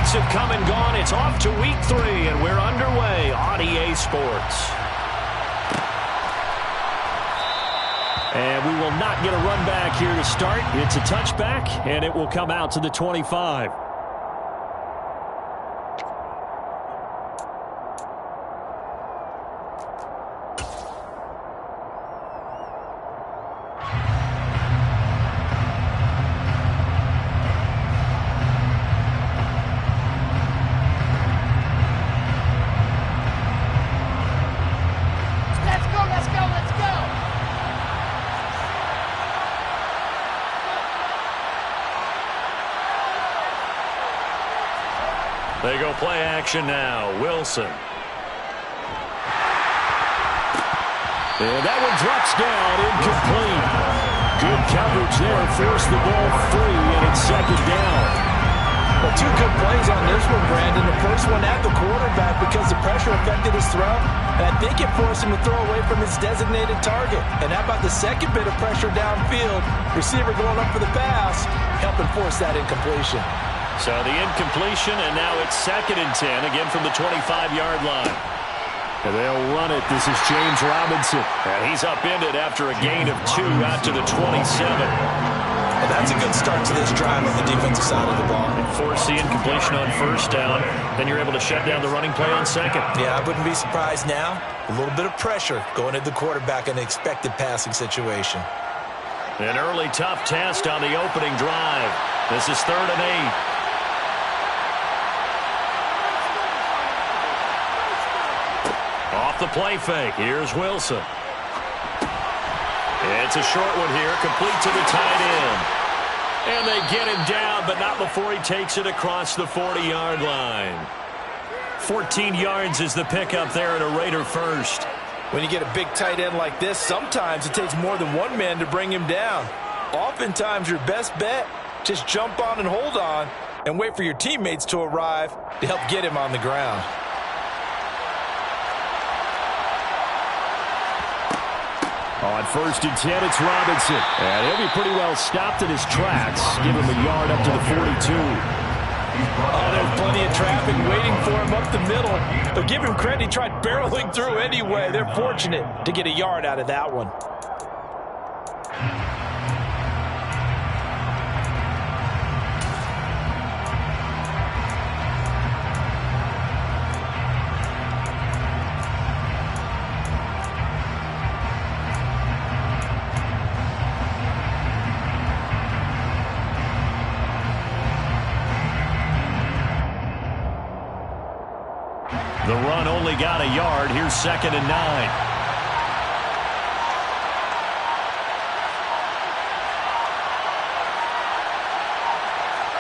weeks have come and gone. It's off to week 3, and we're underway on EA Sports. And we will not get a run back here to start. It's a touchback, and it will come out to the 25. They go play action now. Wilson. And that one drops down, incomplete. Good coverage there. Forced the ball free, and it's second down. Well, 2 good plays on this one, Brandon. The first one at the quarterback because the pressure affected his throw, and I think it forced him to throw away from his designated target. And how about the second bit of pressure downfield? Receiver going up for the pass, helping force that incompletion. So the incompletion, and now it's 2nd and 10, again from the 25-yard line. And they'll run it. This is James Robinson. And he's upended after a gain of 2 out to the 27. Well, that's a good start to this drive on the defensive side of the ball. And force the incompletion on first down. Then you're able to shut down the running play on second. Yeah, I wouldn't be surprised now. A little bit of pressure going at the quarterback in an expected passing situation. An early tough test on the opening drive. This is 3rd and 8. Off the play fake. Here's Wilson. It's a short one here, complete to the tight end. And they get him down, but not before he takes it across the 40-yard line. 14 yards is the pickup there at a Raider first. When you get a big tight end like this, sometimes it takes more than one man to bring him down. Oftentimes, your best bet, just jump on and hold on and wait for your teammates to arrive to help get him on the ground. On 1st and 10, it's Robinson. And he'll be pretty well stopped in his tracks. Give him a yard up to the 42. Oh, there's plenty of traffic waiting for him up the middle. But give him credit, he tried barreling through anyway. They're fortunate to get a yard out of that one. The run only got a yard. Here's 2nd and 9.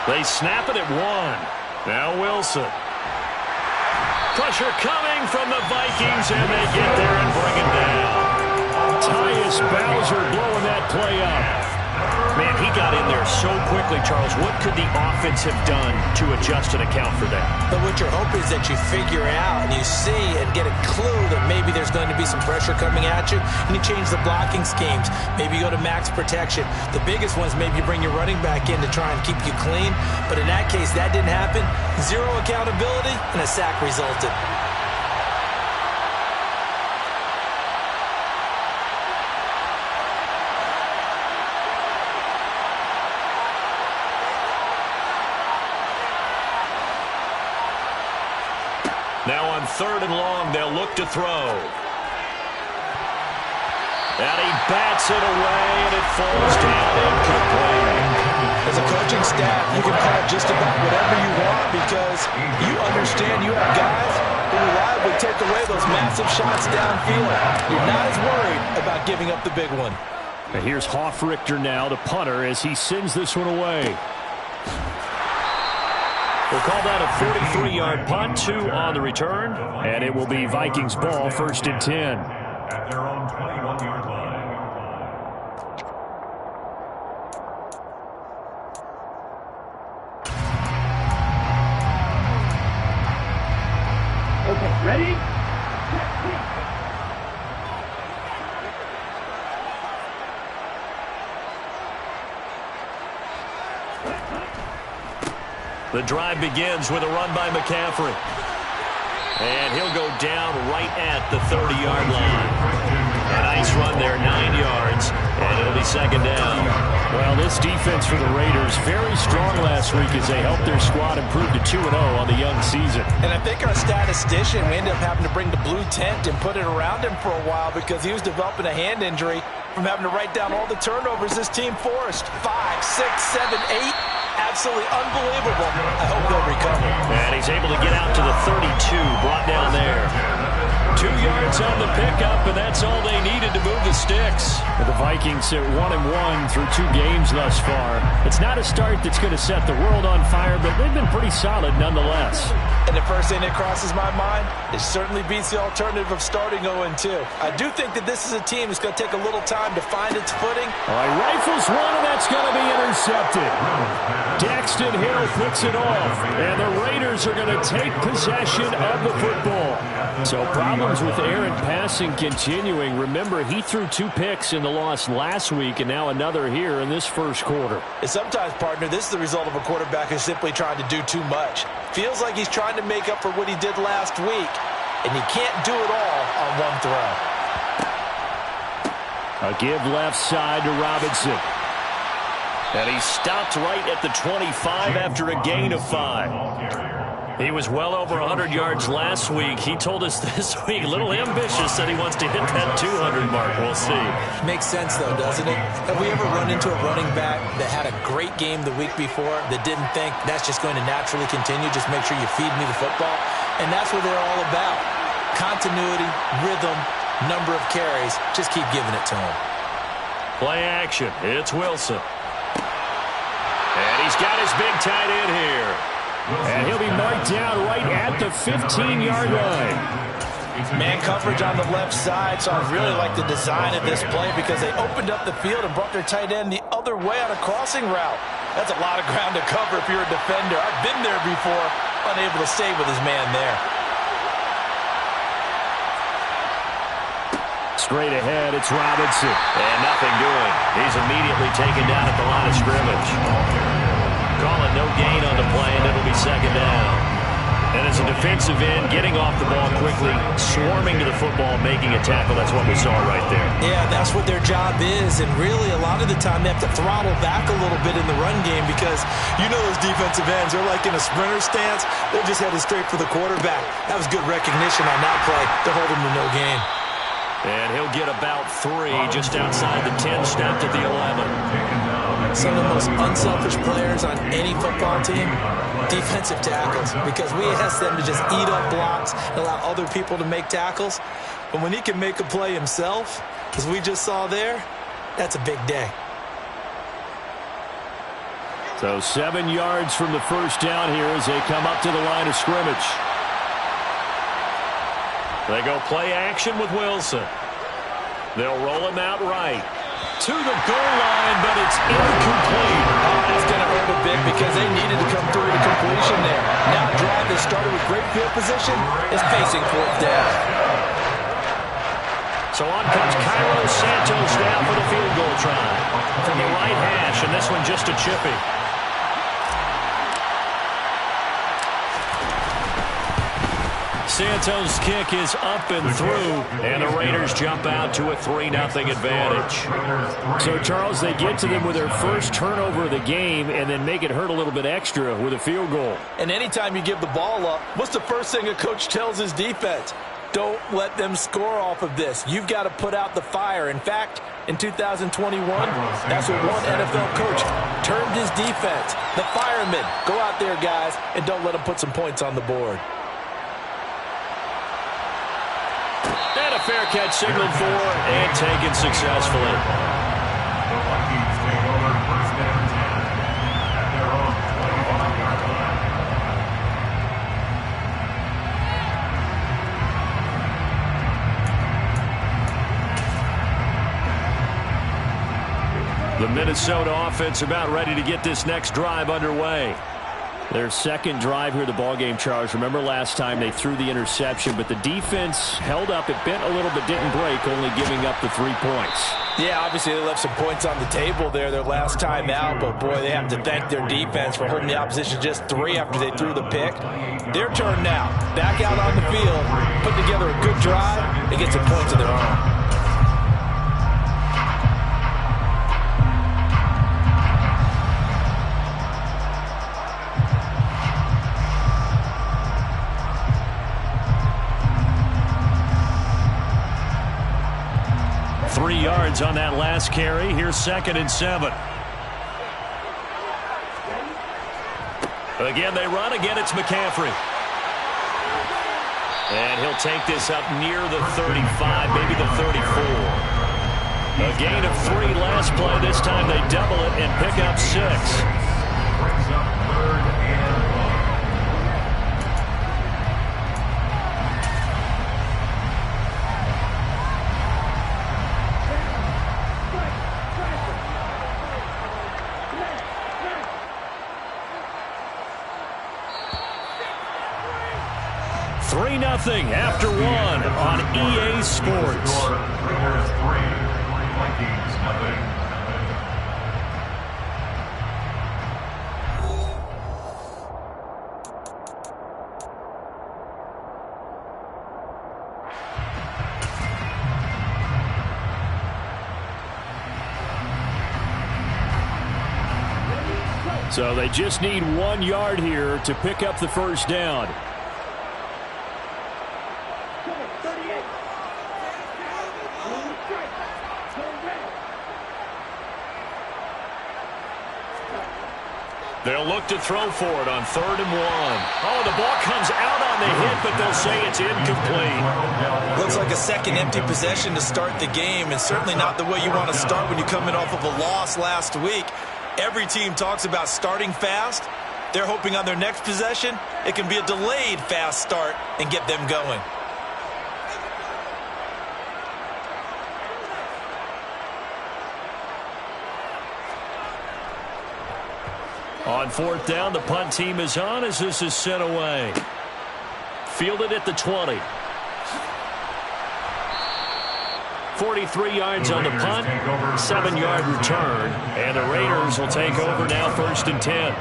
They snap it at 1. Now Wilson. Pressure coming from the Vikings, and they get there and bring him down. Tyus Bowser blowing that play up. Man, he got in there so quickly, Charles. What could the offense have done to adjust and account for that? But what your hope is that you figure out and you see and get a clue that maybe there's going to be some pressure coming at you, and you change the blocking schemes. Maybe you go to max protection. The biggest ones, maybe you bring your running back in to try and keep you clean. But in that case, that didn't happen. 0 accountability, and a sack resulted. Now on 3rd and long, they'll look to throw. And he bats it away, and it falls down incomplete. As a coaching staff, you can call just about whatever you want because you understand you have guys who reliably take away those massive shots downfield. You're not as worried about giving up the big one. And here's Hofrichter now, the punter, as he sends this one away. We'll call that a 43-yard punt, 2 on the return, and it will be Vikings ball, 1st and 10. At their own 21-yard line. Okay, ready? The drive begins with a run by McCaffrey. And he'll go down right at the 30-yard line. A nice run there, 9 yards, and it'll be second down. Well, this defense for the Raiders, very strong last week as they helped their squad improve to 2-0 on the young season. And I think our statistician, we ended up having to bring the blue tent and put it around him for a while because he was developing a hand injury from having to write down all the turnovers this team forced. 5, 6, 7, 8. Absolutely unbelievable. I hope they'll recover. And he's able to get out to the 32, brought down there. 2 yards on the pickup, and that's all they needed to move the sticks. The Vikings at 1-1 through 2 games thus far. It's not a start that's going to set the world on fire, but they've been pretty solid nonetheless. And the first thing that crosses my mind, it certainly beats the alternative of starting 0-2. I do think that this is a team that's going to take a little time to find its footing. All right, rifles one, and that's going to be intercepted. Daxton Hill puts it off, and the Raiders are going to take possession of the football. So problems with errant passing continuing. Remember, he threw 2 picks in the loss last week, and now another here in this first quarter. And sometimes, partner, this is the result of a quarterback who's simply trying to do too much. Feels like he's trying to make up for what he did last week, and he can't do it all on one throw. A give left side to Robinson. And he stopped right at the 25 after a gain of 5. He was well over 100 yards last week. He told us this week, a little ambitious, said he wants to hit that 200 mark. We'll see. Makes sense, though, doesn't it? Have we ever run into a running back that had a great game the week before that didn't think that's just going to naturally continue? Just make sure you feed me the football. And that's what they're all about. Continuity, rhythm, number of carries. Just keep giving it to him. Play action. It's Wilson. And he's got his big tight end here. And he'll be marked down right at the 15-yard line. Man coverage on the left side, so I really like the design of this play because they opened up the field and brought their tight end the other way on a crossing route. That's a lot of ground to cover if you're a defender. I've been there before, unable to stay with his man there. Straight ahead, it's Robinson. And nothing doing. He's immediately taken down at the line of scrimmage. Calling no gain on the play, and it'll be second down. And as a defensive end, getting off the ball quickly, swarming to the football, making a tackle. That's what we saw right there. Yeah, that's what their job is. And really, a lot of the time, they have to throttle back a little bit in the run game because you know those defensive ends, they're like in a sprinter stance. They're just headed straight for the quarterback. That was good recognition on that play to hold him to no gain. And he'll get about 3 just outside the 10, snapped at the 11. Some of the most unselfish players on any football team, defensive tackles, because we ask them to just eat up blocks and allow other people to make tackles. But when he can make a play himself, as we just saw there, that's a big day. So 7 yards from the first down here as they come up to the line of scrimmage. They go play action with Wilson. They'll roll him out right. To the goal line, but it's incomplete. Oh, that's going to hurt a bit because they needed to come through to completion there. Now a drive that started with great field position is facing 4th down. So on comes Cairo Santos now for the field goal try. From the right hash, and this one just a chippy. Santos' kick is up and through, and the Raiders jump out to a 3-0 advantage. So, Charles, they get to them with their first turnover of the game and then make it hurt a little bit extra with a field goal. And anytime you give the ball up, what's the first thing a coach tells his defense? Don't let them score off of this. You've got to put out the fire. In fact, in 2021, that's what one NFL coach termed his defense. The firemen. Go out there, guys, and don't let them put some points on the board. And a fair catch signaled for and taken successfully. The Minnesota offense about ready to get this next drive underway. Their second drive here, the ballgame, Charles. Remember last time they threw the interception, but the defense held up. It bent a little but didn't break, only giving up the 3 points. Yeah, obviously they left some points on the table there their last time out, but boy, they have to thank their defense for holding the opposition just 3 after they threw the pick. Their turn now. Back out on the field, put together a good drive, and get some points of their own. Yards on that last carry. Here's 2nd and 7. Again, they run. Again, it's McCaffrey. And he'll take this up near the 35, maybe the 34. A gain of 3 last play. This time they double it and pick up 6. Nothing after 1 on EA Sports. So they just need 1 yard here to pick up the first down. They'll look to throw for it on 3rd and 1. Oh, the ball comes out on the hit, but they'll say it's incomplete. Looks like a second empty possession to start the game, and certainly not the way you want to start when you're coming off of a loss last week. Every team talks about starting fast. They're hoping on their next possession, it can be a delayed fast start and get them going. On 4th down, the punt team is on as this is sent away. Fielded at the 20. 43 yards on the punt, 7-yard return, and the Raiders will take over now 1st and 10.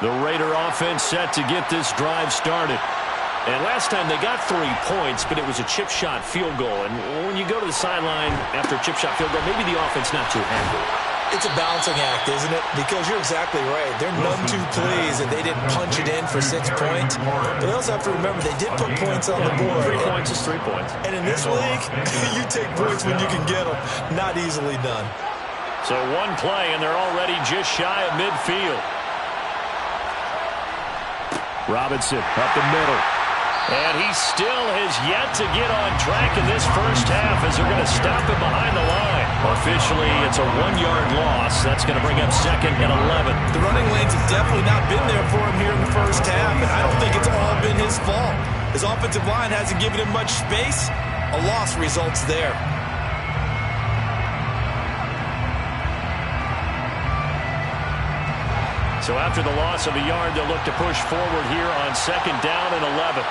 The Raider offense set to get this drive started. And last time they got 3 points, but it was a chip shot field goal. And when you go to the sideline after a chip shot field goal, maybe the offense not too happy. It's a balancing act, isn't it? Because you're exactly right. They're none too pleased that they didn't punch it in for 6 points. But they also have to remember they did put points on the board. 3 points is 3 points. And in this league, you take points when you can get them. Not easily done. So 1 play, and they're already just shy of midfield. Robinson up the middle. And he still has yet to get on track in this first half as they're going to stop him behind the line. Officially, it's a 1-yard loss. That's going to bring up 2nd and 11. The running lanes have definitely not been there for him here in the first half, and I don't think it's all been his fault. His offensive line hasn't given him much space. A loss results there. So after the loss of a yard, they'll look to push forward here on 2nd down and 11.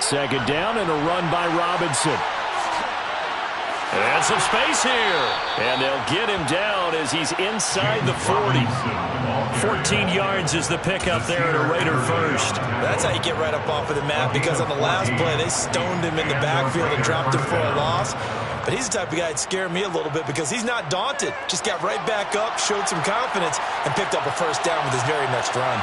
2nd down and a run by Robinson. And some space here. And they'll get him down as he's inside the 40. 14 yards is the pickup there at a Raider first. That's how you get right up off of the mat, because on the last play, they stoned him in the backfield and dropped him for a loss. But he's the type of guy that scared me a little bit because he's not daunted. Just got right back up, showed some confidence, and picked up a first down with his very next run.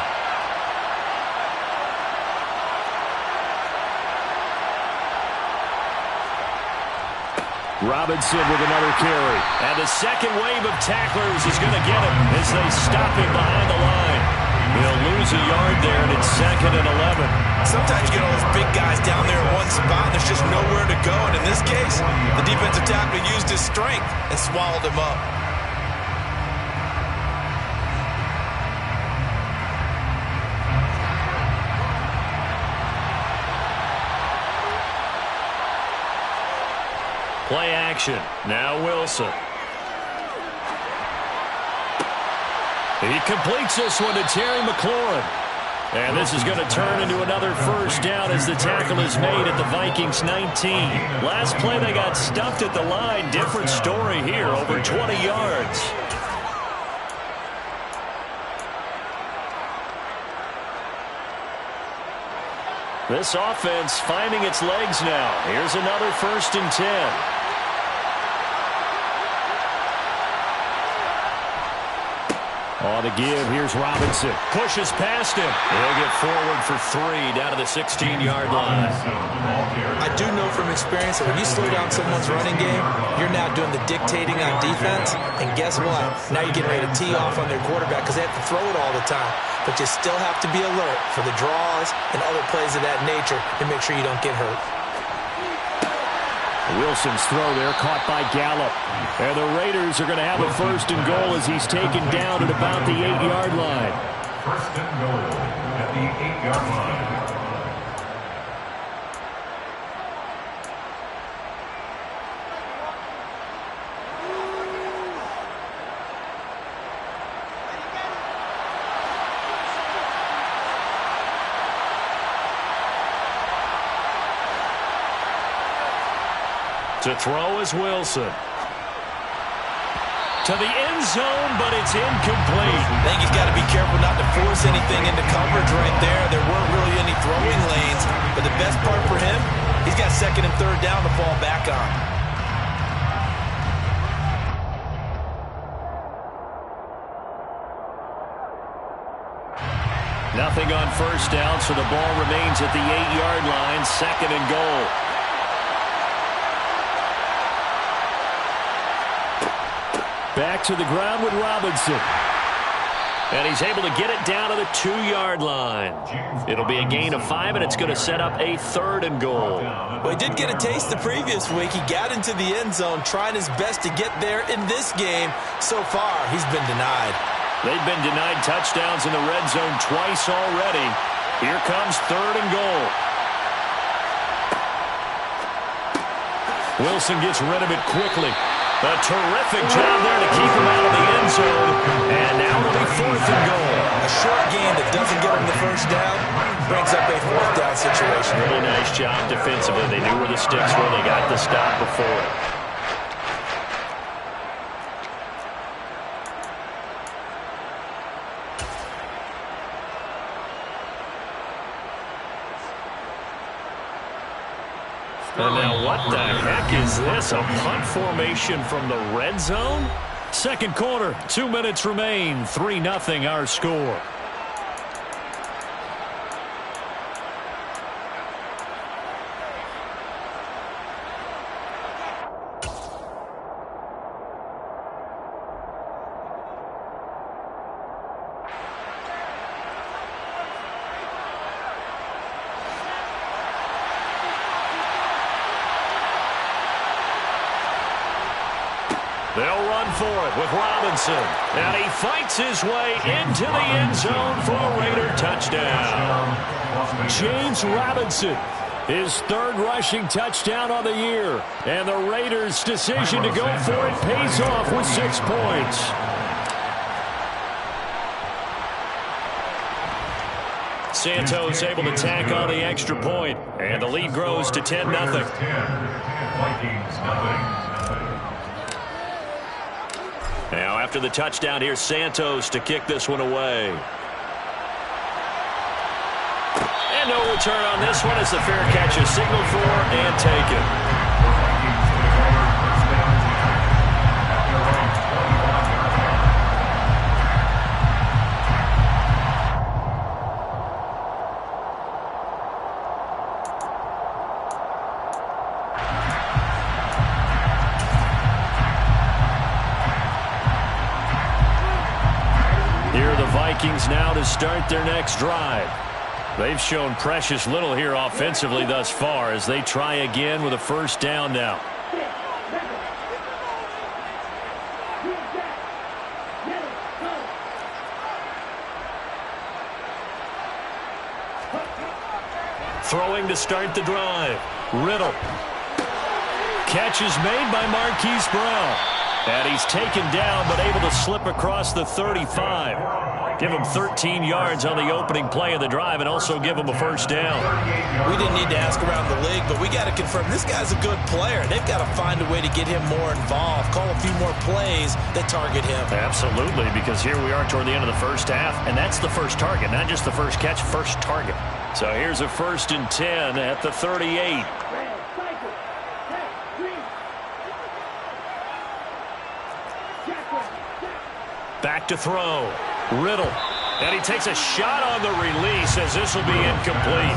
Robinson with another carry. And the second wave of tacklers is going to get him as they stop him behind the line. He'll lose a yard there, and it's 2nd and 11. Sometimes you get all those big guys down there in one spot, and there's just nowhere to go. And in this case, the defensive tackle used his strength and swallowed him up. Play action. Now Wilson. He completes this one to Terry McLaurin. And this is going to turn into another first down as the tackle is made at the Vikings 19. Last play they got stuffed at the line. Different story here, over 20 yards. This offense finding its legs now. Here's another 1st and 10. On the give, here's Robinson. Pushes past him. He'll get forward for 3 down to the 16-yard line. I do know from experience that when you slow down someone's running game, you're now doing the dictating on defense. And guess what? Now you're getting ready to tee off on their quarterback because they have to throw it all the time. But you still have to be alert for the draws and other plays of that nature to make sure you don't get hurt. Wilson's throw there caught by Gallup. And the Raiders are going to have a 1st and goal as he's taken down at about the 8-yard line. 1st and goal at the 8-yard line. To throw is Wilson. To the end zone, but it's incomplete. I think he's got to be careful not to force anything into coverage right there. There weren't really any throwing lanes. But the best part for him, he's got 2nd and 3rd down to fall back on. Nothing on 1st down, so the ball remains at the 8-yard line, 2nd and goal. Back to the ground with Robinson. And he's able to get it down to the 2-yard line. It'll be a gain of 5, and it's going to set up a 3rd and goal. Well, he did get a taste the previous week. He got into the end zone, trying his best to get there in this game. So far, he's been denied. They've been denied touchdowns in the red zone twice already. Here comes 3rd and goal. Wilson gets rid of it quickly. A terrific job there to keep him out of the end zone. And now it'll be 4th and goal. A short game that doesn't get him the 1st down brings up a 4th down situation. Really nice job defensively. They knew where the sticks were. They got the stop before it. And now what the heck is this? A punt formation from the red zone? 2nd quarter, 2 minutes remain. 3-0 our score. They'll run for it with Robinson. And he fights his way into the end zone for a Raider touchdown. James Robinson, his 3rd rushing touchdown on the year. And the Raiders' decision to go for it pays off with 6 points. Santos able to tack on the extra point. And the lead grows to 10-0. Vikings nothing. Now after the touchdown, here's Santos to kick this one away. And no return on this one as the fair catch is signaled for and taken. Here are the Vikings now to start their next drive. They've shown precious little here offensively thus far as they try again with a 1st down now. Throwing to start the drive. Riddle. catch is made by Marquise Brown. And he's taken down, but able to slip across the 35. Give him 13 yards on the opening play of the drive and also give him a first down. We didn't need to ask around the league, but we got to confirm this guy's a good player. They've got to find a way to get him more involved, call a few more plays that target him. Absolutely, because here we are toward the end of the first half, and that's the first target, not just the first catch, first target. So here's a 1st and 10 at the 38. Back to throw. Riddle. And he takes a shot on the release as this will be incomplete.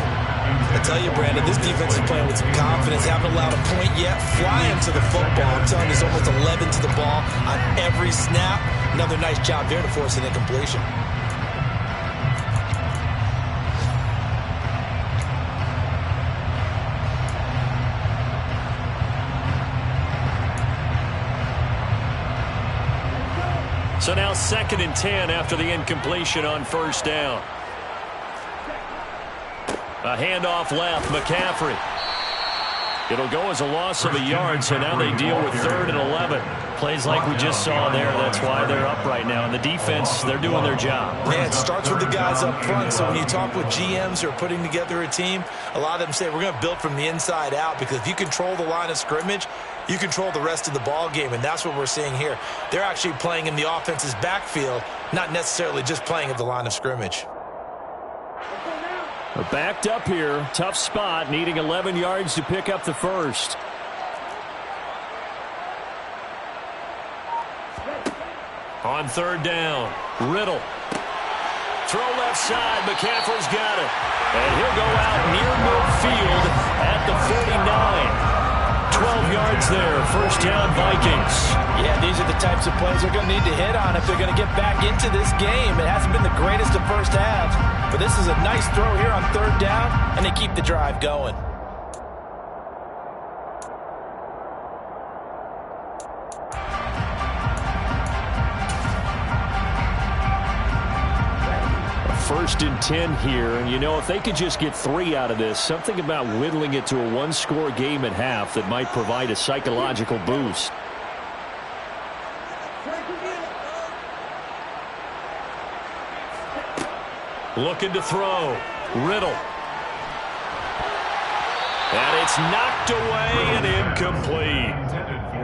I tell you, Brandon, this defense is playing with some confidence. Haven't allowed a point yet. Flying to the football. I'm telling you, there's almost 11 to the ball on every snap. Another nice job there to force an incompletion. So now 2nd and 10 after the incompletion on first down. A handoff left, McCaffrey. It'll go as a loss of a yard, so now they deal with 3rd and 11. Plays like we just saw there, that's why they're up right now. And the defense, they're doing their job. Yeah, it starts with the guys up front, so when you talk with GMs who are putting together a team, a lot of them say we're going to build from the inside out, because if you control the line of scrimmage, you control the rest of the ball game, and that's what we're seeing here. They're actually playing in the offense's backfield, not necessarily just playing at the line of scrimmage. They're backed up here. Tough spot, needing 11 yards to pick up the first. On 3rd down, Riddle. Throw left side, McCaffrey's got it. And he'll go out near midfield at the 49. 12 yards there, first down Vikings. Yeah, these are the types of plays they're going to need to hit on if they're going to get back into this game. It hasn't been the greatest of first halves, but this is a nice throw here on 3rd down, and they keep the drive going. First and 10 here, and you know, if they could just get 3 out of this, something about whittling it to a one-score game at half that might provide a psychological boost. Looking to throw. Riddle. And it's knocked away and incomplete.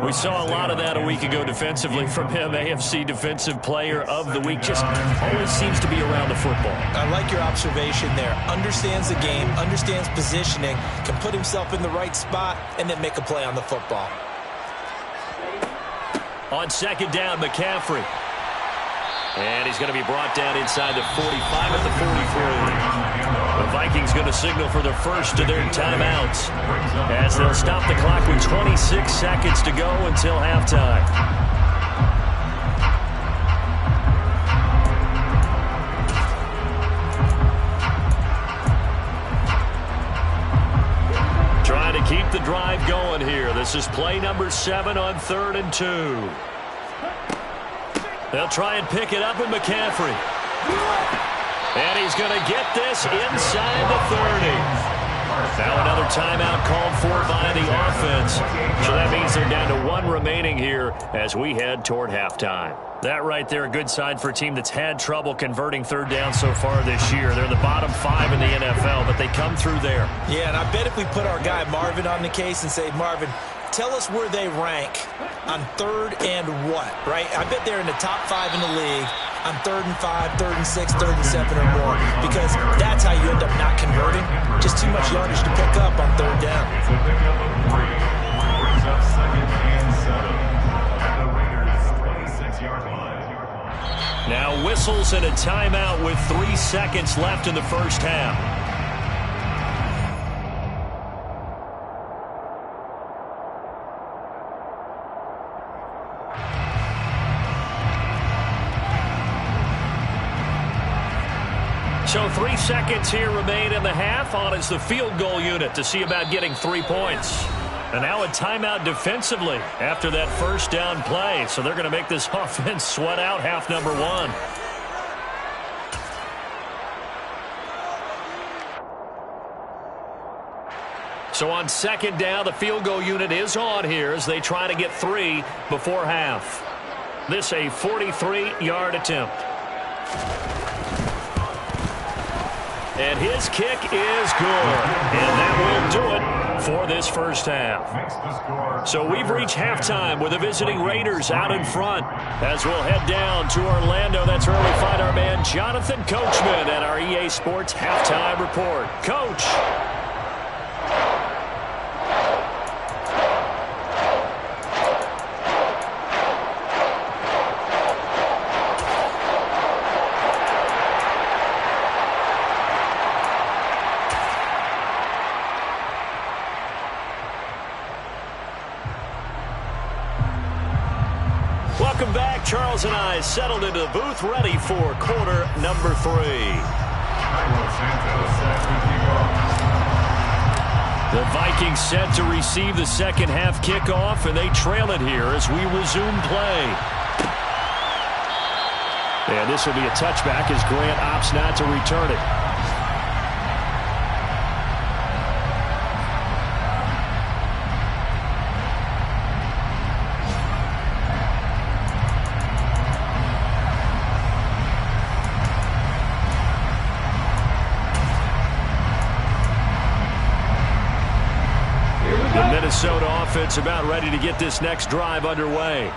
We saw a lot of that a week ago defensively from him. AFC Defensive Player of the Week. Just always seems to be around the football. I like your observation there. Understands the game, understands positioning, can put himself in the right spot, and then make a play on the football. On 2nd down, McCaffrey. And he's going to be brought down inside the 45 at the 43. The Vikings going to signal for the first of their timeouts as they'll stop the clock with 26 seconds to go until halftime. Trying to keep the drive going here. This is play number 7 on 3rd and 2. They'll try and pick it up with McCaffrey. And he's going to get this inside the 30. Now another timeout called for by the offense. So that means they're down to 1 remaining here as we head toward halftime. That right there, a good sign for a team that's had trouble converting 3rd down so far this year. They're in the bottom 5 in the NFL, but they come through there. Yeah, and I bet if we put our guy Marvin on the case and say, Marvin, tell us where they rank on 3rd and what, right? I bet they're in the top 5 in the league on 3rd and 5, 3rd and 6, 3rd and 7 or more, because that's how you end up not converting. Just too much yardage to pick up on 3rd down. It's a pickup of 3. Brings up 2nd and 7 at the Raiders' 26-yard line. Now whistles and a timeout with 3 seconds left in the first half. So 3 seconds here remain in the half. On is the field goal unit to see about getting 3 points. And now a timeout defensively after that first down play. So they're going to make this offense sweat out half number 1. So on second down, the field goal unit is on here as they try to get 3 before half. This a 43-yard attempt. And his kick is good. And that will do it for this first half. So we've reached halftime with the visiting Raiders out in front. As we'll head down to Orlando, that's where we find our man Jonathan Coachman at our EA Sports Halftime Report. Coach. Welcome back. Charles and I settled into the booth, ready for quarter number 3. The Vikings set to receive the second half kickoff, and they trail it here as we resume play. And this will be a touchback as Grant opts not to return it. Minnesota offense about ready to get this next drive underway.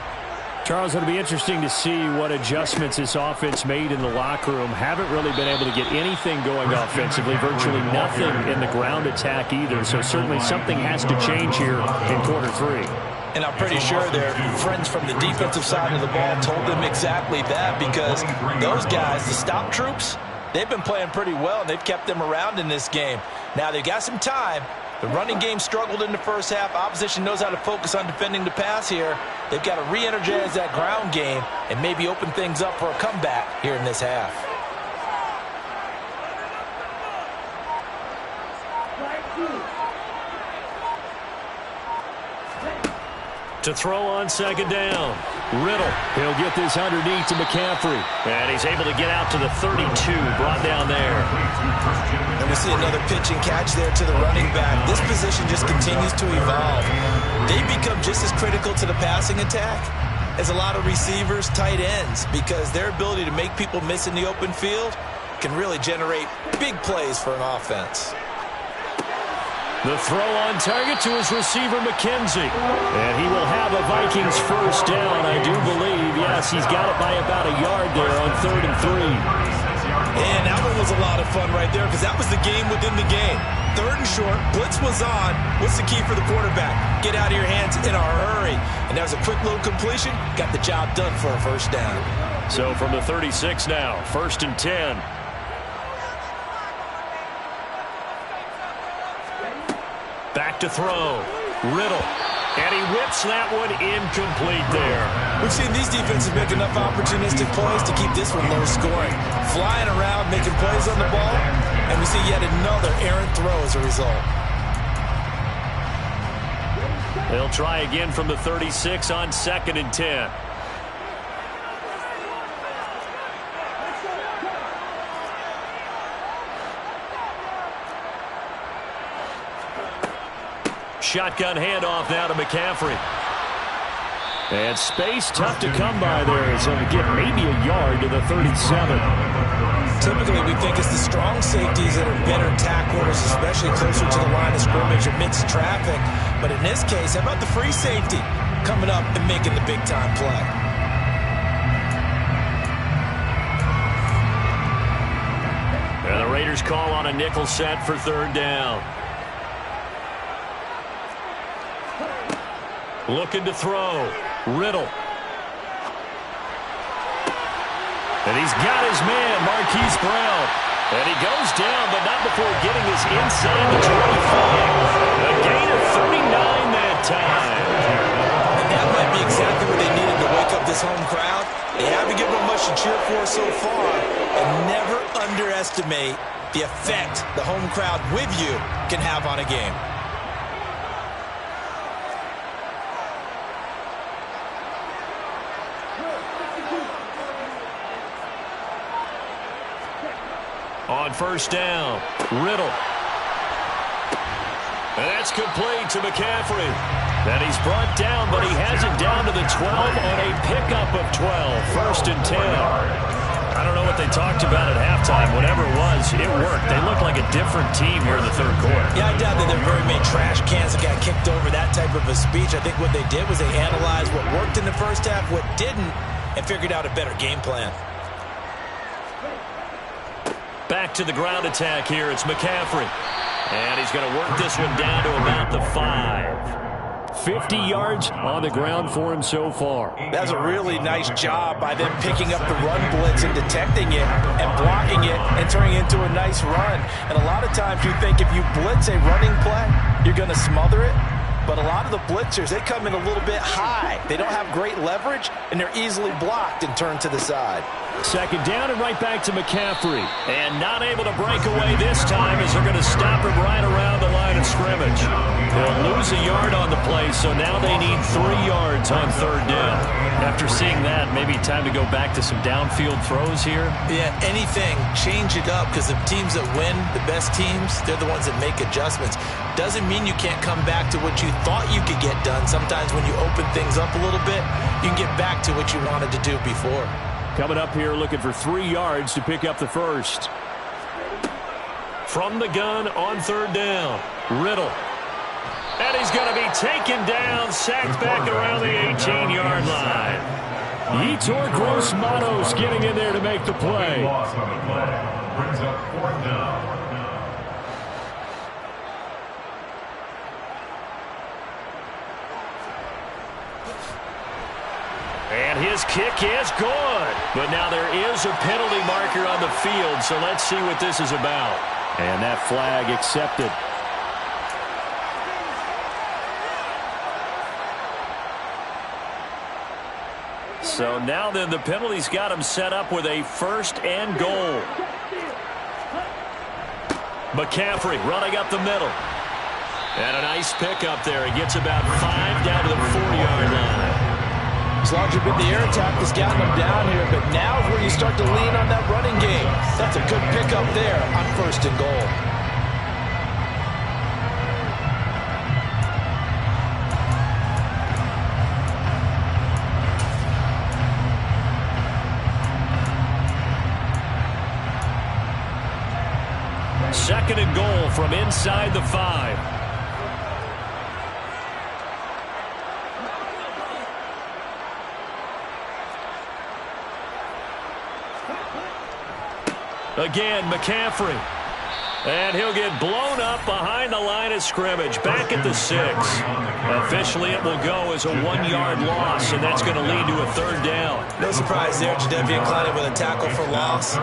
Charles, it'll be interesting to see what adjustments this offense made in the locker room. Haven't really been able to get anything going offensively, virtually nothing in the ground attack either. So certainly something has to change here in quarter 3. And I'm pretty sure their friends from the defensive side of the ball told them exactly that, because those guys, the stop troops, they've been playing pretty well, and they've kept them around in this game. Now they've got some time. The running game struggled in the first half. Opposition knows how to focus on defending the pass here. They've got to re-energize that ground game and maybe open things up for a comeback here in this half. To throw on second down. Riddle. He'll get this underneath to McCaffrey. And he's able to get out to the 32. Brought down there. And we see another pitch and catch there to the running back. This position just continues to evolve. They become just as critical to the passing attack as a lot of receivers, tight ends, because their ability to make people miss in the open field can really generate big plays for an offense. The throw on target to his receiver, McKenzie. And he will have a Vikings first down, I do believe. Yes, he's got it by about a yard there on 3rd and 3. And that one was a lot of fun right there, because that was the game within the game. 3rd and short, blitz was on. What's the key for the quarterback? Get out of your hands in a hurry. And that was a quick little completion. Got the job done for a first down. So from the 36 now, 1st and 10. Back to throw. Riddle. And he whips that one incomplete there. We've seen these defenses make enough opportunistic plays to keep this one low scoring. Flying around, making plays on the ball, and we see yet another errant throw as a result. They'll try again from the 36 on 2nd and 10. Shotgun handoff now to McCaffrey. And space tough to come by there. So we get maybe a yard to the 37. Typically, we think it's the strong safeties that are better tacklers, especially closer to the line of scrimmage amidst traffic. But in this case, how about the free safety coming up and making the big-time play? And the Raiders call on a nickel set for 3rd down. Looking to throw. Riddle. And he's got his man, Marquise Brown. And he goes down, but not before getting his inside the 25. A gain of 39 that time. And that might be exactly what they needed to wake up this home crowd. They haven't given them much to cheer for so far. And never underestimate the effect the home crowd with you can have on a game. On 1st down, Riddle. And that's complete to McCaffrey. And he's brought down, but he has it down to the 12 on a pickup of 12. First and 10. I don't know what they talked about at halftime. Whatever it was, it worked. They looked like a different team here in the third quarter. Yeah, I doubt that there were very many trash cans that got kicked over, that type of a speech. I think what they did was they analyzed what worked in the first half, what didn't, and figured out a better game plan. Back to the ground attack here. It's McCaffrey. And he's going to work this one down to about the 5. 50 yards on the ground for him so far. That's a really nice job by them picking up the run blitz and detecting it and blocking it and turning it into a nice run. And a lot of times you think if you blitz a running play, you're going to smother it. But a lot of the blitzers, they come in a little bit high. They don't have great leverage, and they're easily blocked and turned to the side. Second down and right back to McCaffrey. And not able to break away this time as they're going to stop him right around the line of scrimmage. They'll lose a yard on the play, so now they need 3 yards on third down. After seeing that, maybe time to go back to some downfield throws here. Yeah, anything, change it up, because the teams that win, the best teams, they're the ones that make adjustments. Doesn't mean you can't come back to what you thought you could get done. Sometimes when you open things up a little bit, you can get back to what you wanted to do before. Coming up here looking for 3 yards to pick up the first. From the gun on third down, Riddle. And he's going to be taken down, sacked back around the 18-yard line. Yetur Gross-Matos getting in there to make the play. Loss on the play. Brings up 4th down. And his kick is good. But now there is a penalty marker on the field, so let's see what this is about. And that flag accepted. So now then the penalty's got him set up with a 1st and goal. McCaffrey running up the middle. And a nice pick up there. He gets about 5 down to the 4-yard line. As long as you've been the air attack that's gotten them down here, but now is where you start to lean on that running game. That's a good pickup there on 1st and goal. Second and goal from inside the 5. Again, McCaffrey. And he'll get blown up behind the line of scrimmage. Back at the 6. Officially, it will go as a 1-yard loss, and that's going to lead to a 3rd down. No surprise there, Jadeveon Clowney with a tackle for loss.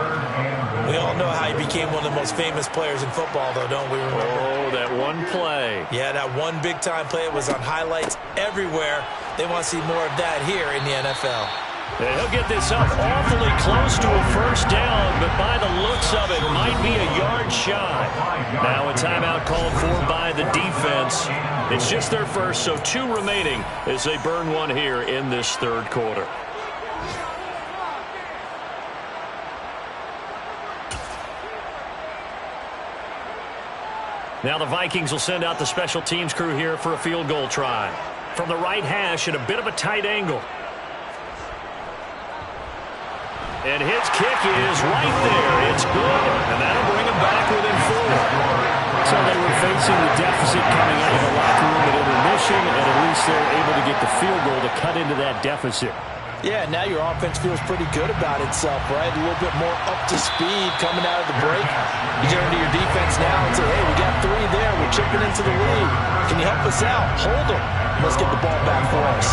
We all know how he became one of the most famous players in football, though, don't we remember? Oh, that one play. Yeah, that one big-time play. It was on highlights everywhere. They want to see more of that here in the NFL. And he'll get this up awfully close to a 1st down, but by the looks of it, might be a yard shy. Now a timeout called for by the defense. It's just their first, so 2 remaining as they burn one here in this 3rd quarter. Now the Vikings will send out the special teams crew here for a field goal try. From the right hash at a bit of a tight angle. And his kick is right there. It's good. And that'll bring him back within 4. So they were facing the deficit coming out of the locker room at intermission, and at least they're able to get the field goal to cut into that deficit. Yeah, now your offense feels pretty good about itself, right? A little bit more up to speed coming out of the break. You turn to your defense now and say, hey, we got 3 there. We're chipping into the lead. Can you help us out? Hold them. Let's get the ball back for us.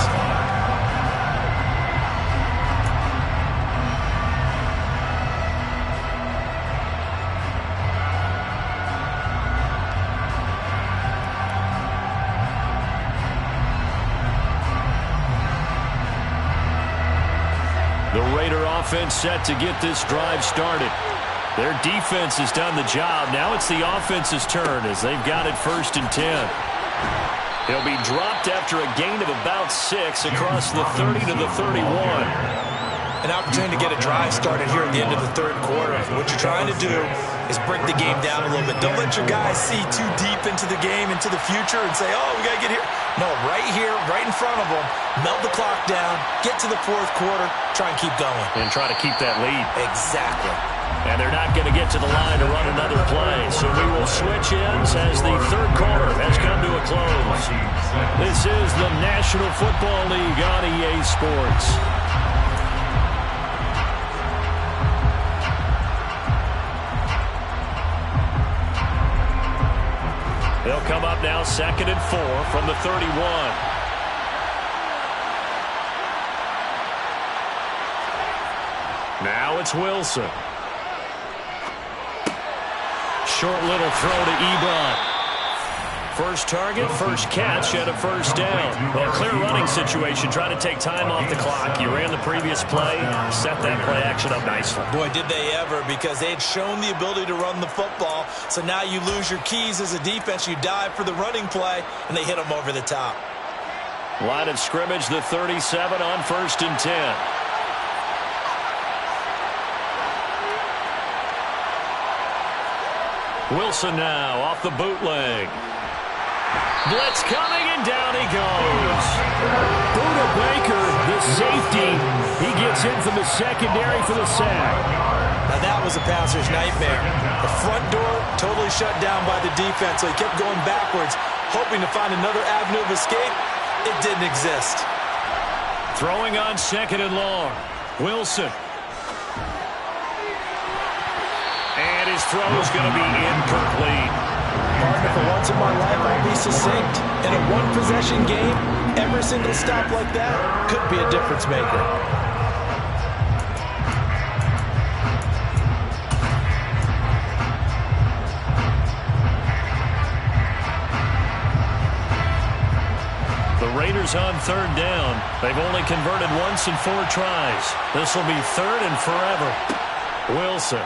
The Raider offense set to get this drive started. Their defense has done the job. Now it's the offense's turn as they've got it 1st and 10. He'll be dropped after a gain of about 6 across the 30 to the 31. An opportunity to get a drive started here at the end of the third quarter. What you're trying to do is break the game down a little bit. Don't let your guys see too deep into the game, into the future, and say, oh, we got to get here. No, right here, right in front of them, melt the clock down, get to the fourth quarter, try and keep going. And try to keep that lead. Exactly. And they're not going to get to the line to run another play. So we will switch ends as the third quarter has come to a close. This is the National Football League on EA Sports. They'll come up now 2nd and 4 from the 31. Now it's Wilson. Short little throw to Ebron. First target, first catch, and a first down. Well, clear running situation. Try to take time off the clock. You ran the previous play, set that play action up nicely. Boy, did they ever, because they had shown the ability to run the football. So now you lose your keys as a defense. You dive for the running play, and they hit them over the top. Line of scrimmage, the 37 on 1st and 10. Wilson now off the bootleg. Blitz coming, and down he goes. Budda Baker, the safety, he gets in from the secondary for the sack. Now that was a passer's nightmare. The front door totally shut down by the defense, so he kept going backwards, hoping to find another avenue of escape. It didn't exist. Throwing on 2nd and long. Wilson. And his throw is going to be incomplete. Partner, for once in my life, I'll be succinct. In a one-possession game, every single stop like that could be a difference maker. The Raiders on 3rd down. They've only converted once in 4 tries. This will be 3rd and forever. Wilson.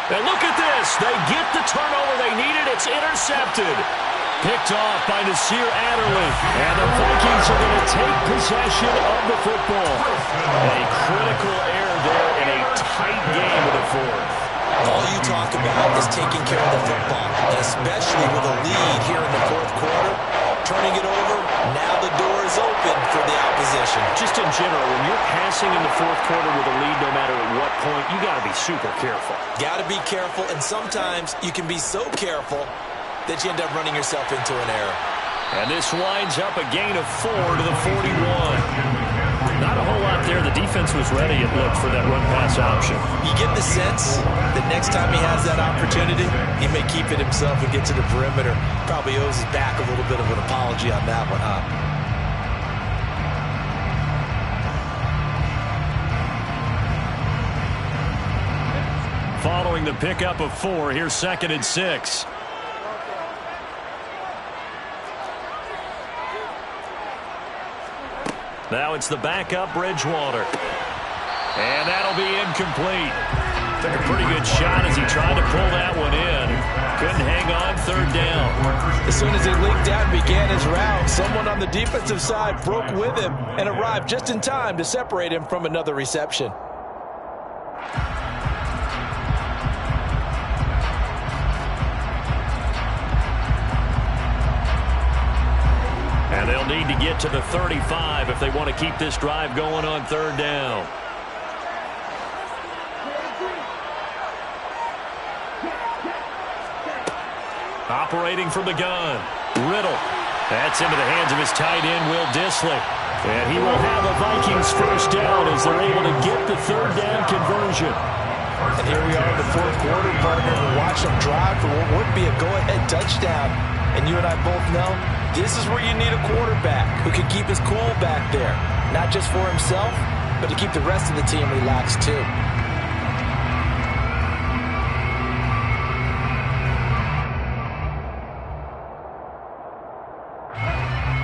And look at this. They get the turnover they needed. It's intercepted. Picked off by Nasir Adderley. And the Vikings are going to take possession of the football. A critical error there in a tight game of the 4th. All you talk about is taking care of the football, and especially with a lead here in the 4th quarter. Turning it over, now the door is open for the opposition. Just in general, when you're passing in the 4th quarter with a lead, no matter at what point, you got to be super careful. Got to be careful, and sometimes you can be so careful that you end up running yourself into an error. And this winds up a gain of 4 to the 41. Not a whole lot there. The defense was ready, it looked, for that run-pass option. You get the sense that next time he has that opportunity, he may keep it himself and get to the perimeter. Probably owes his back a little bit of an apology on that one, huh? Following the pickup of 4, here's 2nd and 6. Now it's the backup, Bridgewater. And that'll be incomplete. Took a pretty good shot as he tried to pull that one in. Couldn't hang on, 3rd down. As soon as he leaked out and began his route, someone on the defensive side broke with him and arrived just in time to separate him from another reception. And they'll need to get to the 35 if they want to keep this drive going on 3rd down. Operating from the gun, Riddle. That's into the hands of his tight end, Will Dissly. And he will have a Vikings first down as they're able to get the 3rd down conversion. And here we are in the 4th quarter, partner. Watch them drive for what would be a go-ahead touchdown. And you and I both know this is where you need a quarterback who can keep his cool back there. Not just for himself, but to keep the rest of the team relaxed too.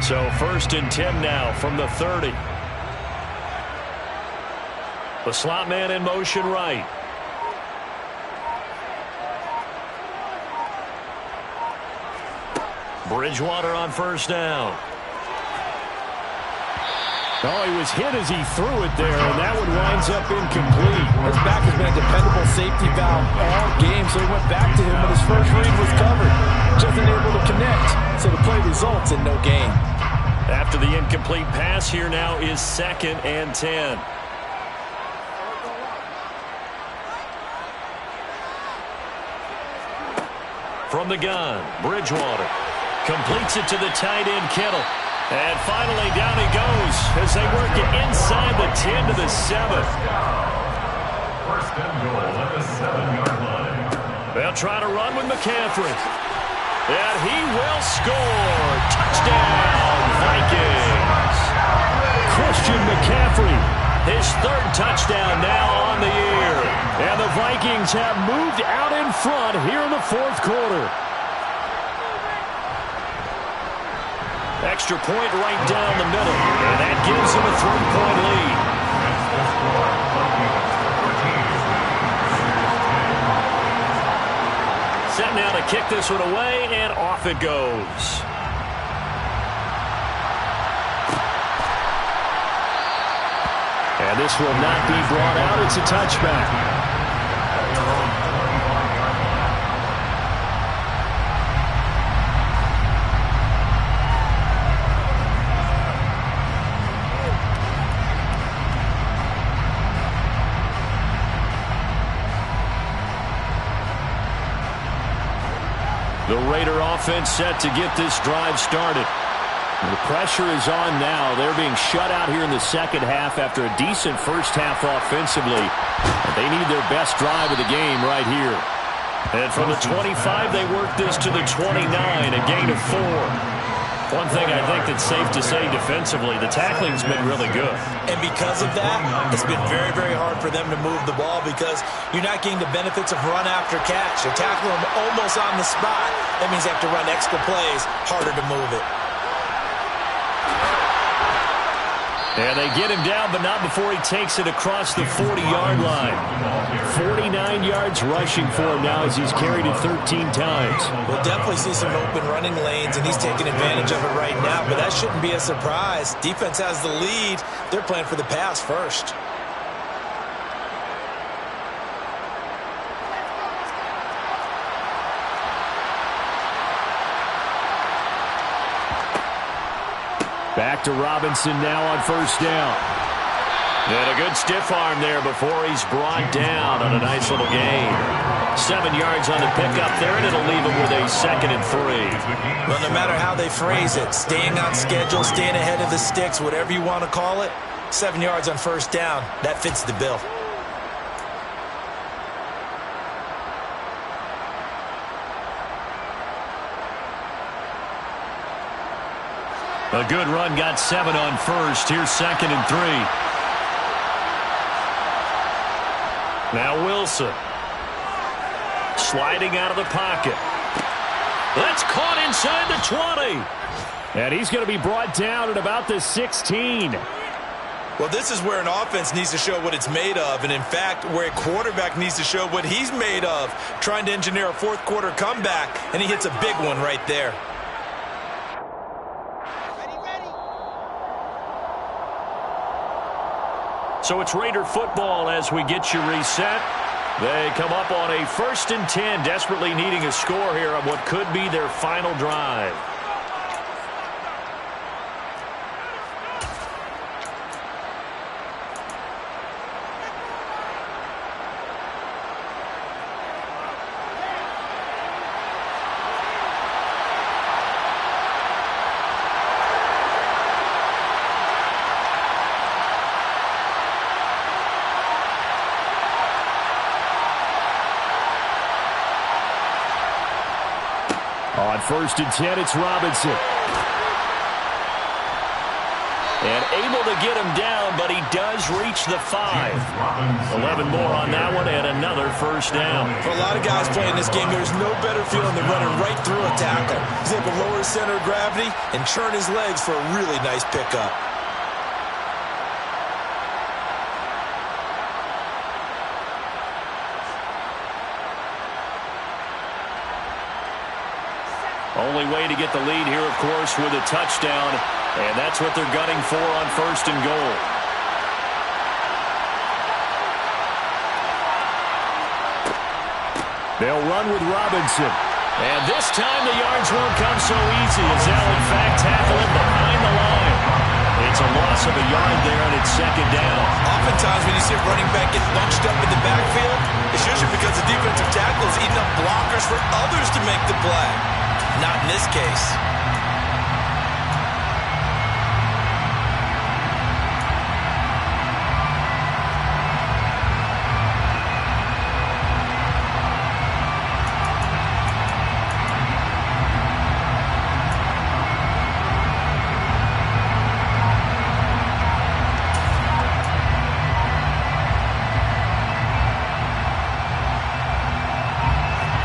So 1st and 10 now from the 30. The slot man in motion right. Bridgewater on 1st down. Oh, he was hit as he threw it there, and that one winds up incomplete. His back has been a dependable safety valve all game, so he went back to him when his first read was covered. Just unable to connect, so the play results in no gain. After the incomplete pass, here now is 2nd and 10. From the gun, Bridgewater completes it to the tight end, Kittle. And finally, down he goes as they work it inside the 10 to the 7. First and goal at the 7-yard line. They'll try to run with McCaffrey. And he will score. Touchdown, Vikings. Christian McCaffrey, his 3rd touchdown now on the year. And the Vikings have moved out in front here in the 4th quarter. Extra point right down the middle. And that gives them a 3-point lead. Set now to kick this one away, and off it goes. And this will not be brought out. It's a touchback. The Raider offense set to get this drive started. The pressure is on now. They're being shut out here in the second half after a decent first half offensively. They need their best drive of the game right here. And from the 25, they work this to the 29, a gain of 4. One thing I think that's safe to say defensively, the tackling's been really good. And because of that, it's been very, very hard for them to move the ball because you're not getting the benefits of run after catch. You're tackling them almost on the spot. That means they have to run extra plays, harder to move it. And they get him down, but not before he takes it across the 40-yard line. 49 yards rushing for him now as he's carried it 13 times. We'll definitely see some open running lanes, and he's taking advantage of it right now, but that shouldn't be a surprise. Defense has the lead. They're playing for the pass first. Back to Robinson now on first down. And a good stiff arm there before he's brought down on a nice little gain. 7 yards on the pickup there, and it'll leave him with a 2nd and 3. Well, no matter how they phrase it, staying on schedule, staying ahead of the sticks, whatever you want to call it, 7 yards on first down, that fits the bill. A good run, got 7 on first. Here's 2nd and 3. Now Wilson. Sliding out of the pocket. That's caught inside the 20. And he's going to be brought down at about the 16. Well, this is where an offense needs to show what it's made of, and in fact, where a quarterback needs to show what he's made of, trying to engineer a 4th quarter comeback, and he hits a big one right there. So it's Raider football as we get you reset. They come up on a 1st and 10, desperately needing a score here on what could be their final drive. On 1st and 10, it's Robinson. And able to get him down, but he does reach the 5. 11 more on that one, and another first down. For a lot of guys playing this game, there's no better feeling than running right through a tackle. He's able to lower his center of gravity and churn his legs for a really nice pickup. Only way to get the lead here, of course, with a touchdown. And that's what they're gunning for on 1st and goal. They'll run with Robinson. And this time the yards won't come so easy as they'll, in fact, tackle him behind the line. It's a loss of a yard there, and it's 2nd down. Oftentimes when you see a running back get bunched up in the backfield, it's usually because the defensive tackle is eating up blockers for others to make the play. Not in this case.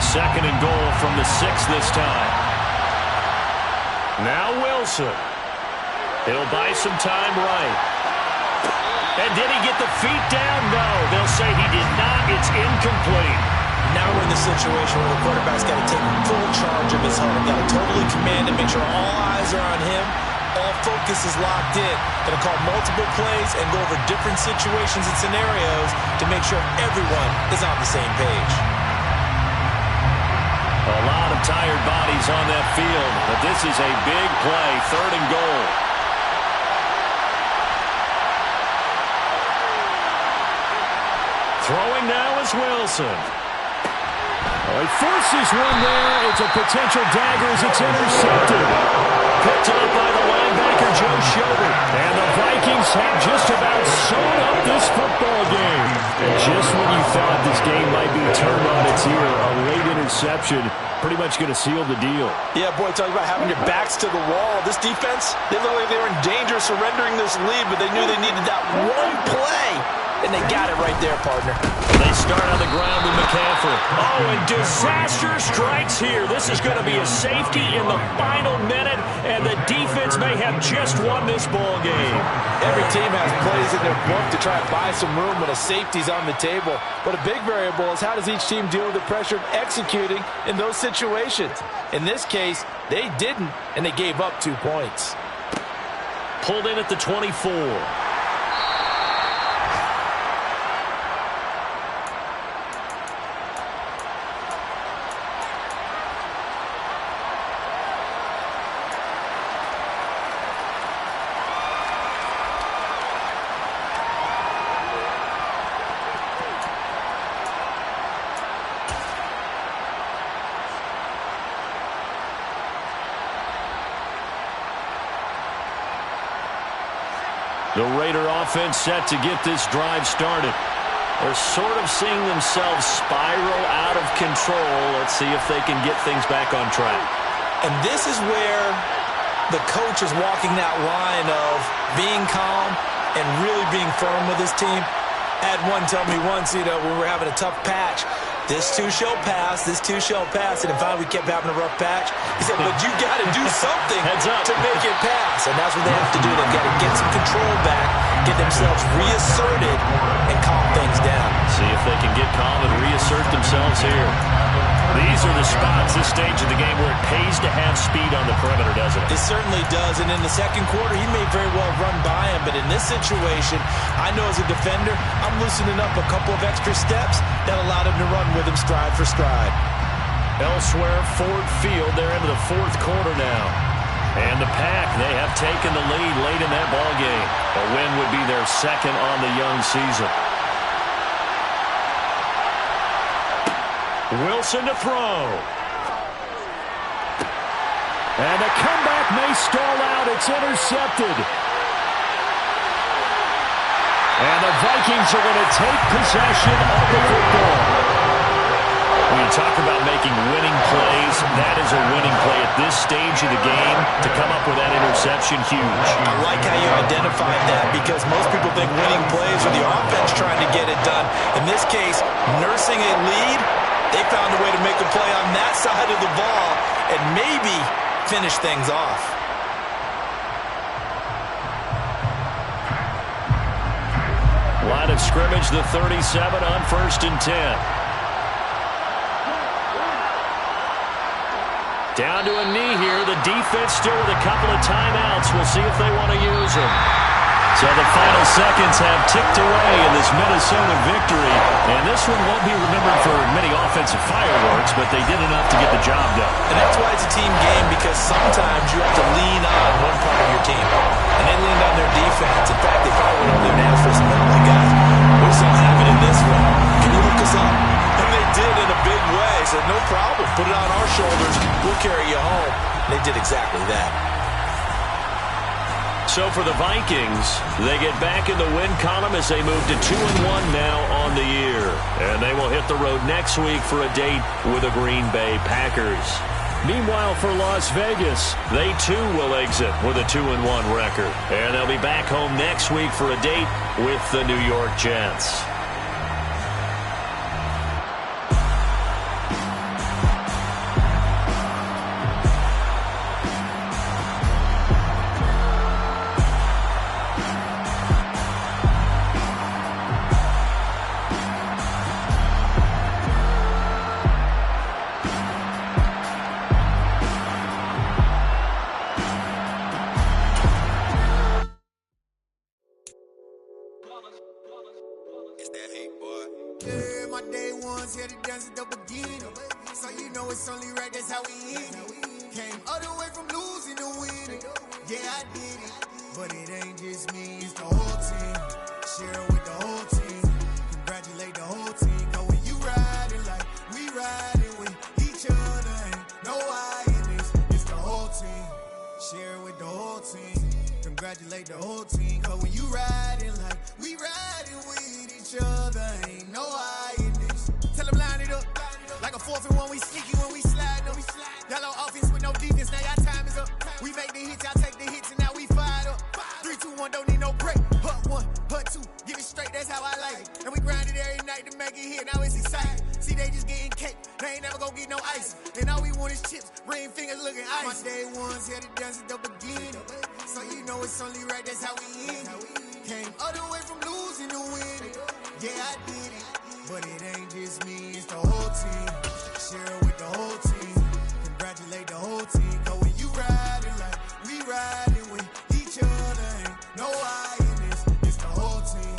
Second and goal from the 6 this time. Now Wilson. He'll buy some time right. And did he get the feet down? No. They'll say he did not. It's incomplete. Now we're in the situation where the quarterback's got to take full charge of his huddle. Got to totally command and make sure all eyes are on him. All focus is locked in. Going to call multiple plays and go over different situations and scenarios to make sure everyone is on the same page. A lot of tired bodies on that field, but this is a big play, 3rd and goal. Throwing now is Wilson. Oh, he forces one there. It's a potential dagger as it's intercepted. Picked up by the linebacker, Joe Schobert. And the Vikings have just about sewn up this football game. And just when you thought this game might be turned on its ear, a late interception pretty much going to seal the deal. Yeah, boy, talking about having your backs to the wall. This defense, they looked like they were in danger of surrendering this lead, but they knew they needed that one play. And they got it right there, partner. They start on the ground with McCaffrey. Oh, and disaster strikes here. This is going to be a safety in the final minute, and the defense may have just won this ball game. Every team has plays in their book to try and buy some room when a safety's on the table. But a big variable is how does each team deal with the pressure of executing in those situations. In this case, they didn't, and they gave up 2 points. Pulled in at the 24. The Raider offense set to get this drive started. They're sort of seeing themselves spiral out of control. Let's see if they can get things back on track. And this is where the coach is walking that line of being calm and really being firm with his team. I had one tell me once, when we were having a tough patch, this too shall pass, this too shall pass. And finally we kept having a rough patch. He said, but you got to do something to make it pass. And that's what they have to do. They've got to get some control back, get themselves reasserted, and calm things down. See if they can get calm and reassert themselves here. These are the spots, this stage of the game, where it pays to have speed on the perimeter, doesn't it? It certainly does, and in the second quarter, he may very well run by him, but in this situation, I know as a defender, I'm loosening up a couple of extra steps that allowed him to run with him stride for stride. Elsewhere, Ford Field, they're into the 4th quarter now. And the Pack, they have taken the lead late in that ball game. A win would be their 2nd on the young season. Wilson to throw. And the comeback may stall out. It's intercepted. And the Vikings are going to take possession of the football. When you talk about making winning plays, that is a winning play at this stage of the game. To come up with that interception, huge. I like how you identified that because most people think winning plays are the offense trying to get it done. In this case, nursing a lead, they found a way to make a play on that side of the ball and maybe finish things off. Line of scrimmage, the 37 on 1st and 10. Down to a knee here. The defense still with a couple of timeouts. We'll see if they want to use them. So the final seconds have ticked away in this Minnesota victory. And this one won't be remembered for many offensive fireworks, but they did enough to get the job done. And that's why it's a team game, because sometimes you have to lean on one part of your team. And they leaned on their defense. In fact, they probably went over there and asked for some help. Like, guys, we're so happy in this one. Can you hook us up? And they did in a big way. Said, no problem. Put it on our shoulders. We'll carry you home. They did exactly that. So for the Vikings, they get back in the win column as they move to 2-1 now on the year. And they will hit the road next week for a date with the Green Bay Packers. Meanwhile, for Las Vegas, they too will exit with a 2-1 record. And they'll be back home next week for a date with the New York Jets. Congratulate the whole team, cause when you riding like we riding with each other, ain't no I in this. Tell them line it up, like a 4th and 1, we sneaky when we slide them. Y'all on offense with no defense, now y'all time is up. We make the hits, y'all take the hits, and now we fired up. 3, 2, 1, don't need no break. Hut 1, hut 2, give it straight, that's how I like it. And we grind it every night to make it hit, now it's exciting. See, they just getting cake, they ain't never gonna get no ice. And all we want is chips, ring fingers looking ice. My day ones here to dance at the beginning. So you know it's only right, that's how we end it. Came all the way from losing to winning. Yeah, I did it. But it ain't just me, it's the whole team. Share it with the whole team. Congratulate the whole team. Cause when you riding like we riding with each other, ain't no I in this. It's the whole team.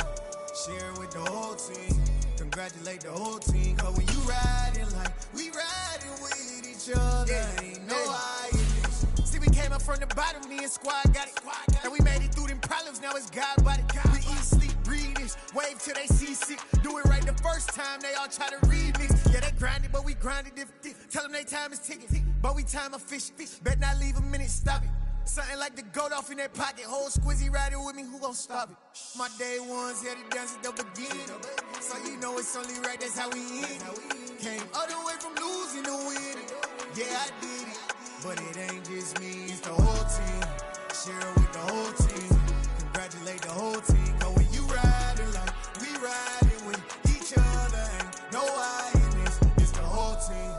Share it with the whole team. Congratulate the whole team. Cause when you riding like we riding with each other, ain't no I in this. See, we came up from the bottom, me and squad got it. And we made it through them problems, now it's God about it. We eat, sleep, breathe this, wave till they see sick. Do it right the first time, they all try to remix. Yeah, they grinded, but we grinded different. Tell them they time is ticking, but we time efficient. Bet not leave a minute, stop it. Something like the goat off in that pocket. Whole squizzy riding with me, who gon' stop it? My day ones here to dance at the beginning. So you know it's only right, that's how we end it. Came all the way from losing to winning. Yeah, I did it. But it ain't just me, it's the whole team. Share it with the whole team. Congratulate the whole team. Cause when you riding like we riding with each other, ain't no I in this. It's the whole team.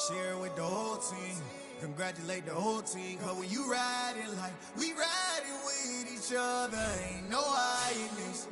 Share it with the whole team. Congratulate the whole team. Cause when you riding like we riding with each other, ain't no I in this.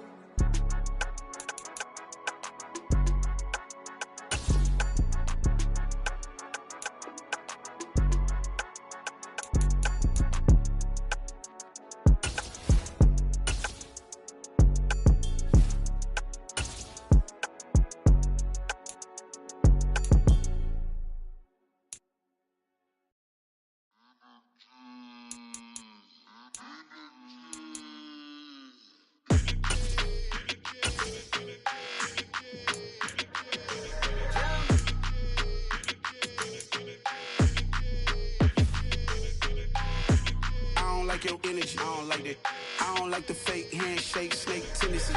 Your energy, I don't like that. I don't like the fake handshake, snake tendency.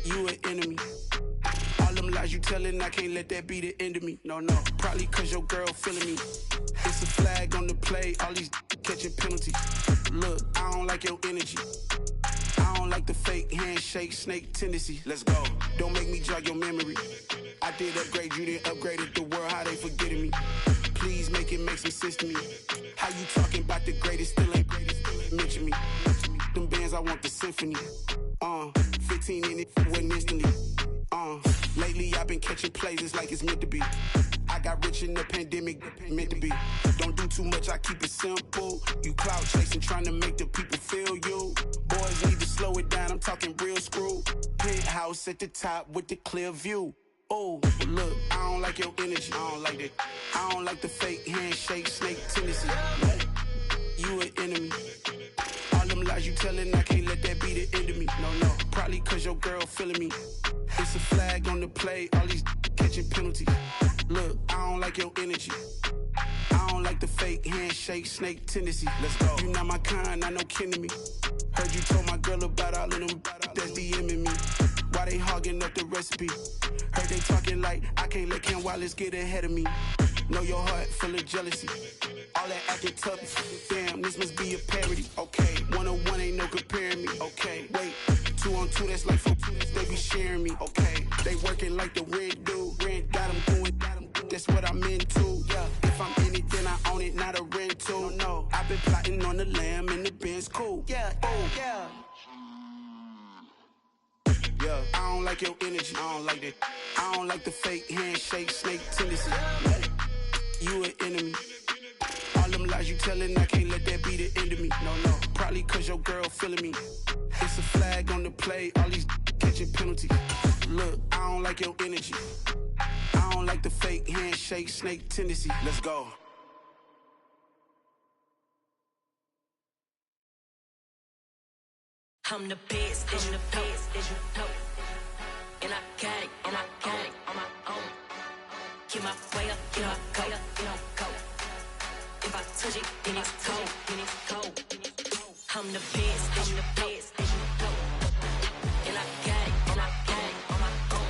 You an enemy. All them lies you telling, I can't let that be the end of me. No, probably cause your girl feeling me. It's a flag on the play, all these catching penalties. Look, I don't like your energy. I don't like the fake handshake, snake tendency. Let's go. Don't make me jog your memory. I did upgrade, you didn't upgrade it. The world, how they forgetting me. Please make it make some sense to me. How you talking about the greatest, still ain't mention me. Them bands, I want the symphony. 15 in it, wasn't instantly. Lately I've been catching plays, it's like it's meant to be. I got rich in the pandemic, meant to be. Don't do too much, I keep it simple. You clout chasing, trying to make the people feel you. Boys need to slow it down, I'm talking real screw. Penthouse at the top with the clear view. Oh, look, I don't like your energy, I don't like that. I don't like the fake handshake, snake tendency. You an enemy. All them lies you telling, I can't let that be the end of me. No, probably cause your girl feeling me. It's a flag on the play, all these catching penalties. Look, I don't like your energy. I don't like the fake handshake, snake tendency. Let's go. You not my kind, I know kin to me. Heard you told my girl about all of them that's DMing me. Why they hogging up the recipe? Heard they talking like I can't let Ken Wallace get ahead of me. Know your heart full of jealousy. All that acting tough. Damn, this must be a parody. Okay, 1-on-1 ain't no comparing me. Okay, wait, 2-on-2 that's like 4. They be sharing me. Okay, they working like the red dude. Rent got them going. That's what I'm into. Yeah, if I'm in it, then I own it, not a rental. No, I've been plotting on the lamb and the Benz cool. Yeah, oh yeah. Yeah, I don't like your energy, I don't like that. I don't like the fake handshake, snake tendency. You an enemy. All them lies you telling, I can't let that be the end of me. No, probably cause your girl feeling me. It's a flag on the play, all these catching penalties. Look, I don't like your energy. I don't like the fake handshake, snake tendency. Let's go. I'm the best, and the best, and I got it, and I got it on my own. Get my way up, get my go, go. If I touch it, then it's cold, I'm the best, and the best, and I got it, and I got it on my own.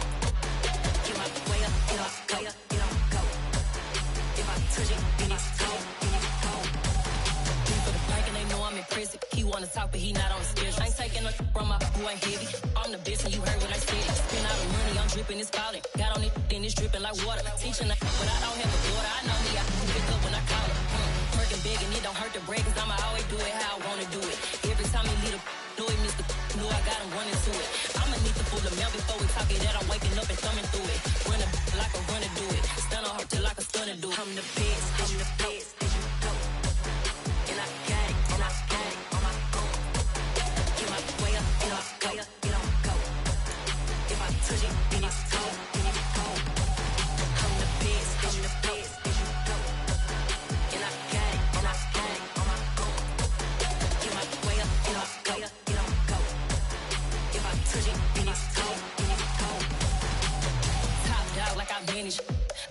Get my way up, get my go. If I touch it, then it's cold, For the bank and they know I'm in prison. He wanna talk, but he not on the schedule. I ain't taking a from my who ain't heavy. I'm the best and you heard what I said. Spend all the money, I'm dripping, it's falling. Got on it, then it's dripping like water. Teaching but I don't have a daughter. I know me, I can pick up when I call her. Working big and it don't hurt the break, cause I'ma always do it how I wanna do it. Every time he lead a know it, Mr. Know I got him running to it. I'ma need to pull the mail before we talk it that I'm waking up and thumbing through it. Run like a runner do it. Stun on her till like a stunner do it. I'm the best, I'm the best. And I got it, and I got it on my own. Get my way up, get my go. If I touch it, then it's cold, I'm the best, I'm the best. And I got it, and I got it on my own. Get my way up, get my go. If I touch it, then it's cold, Top dog like I manage.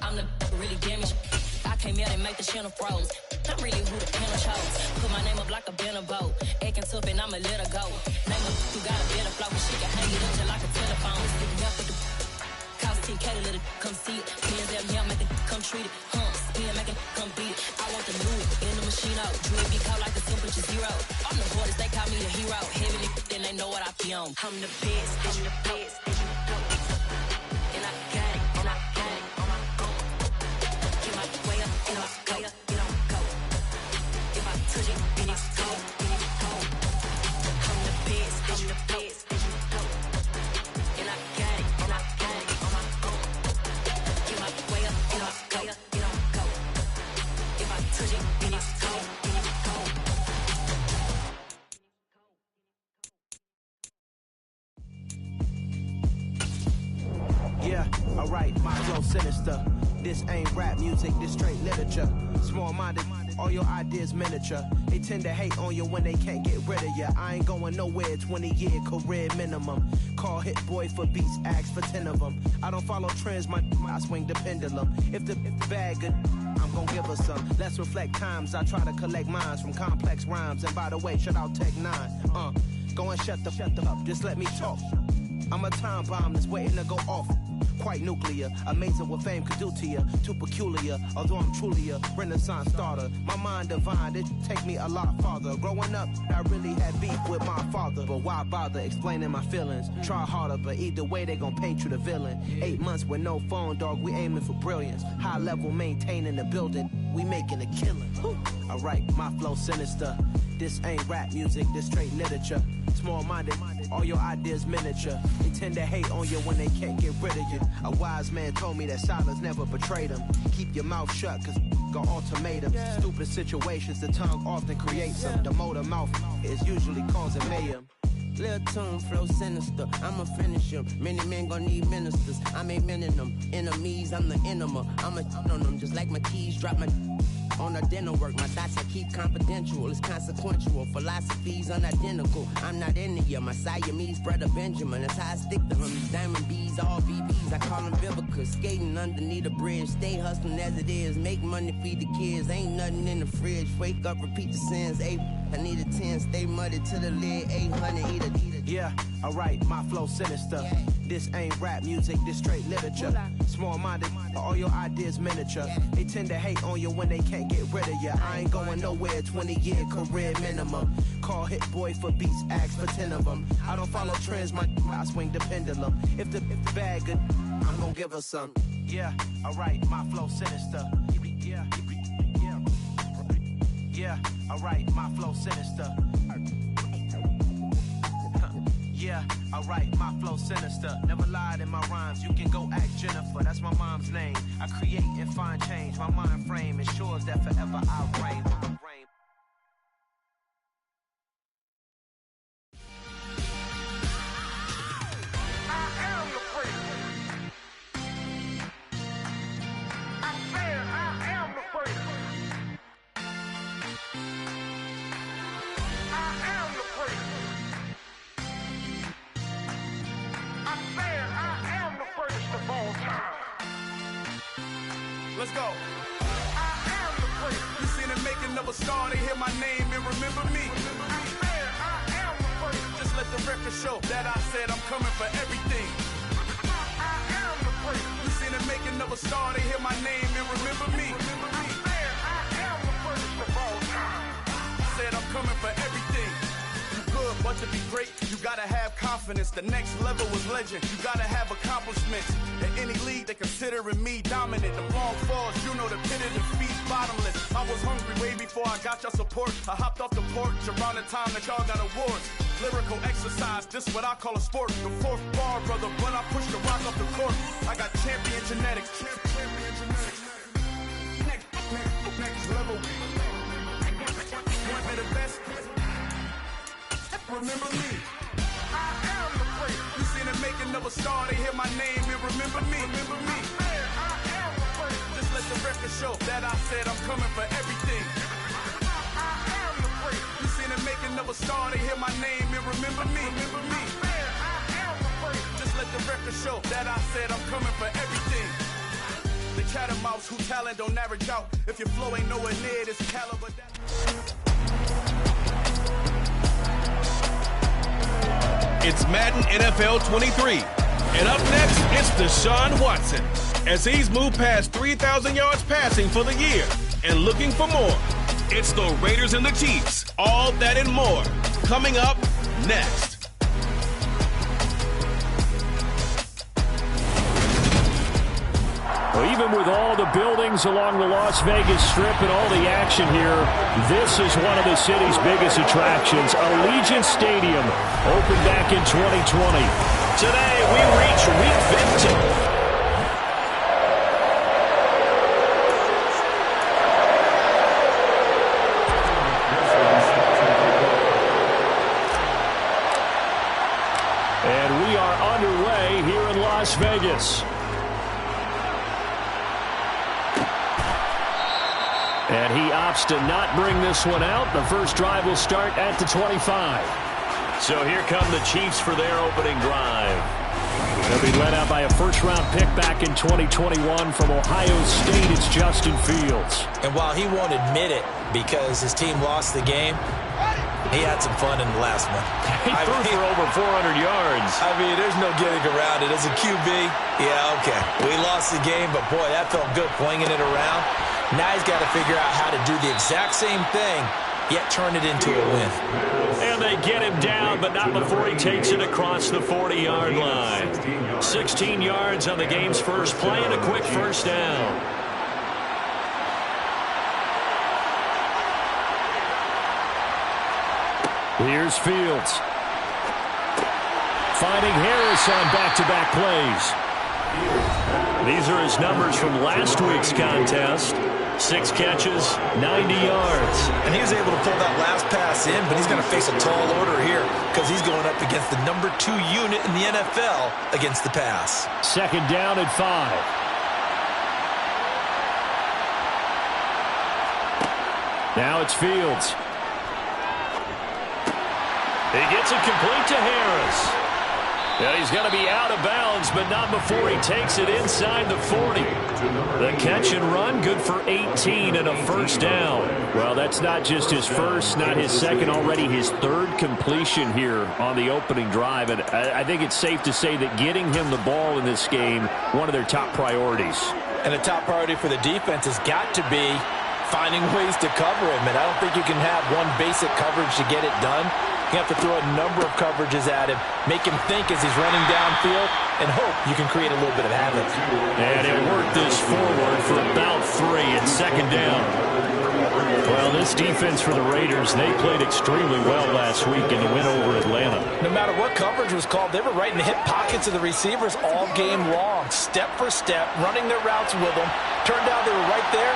I'm the really damaged. I came out and make the channel froze. I'm really who the panel chose. Put my name up like a banner boat. Acting tough and I'ma let her go. Name up who got a better flow, but she can hang it up just like a telephone. Let's get me up with the cost 10K to let it come see it. Hands up, yeah, make it come treat it. Spin, make it come beat it. I want the new in the machine out. Dream be called like a temperature 0. I'm the hardest, they call me a hero. Heavily, then they know what I be on. I'm the best, I'm the best. And I got it, and I got it on my own. Get my way up, and I go. If I touch it, then it's cold, I'm the best, I'm the best. And I got it, and I got it on my own. Get my way up, and I go. If I touch it, then it's cold, Yeah, alright, my flow sinister. This ain't rap music, this straight literature. Small-minded, all your ideas miniature. They tend to hate on you when they can't get rid of you. I ain't going nowhere, 20-year career minimum. Call Hit Boy for beats, ask for 10 of them. I don't follow trends, I swing the pendulum. If the bag good, I'm gon' give her some. Let's reflect times, I try to collect minds from complex rhymes. And by the way, shout out Tech 9. Go and shut the up, just let me talk. I'm a time bomb that's waiting to go off. Quite nuclear, amazing what fame could do to you. Too peculiar, although I'm truly a renaissance starter. My mind divine, it take me a lot farther. Growing up, I really had beef with my father. But why bother explaining my feelings? Try harder, but either way they gon' paint you the villain. 8 months with no phone, dog, we aiming for brilliance. High level maintaining the building, we making a killing. Alright, my flow sinister. This ain't rap music, this straight literature. Small-minded, all your ideas miniature. They tend to hate on you when they can't get rid of you. A wise man told me that silence never betrayed him. Keep your mouth shut, cause got ultimatums. Stupid situations, the tongue often creates them. The motor mouth is usually causing mayhem. Lil' tune, flow sinister, I'ma finish him. Many men gon' need ministers, I'm a men in them. Enemies, I'm the enema, I'ma on them. Just like my keys, drop my on the dental work. My thoughts I keep confidential, it's consequential. Philosophies unidentical, I'm not into you. My Siamese brother Benjamin, that's how I stick to him. These diamond bees, all BBs, I call them Vivica. Skating underneath the bridge, stay hustling as it is. Make money, feed the kids, ain't nothing in the fridge. Wake up, repeat the sins, I need a 10, stay muddy to the lid, 800, eat a. Yeah, alright, my flow sinister. This ain't rap music, this straight literature. Small-minded, all your ideas miniature. They tend to hate on you when they can't get rid of you. I ain't going nowhere, 20-year career minimum. Call Hit Boy for beats, ask for 10 of them. I don't follow trends, I swing the pendulum. If the bag good, I'm gonna give her some. Yeah, alright, my flow sinister. Yeah, alright, my flow sinister. Yeah, alright, my flow sinister. Never lied in my rhymes, you can go ask Jennifer, that's my mom's name. I create and find change, my mind frame ensures that forever I reign. Let's go. You seen the making of a star, they hear my name and remember me. Just let the record show that I said I'm coming for everything. You seen the making of a star, they hear my name and remember me. Said I'm coming for everything. Good, but to be great, you gotta have confidence. The next level was legend. You gotta have accomplishments. In any league, they considering me dominant. The long falls, you know the pit of defeat, bottomless. I was hungry way before I got your support. I hopped off the porch around the time that y'all got awards. Lyrical exercise, this what I call a sport. The fourth bar, brother, when I push the rock off the court. I got champion genetics. Next level. Want me the best? Remember me. I am the great. You seen the making of a star, they hear my name and remember me. Remember me. I am the great. Just let the record show that I said I'm coming for everything. I am the great. You seen the making of a star, they hear my name and remember me. Remember me. I am the great. Just let the record show that I said I'm coming for everything. The chattermouths who talent don't average out. If your flow ain't nowhere near this caliber. It's Madden NFL 23. And up next, it's Deshaun Watson, as he's moved past 3,000 yards passing for the year and looking for more. It's the Raiders and the Chiefs, all that and more, coming up next. Well, even with all the buildings along the Las Vegas Strip and all the action here, this is one of the city's biggest attractions. Allegiant Stadium opened back in 2020. Today, we reach week 15. And we are underway here in Las Vegas. And he opts to not bring this one out. The first drive will start at the 25. So here come the Chiefs for their opening drive. They'll be led out by a first-round pick back in 2021 from Ohio State. It's Justin Fields. And while he won't admit it because his team lost the game, he had some fun in the last one. He threw for over 400 yards. I mean, there's no getting around it. As a QB, yeah, okay. We lost the game, but boy, that felt good flinging it around. Now he's got to figure out how to do the exact same thing, yet turn it into a win. And they get him down, but not before he takes it across the 40-yard line. 16 yards on the game's first play and a quick first down. Here's Fields. finding Harris on back-to-back plays. These are his numbers from last week's contest. 6 catches, 90 yards. And he was able to pull that last pass in, but he's going to face a tall order here because he's going up against the number 2 unit in the NFL against the pass. 2nd down and 5. Now it's Fields. He gets it complete to Harris. Yeah, he's going to be out of bounds, but not before he takes it inside the 40. The catch and run, good for 18 and a first down. Well, that's not just his first, not his second, already his 3rd completion here on the opening drive. And I think it's safe to say that getting him the ball in this game, one of their top priorities. And a top priority for the defense has got to be finding ways to cover him. And I don't think you can have one basic coverage to get it done. You have to throw a number of coverages at him, make him think as he's running downfield, and hope you can create a little bit of havoc. And it worked this forward for about 3 at 2nd down. Well, this defense for the Raiders, they played extremely well last week in the win over Atlanta. No matter what coverage was called, they were right in the hip pockets of the receivers all game long, step for step, running their routes with them. Turned out they were right there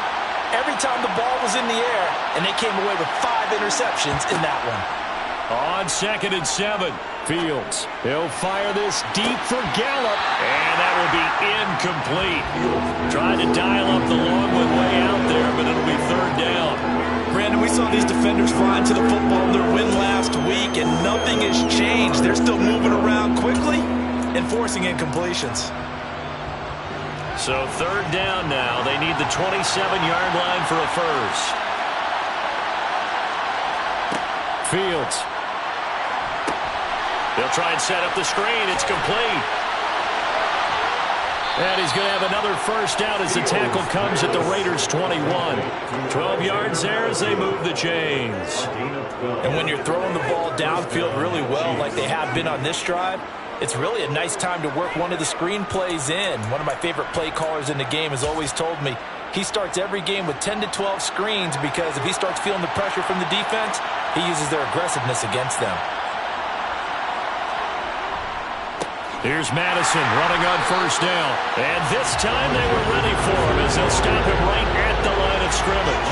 every time the ball was in the air, and they came away with 5 interceptions in that one. On 2nd and 7, Fields. He'll fire this deep for Gallup, and that will be incomplete. Trying to dial up the long way out there, but it'll be 3rd down. Brandon, we saw these defenders flying to the football in their win last week, and nothing has changed. They're still moving around quickly and forcing incompletions. So 3rd down now. They need the 27-yard line for a first. Fields. They'll try and set up the screen. It's complete. And he's going to have another first down as the tackle comes at the Raiders' 21. 12 yards there as they move the chains. And when you're throwing the ball downfield really well like they have been on this drive, it's really a nice time to work one of the screen plays in. One of my favorite play callers in the game has always told me he starts every game with 10 to 12 screens because if he starts feeling the pressure from the defense, he uses their aggressiveness against them. Here's Madison running on first down. And this time they were ready for him as they'll stop him right at the line of scrimmage.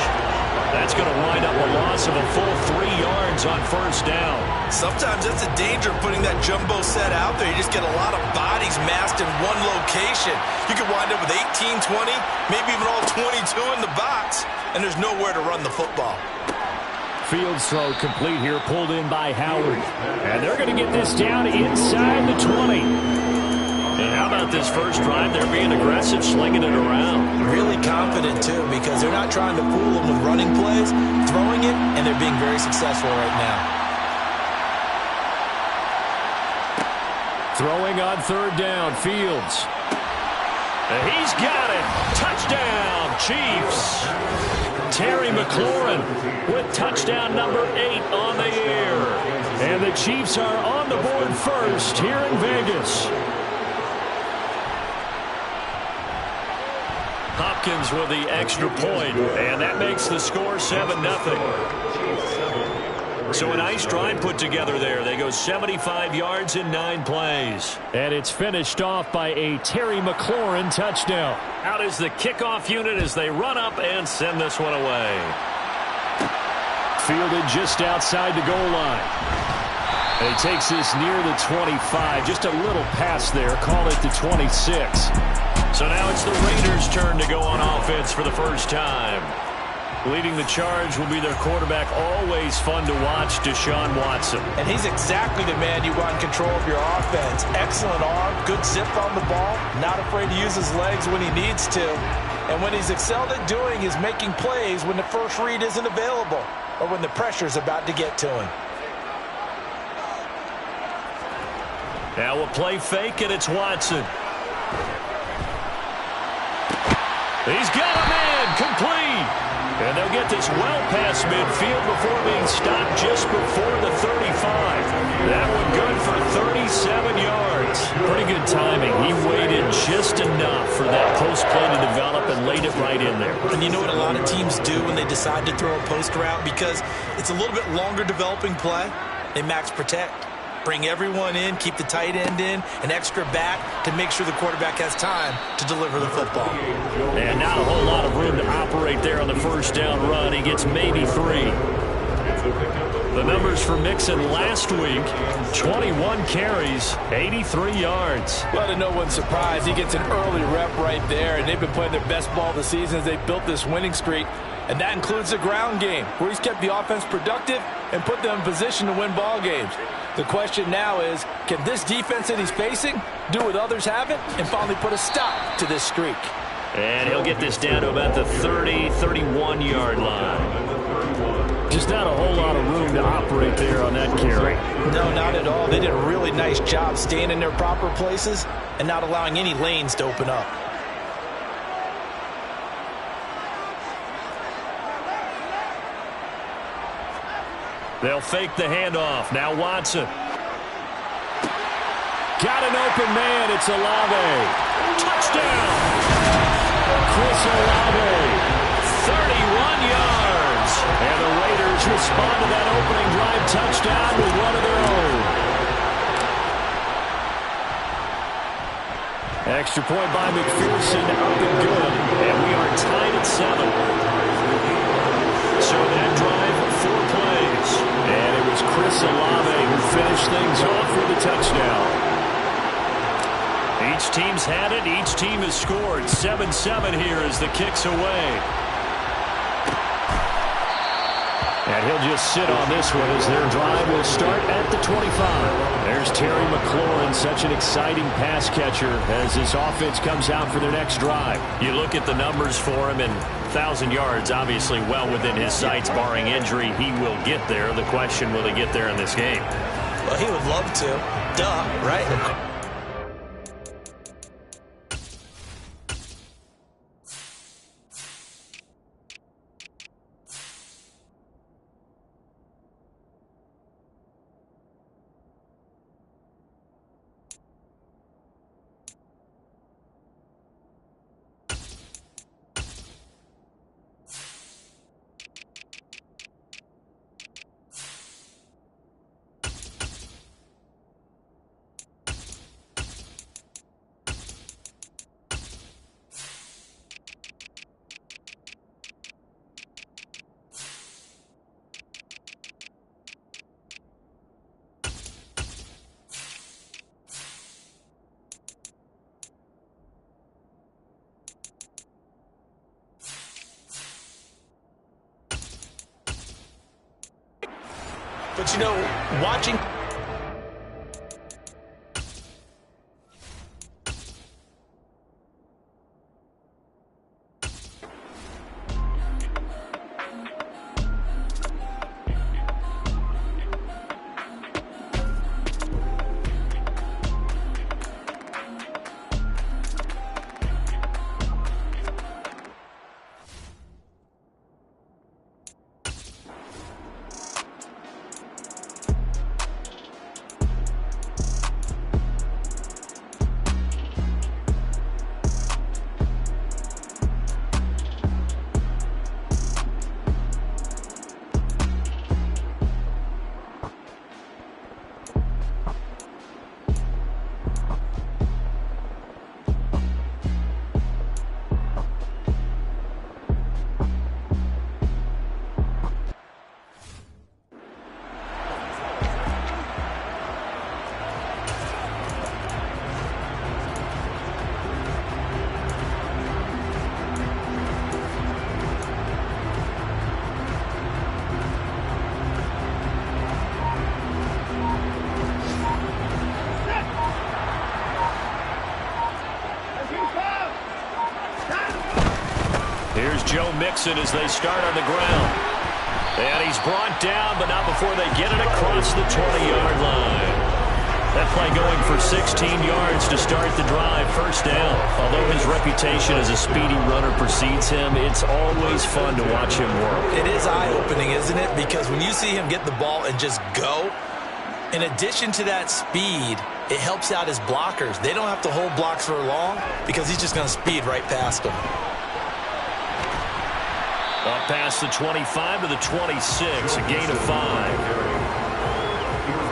That's going to wind up a loss of a full 3 yards on first down. Sometimes that's the danger of putting that jumbo set out there. You just get a lot of bodies massed in one location. You could wind up with 18, 20, maybe even all 22 in the box, and there's nowhere to run the football. Fields throw complete here, pulled in by Howard. And they're going to get this down inside the 20. And how about this first drive? They're being aggressive, slinging it around. Really confident, too, because they're not trying to fool them with running plays, throwing it, and they're being very successful right now. Throwing on 3rd down, Fields. And he's got it. Touchdown, Chiefs. Terry McLaurin with touchdown number 8 on the year. And the Chiefs are on the board first here in Vegas. Hopkins with the extra point, and that makes the score 7-0. So a nice drive put together there. They go 75 yards in 9 plays. And it's finished off by a Terry McLaurin touchdown. Out is the kickoff unit as they run up and send this one away. Fielded just outside the goal line. And he takes this near the 25. Just a little pass there. Call it the 26. So now it's the Raiders' turn to go on offense for the first time. Leading the charge will be their quarterback, always fun to watch, Deshaun Watson. And he's exactly the man you want in control of your offense. Excellent arm, good zip on the ball, not afraid to use his legs when he needs to. And what he's excelled at doing is making plays when the first read isn't available or when the pressure's about to get to him. Now a play fake, and it's Watson. He's got a man, complete. And they'll get this well past midfield before being stopped just before the 35. That one good for 37 yards. Pretty good timing. He waited just enough for that post play to develop and laid it right in there. And you know what a lot of teams do when they decide to throw a post route? Because it's a little bit longer developing play, they max protect. Bring everyone in, keep the tight end in, an extra back to make sure the quarterback has time to deliver the football. And not a whole lot of room to operate there on the first down run. He gets maybe 3. The numbers for Mixon last week, 21 carries, 83 yards. Well, to no one's surprise, he gets an early rep right there, and they've been playing their best ball of the season as they built this winning streak. And that includes the ground game, where he's kept the offense productive and put them in position to win ball games. The question now is, can this defense that he's facing do what others haven't and finally put a stop to this streak? And he'll get this down to about the 30, 31-yard line. Just not a whole lot of room to operate there on that carry. No, not at all. They did a really nice job staying in their proper places and not allowing any lanes to open up. They'll fake the handoff. Now Watson. Got an open man. It's Olave. Touchdown. Chris Olave. 31 yards. And the Raiders respond to that opening drive touchdown with one of their own. Extra point by McPherson, up and good. And we are tied at 7. So that drive, 4 plays. And it was Chris Olave who finished things off with a touchdown. Each team's had it. Each team has scored. 7-7 here as the kick's away. And he'll just sit on this one as their drive will start at the 25. There's Terry McLaurin, such an exciting pass catcher as this offense comes out for their next drive. You look at the numbers for him, and 1,000 yards obviously well within his sights, barring injury. He will get there. The question, will he get there in this game? Well, he would love to. Duh, right? But, you know, watching... Here's Joe Mixon as they start on the ground. And he's brought down, but not before they get it across the 20-yard line. That play going for 16 yards to start the drive, first down. Although his reputation as a speedy runner precedes him, it's always fun to watch him work. It is eye-opening, isn't it? Because when you see him get the ball and just go, in addition to that speed, it helps out his blockers. They don't have to hold blocks for long because he's just going to speed right past them. Up past the 25 to the 26, a gain of 5.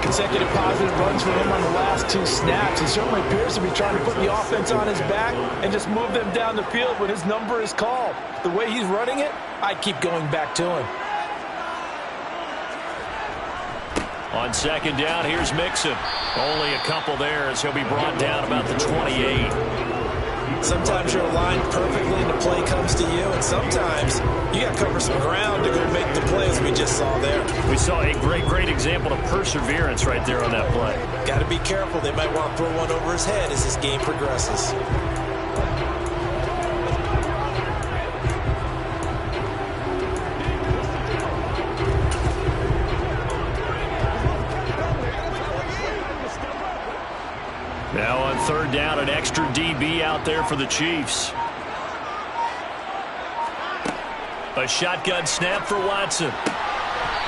consecutive positive runs for him on the last 2 snaps. He certainly appears to be trying to put the offense on his back and just move them down the field when his number is called. The way he's running it, I'd keep going back to him. On second down, here's Mixon. Only a couple there as he'll be brought down about the 28. Sometimes you're aligned perfectly and the play comes to you, and sometimes you got to cover some ground to go make the play, as we just saw there. We saw a great example of perseverance right there on that play. Got to be careful. They might want to throw one over his head as this game progresses. Now on third down, an extra DB out there for the Chiefs. A shotgun snap for Watson.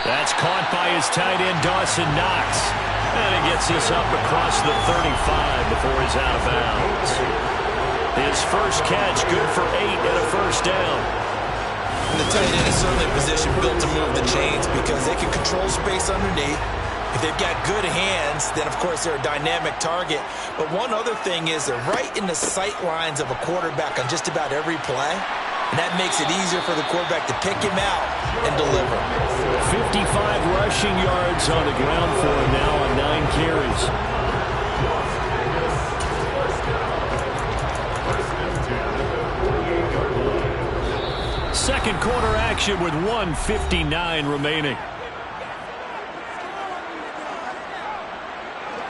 That's caught by his tight end, Dawson Knox. And he gets this up across the 35 before he's out of bounds. His first catch, good for 8 and a first down. And the tight end is certainly a position built to move the chains because they can control space underneath. If they've got good hands, then of course they're a dynamic target. But one other thing is they're right in the sight lines of a quarterback on just about every play. And that makes it easier for the quarterback to pick him out and deliver. 55 rushing yards on the ground for him now on 9 carries. Second quarter action with 1:59 remaining.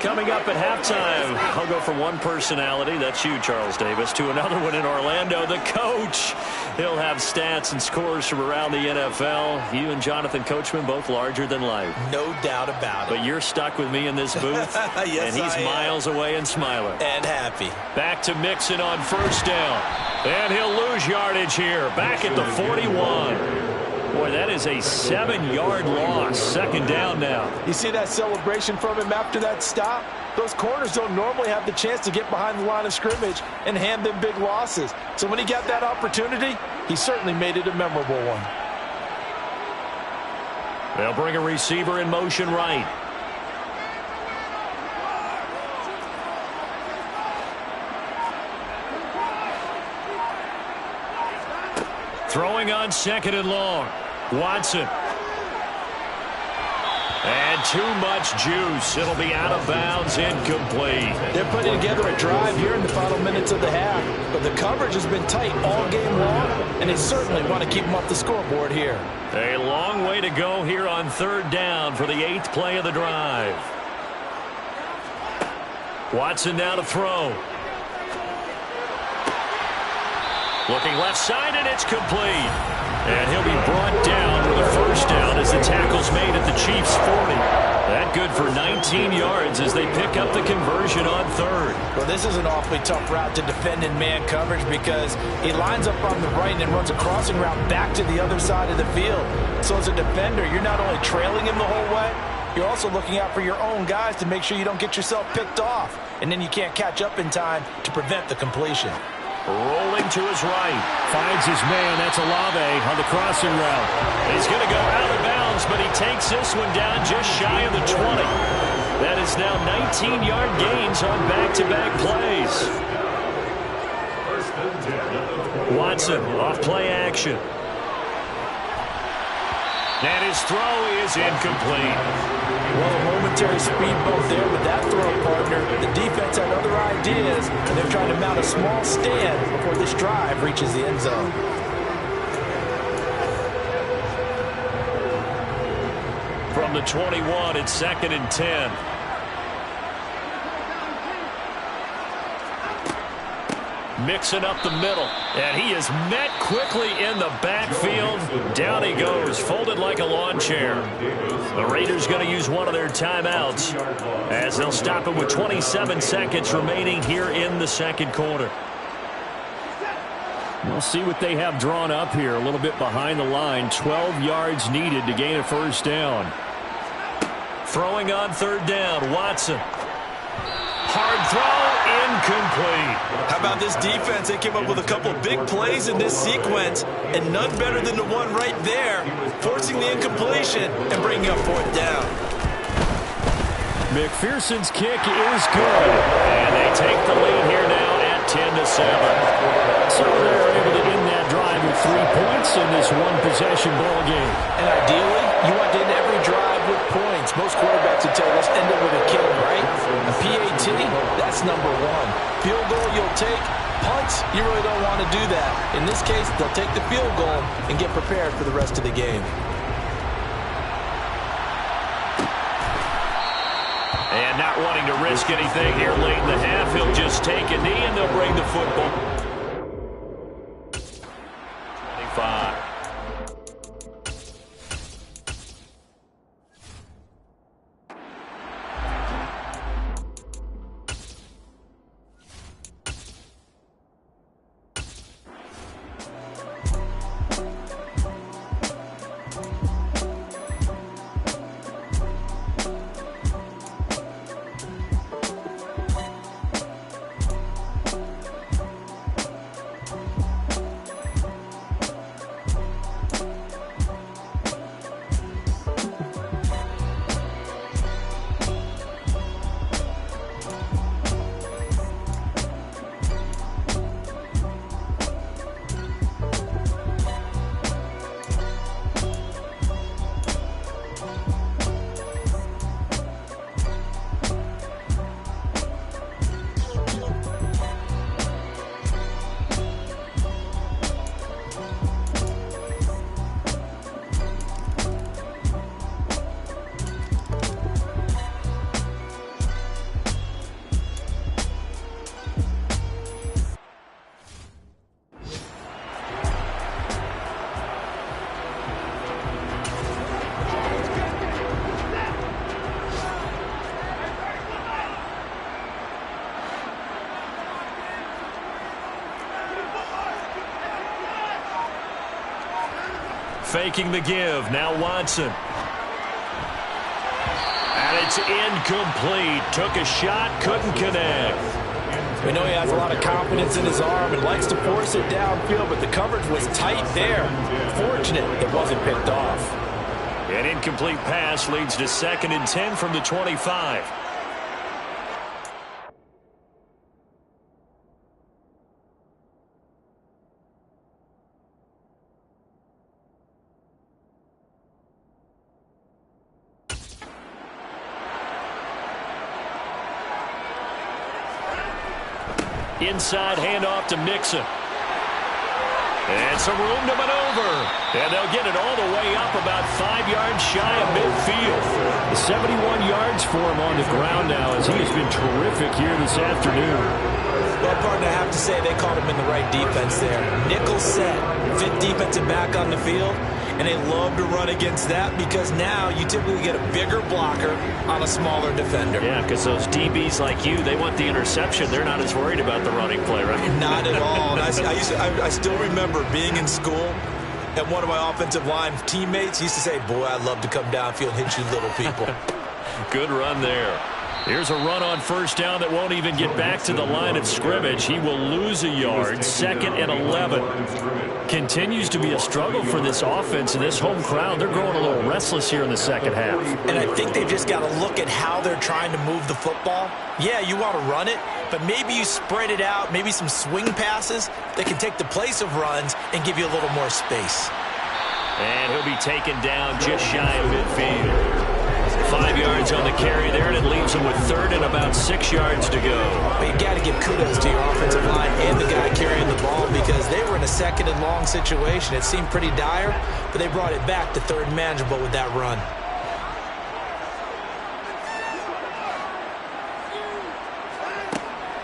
Coming up at halftime, I'll go from one personality, that's you, Charles Davis, to another one in Orlando, the coach. He'll have stats and scores from around the NFL. You and Jonathan Coachman, both larger than life. No doubt about it. But you're stuck with me in this booth, yes, and he's miles away and smiling. And happy. Back to Mixon on first down. And he'll lose yardage here, back at the 41. Boy, that is a 7-yard loss. Second down now. You see that celebration from him after that stop? Those corners don't normally have the chance to get behind the line of scrimmage and hand them big losses. So when he got that opportunity, he certainly made it a memorable one. They'll bring a receiver in motion right. Throwing on second and long. Watson. And too much juice. It'll be out of bounds, incomplete. They're putting together a drive here in the final minutes of the half, but the coverage has been tight all game long, and they certainly want to keep them off the scoreboard here. A long way to go here on third down for the 8th play of the drive. Watson now to throw. Looking left side, and it's complete. And he'll be brought down with a first down as the tackle's made at the Chiefs' 40. That good for 19 yards as they pick up the conversion on third. Well, this is an awfully tough route to defend in man coverage because he lines up on the right and then runs a crossing route back to the other side of the field. So as a defender, you're not only trailing him the whole way, you're also looking out for your own guys to make sure you don't get yourself picked off. And then you can't catch up in time to prevent the completion. Rolling to his right. Finds his man. That's Olave on the crossing route. He's going to go out of bounds, but he takes this one down just shy of the 20. That is now 19-yard gains on back-to-back plays. Watson off play action. And his throw is incomplete. Well, a momentary speed bump there with that throw, partner. The defense had other ideas, and they're trying to mount a small stand before this drive reaches the end zone. From the 21, it's 2nd and 10. Mixing up the middle, and he is met quickly in the backfield. Down he goes, folded like a lawn chair. The Raiders going to use one of their timeouts as they'll stop it with 27 seconds remaining here in the second quarter. We'll see what they have drawn up here, a little bit behind the line. 12 yards needed to gain a first down. Throwing on third down, Watson. Hard throw, incomplete. How about this defense? They came up with a couple big plays in this sequence, and none better than the one right there, forcing the incompletion and bringing up fourth down. McPherson's kick is good. And they take the lead here now at 10-7. So they're able to end that drive with 3 points in this one-possession ball game. And ideally, you want to end every drive with points. Most quarterbacks would tell you, let's end it with a kick, right? A PAT, that's number one. Field goal you'll take. Punts, you really don't want to do that. In this case, they'll take the field goal and get prepared for the rest of the game. And not wanting to risk anything here late in the half, he'll just take a knee and they'll bring the football. 25. Faking the give. Now Watson. And it's incomplete. Took a shot, couldn't connect. We know he has a lot of confidence in his arm and likes to force it downfield, but the coverage was tight there. Fortunate it wasn't picked off. An incomplete pass leads to 2nd and 10 from the 25. Inside handoff to Mixon. And some room to maneuver. And they'll get it all the way up about 5 yards shy of midfield. 71 yards for him on the ground now as he has been terrific here this afternoon. Well, partner, I have to say they caught him in the right defense there. Nickel set, 5th defensive back on the field, and they love to run against that because now you typically get a bigger blocker on a smaller defender. Yeah, because those DBs like you, they want the interception. They're not as worried about the running play, right? Not at all. And I still remember being in school, and one of my offensive line teammates used to say, boy, I'd love to come downfield and hit you little people. Good run there. Here's a run on first down that won't even get back to the line of scrimmage. He will lose a yard. 2nd and 11. Continues to be a struggle for this offense and this home crowd. They're growing a little restless here in the second half. And I think they've just got to look at how they're trying to move the football. Yeah, you want to run it, but maybe you spread it out, maybe some swing passes that can take the place of runs and give you a little more space. And he'll be taken down just shy of midfield. 5 yards on the carry there, and it leaves him with 3rd and about 6 yards to go. But you got to give kudos to your offensive line and the guy carrying the ball because they were in a 2nd and long situation. It seemed pretty dire, but they brought it back to 3rd and manageable with that run.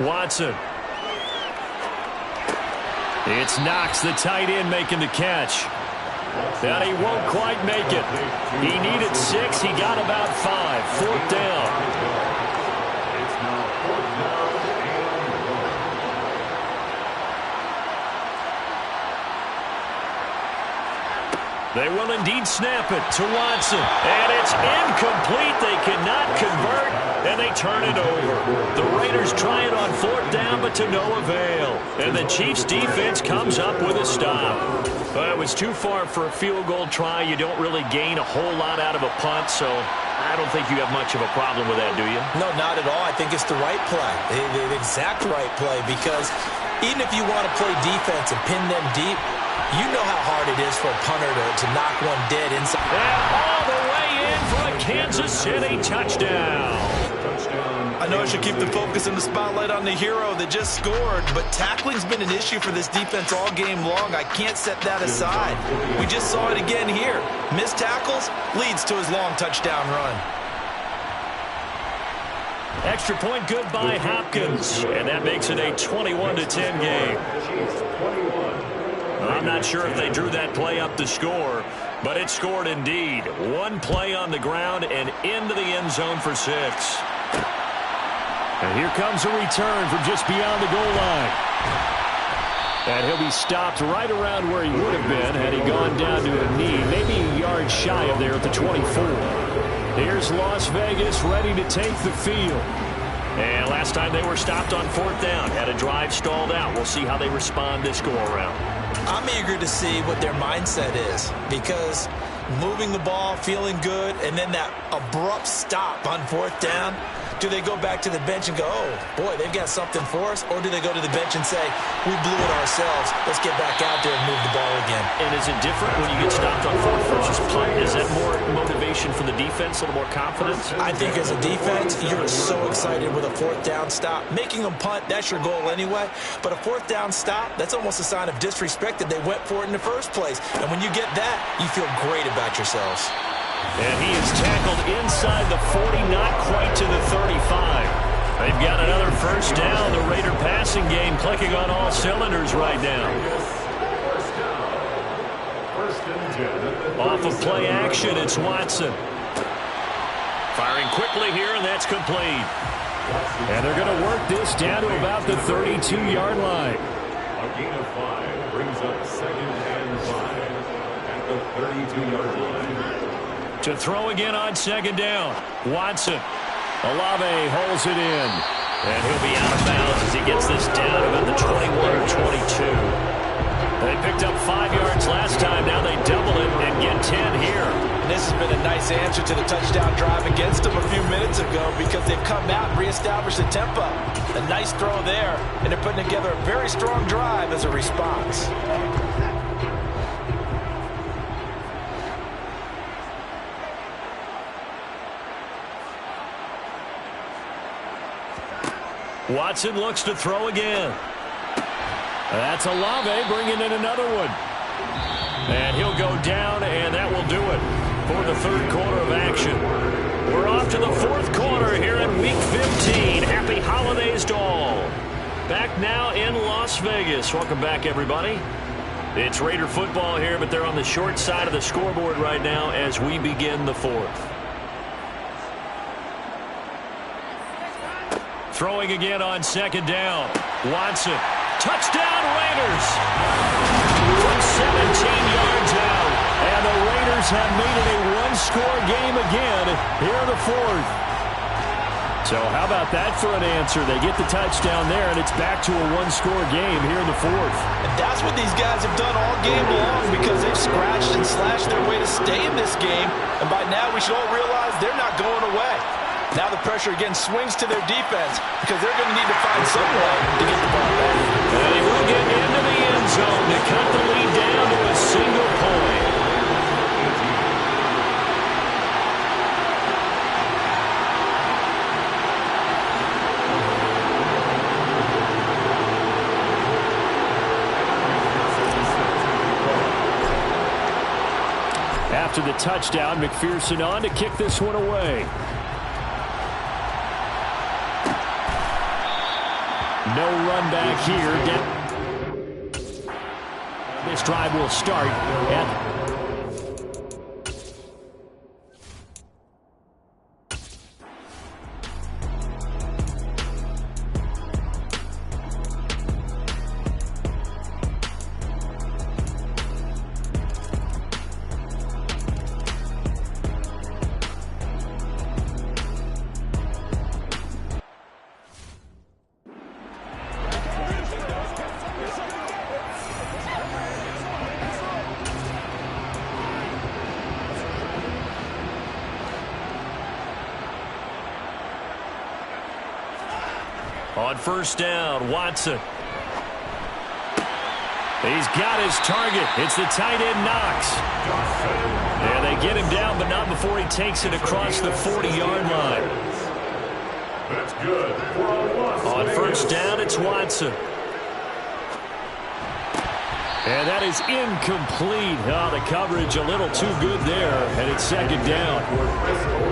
Watson. It's Knox, the tight end, making the catch. And he won't quite make it. He needed 6. He got about 5. 4th down. They will indeed snap it to Watson. And it's incomplete. They cannot convert, and they turn it over. The Raiders try it on 4th down, but to no avail. And the Chiefs' defense comes up with a stop. It was too far for a field goal try. You don't really gain a whole lot out of a punt, so I don't think you have much of a problem with that, do you? No, not at all. I think it's the right play, the exact right play, because even if you want to play defense and pin them deep, you know how hard it is for a punter to knock one dead inside. And all the way in for a Kansas City touchdown. I know I should keep the focus and the spotlight on the hero that just scored, but tackling's been an issue for this defense all game long. I can't set that aside. We just saw it again here. Missed tackles leads to his long touchdown run. Extra point good by Hopkins, and that makes it a 21-10 game. I'm not sure if they drew that play up to score, but it scored indeed. One play on the ground and into the end zone for 6. And here comes a return from just beyond the goal line. And he'll be stopped right around where he would have been had he gone down to a knee, maybe a yard shy of there at the 24. Here's Las Vegas ready to take the field. And last time they were stopped on 4th down, had a drive stalled out. We'll see how they respond this go-around. I'm eager to see what their mindset is, because moving the ball, feeling good, and then that abrupt stop on 4th down, do they go back to the bench and go, oh, boy, they've got something for us? Or do they go to the bench and say, we blew it ourselves, let's get back out there and move the ball again? And is it different when you get stopped on 4th versus punt? Is that more motivation for the defense, a little more confidence? I think as a defense, you're so excited with a 4th down stop. Making them punt, that's your goal anyway. But a 4th down stop, that's almost a sign of disrespect that they went for it in the first place. And when you get that, you feel great about yourselves. And he is tackled inside the 40, not quite to the 35. They've got another first down. The Raider passing game clicking on all cylinders right now. Off of play action, it's Watson. Firing quickly here, and that's complete. And they're going to work this down to about the 32-yard line. A gain of 5 brings up 2nd and 5 at the 32-yard line. To throw again on 2nd down. Watson. Olave holds it in. And he'll be out of bounds as he gets this down about the 21 or 22. They picked up 5 yards last time. Now they double it and get 10 here. And this has been a nice answer to the touchdown drive against them a few minutes ago, because they've come out and reestablished the tempo. A nice throw there, and they're putting together a very strong drive as a response. Watson looks to throw again. That's Olave bringing in another one. And he'll go down, and that will do it for the 3rd quarter of action. We're off to the 4th quarter here in Week 15. Happy holidays to all. Back now in Las Vegas. Welcome back, everybody. It's Raider football here, but they're on the short side of the scoreboard right now as we begin the 4th. Throwing again on 2nd down. Watson. Touchdown, Raiders. From 17 yards out. And the Raiders have made it a one-score game again here in the 4th. So how about that for an answer? They get the touchdown there, and it's back to a one-score game here in the 4th. And that's what these guys have done all game long, because they've scratched and slashed their way to stay in this game. And by now we should all realize they're not going away. Now the pressure again swings to their defense, because they're going to need to find some way to get the ball back. And he will get into the end zone to cut the lead down to a single point. After the touchdown, McPherson on to kick this one away. No run back here. This drive will start at On first down, Watson. He's got his target. It's the tight end, Knox. And they get him down, but not before he takes it across the 40-yard line. That's good. On first down, it's Watson. And that is incomplete. Oh, the coverage a little too good there, and it's second down.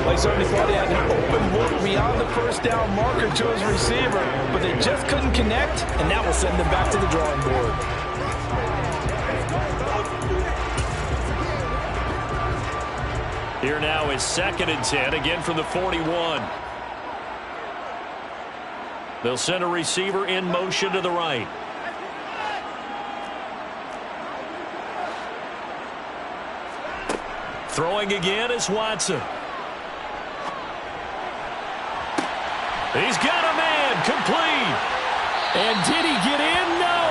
They certainly thought he had an open look beyond the first down marker to his receiver, but they just couldn't connect, and that will send them back to the drawing board. Here now is 2nd and 10, again from the 41. They'll send a receiver in motion to the right. Throwing again is Watson. He's got a man, complete. And did he get in? No.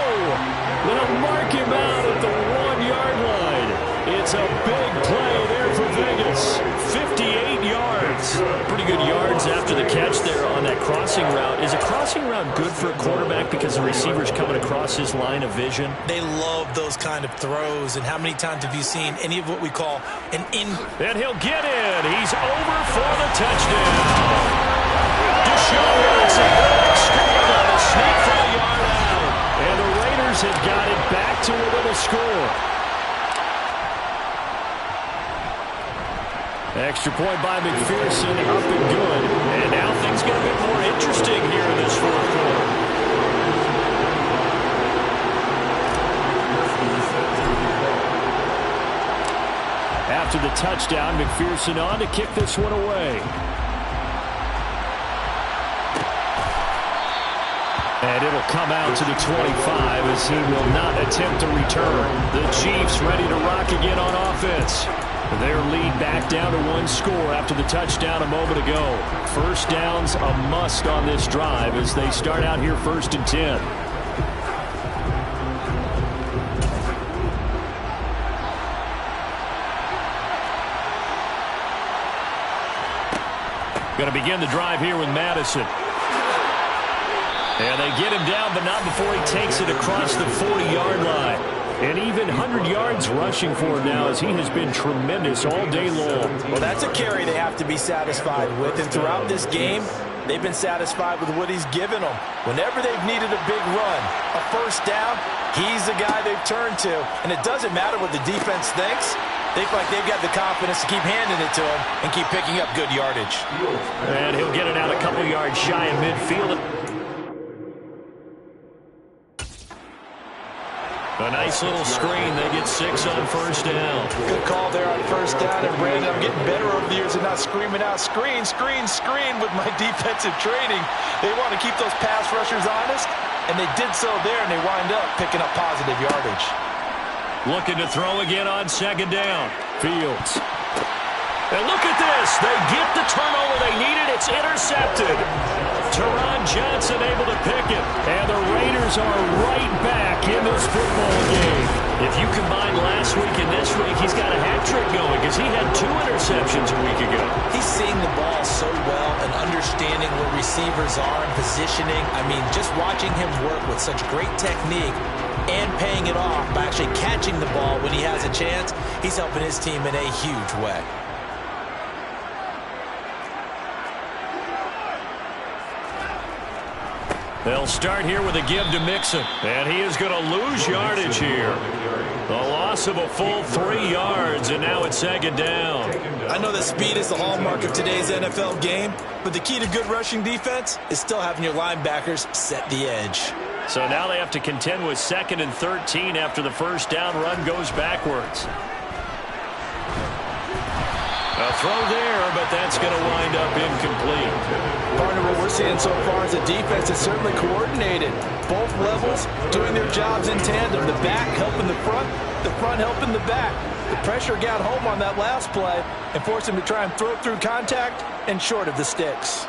They'll mark him out at the 1-yard line. It's a big play there for Vegas. 58 yards. Pretty good yards after the catch there on that crossing route. Is a crossing route good for a quarterback because the receiver's coming across his line of vision? They love those kind of throws. And how many times have you seen any of what we call an in? And he'll get in. He's over for the touchdown. Deshaun Watson scored on a sneak for a yard out. And the Raiders have got it back to within a score. Extra point by McPherson, up and good. And now things get a bit more interesting here in this fourth quarter. After the touchdown, McPherson on to kick this one away. And it'll come out to the 25 as he will not attempt to return. The Chiefs ready to rock again on offense. Their lead back down to 1 score after the touchdown a moment ago. First down's a must on this drive as they start out here 1st and 10. Going to begin the drive here with Madison. And they get him down, but not before he takes it across the 40-yard line. And even 100 yards rushing for him now as he has been tremendous all day long. Well, that's a carry they have to be satisfied with. And throughout this game, they've been satisfied with what he's given them. Whenever they've needed a big run, a first down, he's the guy they've turned to. And it doesn't matter what the defense thinks. They feel like they've got the confidence to keep handing it to him and keep picking up good yardage. And he'll get it out a couple yards shy of midfield. A nice little screen. They get 6 on first down. Good call there on first down. And Brandon, I'm getting better over the years and not screaming out, screen, screen, screen with my defensive training. They want to keep those pass rushers honest, and they did so there, and they wind up picking up positive yardage. Looking to throw again on 2nd down. Fields. And look at this. They get the turnover they needed. It's intercepted. Teron Johnson able to pick it. And the Raiders are right back in this football game. If you combine last week and this week, he's got a hat trick going because he had 2 interceptions a week ago. He's seeing the ball so well and understanding where receivers are and positioning. I mean, just watching him work with such great technique and paying it off by actually catching the ball when he has a chance, he's helping his team in a huge way. They'll start here with a give to Mixon. And he is going to lose yardage here. The loss of a full 3 yards, and now it's 2nd down. I know that speed is the hallmark of today's NFL game, but the key to good rushing defense is still having your linebackers set the edge. So now they have to contend with 2nd and 13 after the first down run goes backwards. A throw there, but that's going to wind up incomplete. Partner, what we're seeing so far is a defense that's certainly coordinated. Both levels doing their jobs in tandem. The back helping the front helping the back. The pressure got home on that last play and forced him to try and throw through contact and short of the sticks.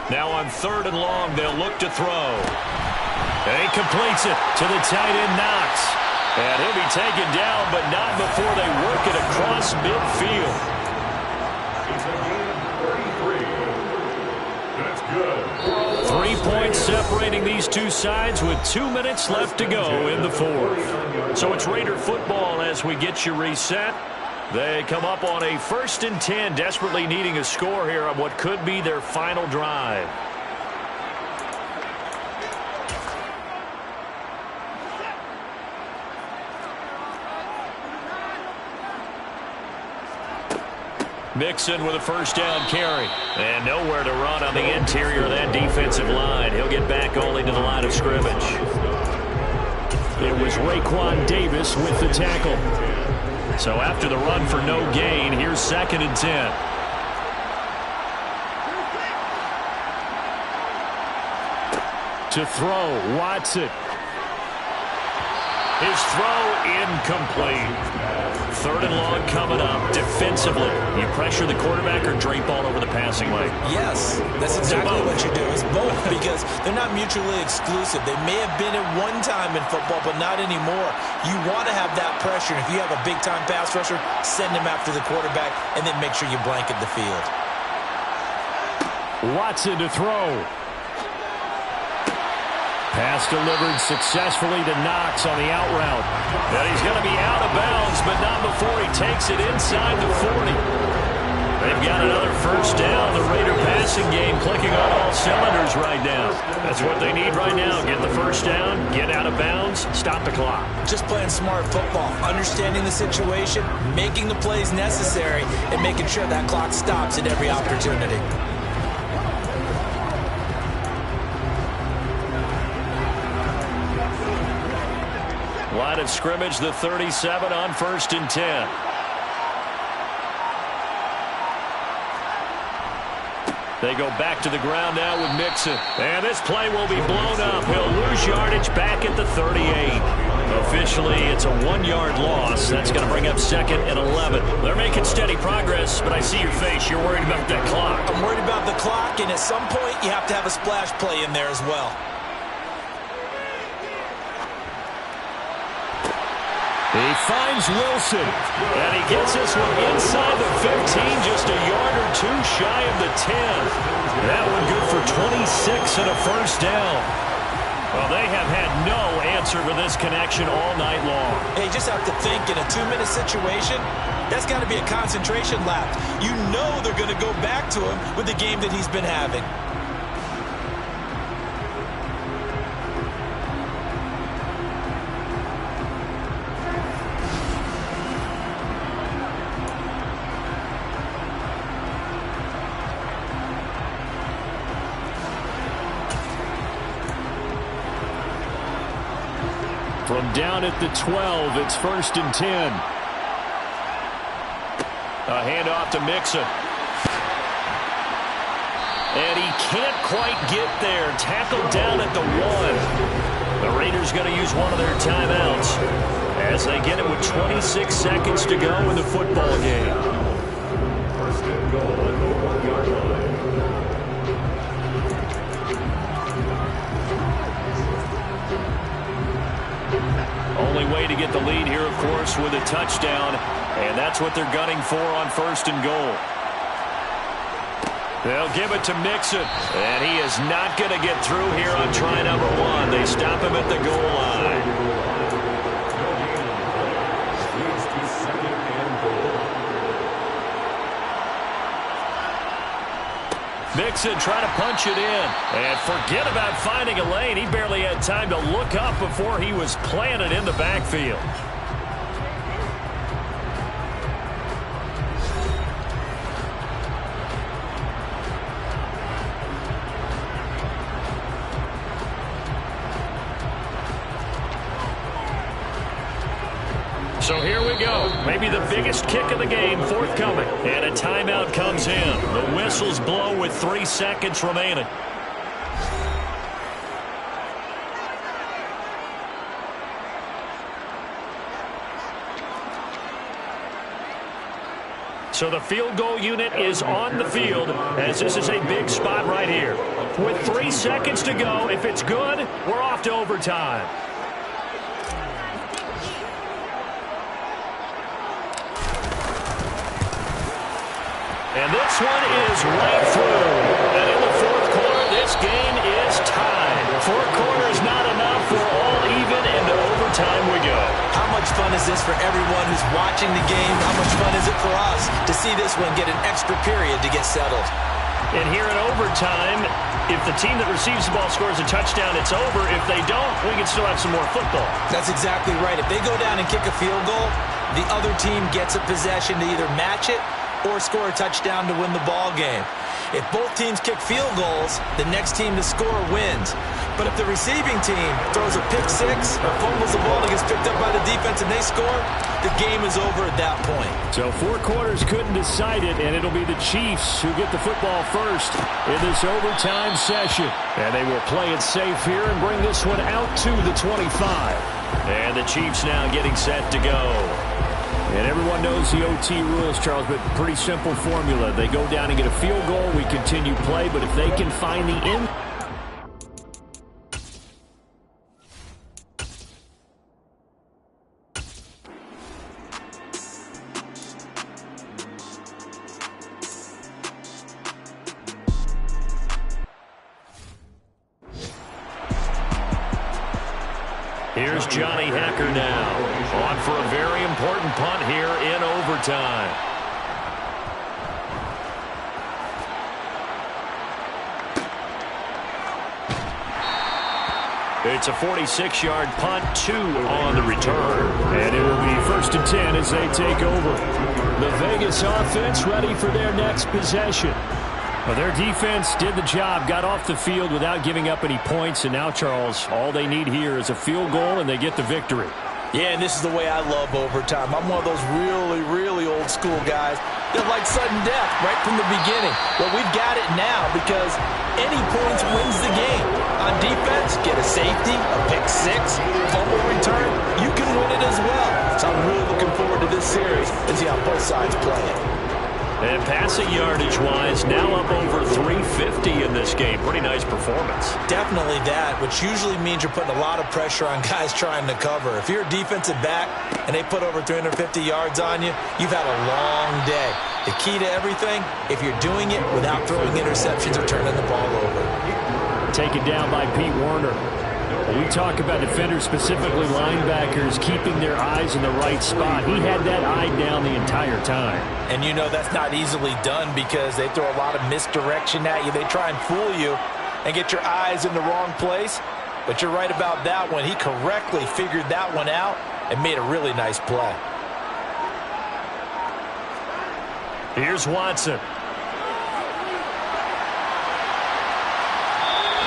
Now on 3rd and long, they'll look to throw. And he completes it to the tight end, Knox. And he'll be taken down, but not before they work it across midfield. 3 points separating these two sides with 2 minutes left to go in the fourth. So it's Raider football as we get you reset. They come up on a 1st and 10, desperately needing a score here on what could be their final drive. Mixon with a first down carry. And nowhere to run on the interior of that defensive line. He'll get back only to the line of scrimmage. It was Raekwon Davis with the tackle. So after the run for no gain, here's 2nd and 10. To throw, Watson. His throw incomplete. 3rd and long coming up. Defensively, you pressure the quarterback or drape all over the passing lane? Yes, that's exactly what you do. It's both because they're not mutually exclusive. They may have been at one time in football, but not anymore. You want to have that pressure. And if you have a big-time pass rusher, send him after the quarterback and then make sure you blanket the field. Watson to throw. Pass delivered successfully to Knox on the out route. And he's going to be out of bounds, but not before he takes it inside the 40. They've got another first down. The Raider passing game clicking on all cylinders right now. That's what they need right now. Get the first down, get out of bounds, stop the clock. Just playing smart football, understanding the situation, making the plays necessary, and making sure that clock stops at every opportunity. Line of scrimmage, the 37 on 1st and 10. They go back to the ground now with Mixon. And this play will be blown up. He'll lose yardage back at the 38. Officially, it's a 1-yard loss. That's going to bring up 2nd and 11. They're making steady progress, but I see your face. You're worried about that clock. I'm worried about the clock, and at some point, you have to have a splash play in there as well. He finds Wilson, and he gets this one inside the 15, just a yard or two shy of the 10. That one good for 26 and a first down. Well, they have had no answer for this connection all night long. Hey, you just have to think in a 2-minute situation, that's got to be a concentration lapse. You know they're going to go back to him with the game that he's been having. From down at the 12, it's 1st and 10. A handoff to Mixon. And he can't quite get there. Tackled down at the 1. The Raiders going to use one of their timeouts as they get it with 26 seconds to go in the football game. 1st and goal at the 1-yard line. Only way to get the lead here, of course, with a touchdown. And that's what they're gunning for on 1st and goal. They'll give it to Mixon. And he is not going to get through here on try number 1. They stop him at the goal line. Mixon trying to punch it in. And forget about finding a lane. He barely had time to look up before he was planted in the backfield. So here we go. Maybe the biggest kick of the game forthcoming. And a timeout comes in. The whistles blow with 3 seconds remaining. So the field goal unit is on the field as this is a big spot right here. With 3 seconds to go, if it's good, we're off to overtime. And this one is right through. And in the fourth this for everyone who's watching the game? How much fun is it for us to see this one get an extra period to get settled? And here in overtime, if the team that receives the ball scores a touchdown, it's over. If they don't, we can still have some more football. That's exactly right. If they go down and kick a field goal, the other team gets a possession to either match it or score a touchdown to win the ball game. If both teams kick field goals, the next team to score wins. But if the receiving team throws a pick six or fumbles the ball and gets picked up by the defense and they score, the game is over at that point. So 4 quarters couldn't decide it, and it'll be the Chiefs who get the football first in this overtime session. And they will play it safe here and bring this one out to the 25. And the Chiefs now getting set to go. And everyone knows the OT rules, Charles, but pretty simple formula. They go down and get a field goal, we continue play, but if they can find the end. Here's Johnny Hekker now, on for a very important punt here in overtime. It's a 46-yard punt, 2 on the return. And it will be 1st and 10 as they take over. The Vegas offense ready for their next possession. Well, their defense did the job, got off the field without giving up any points, and now, Charles, all they need here is a field goal, and they get the victory. Yeah, and this is the way I love overtime. I'm one of those really, really old school guys that like sudden death right from the beginning. Well, we've got it now because any points wins the game. On defense, get a safety, a pick six, fumble return, you can win it as well. So I'm really looking forward to this series and see how both sides play it. And passing yardage-wise, now up over 350 in this game. Pretty nice performance. Definitely that, which usually means you're putting a lot of pressure on guys trying to cover. If you're a defensive back and they put over 350 yards on you, you've had a long day. The key to everything, if you're doing it without throwing interceptions or turning the ball over. Taken down by Pete Werner. We talk about defenders, specifically linebackers, keeping their eyes in the right spot. He had that eye down the entire time. And you know that's not easily done because they throw a lot of misdirection at you. They try and fool you and get your eyes in the wrong place. But you're right about that one. He correctly figured that one out and made a really nice play. Here's Watson.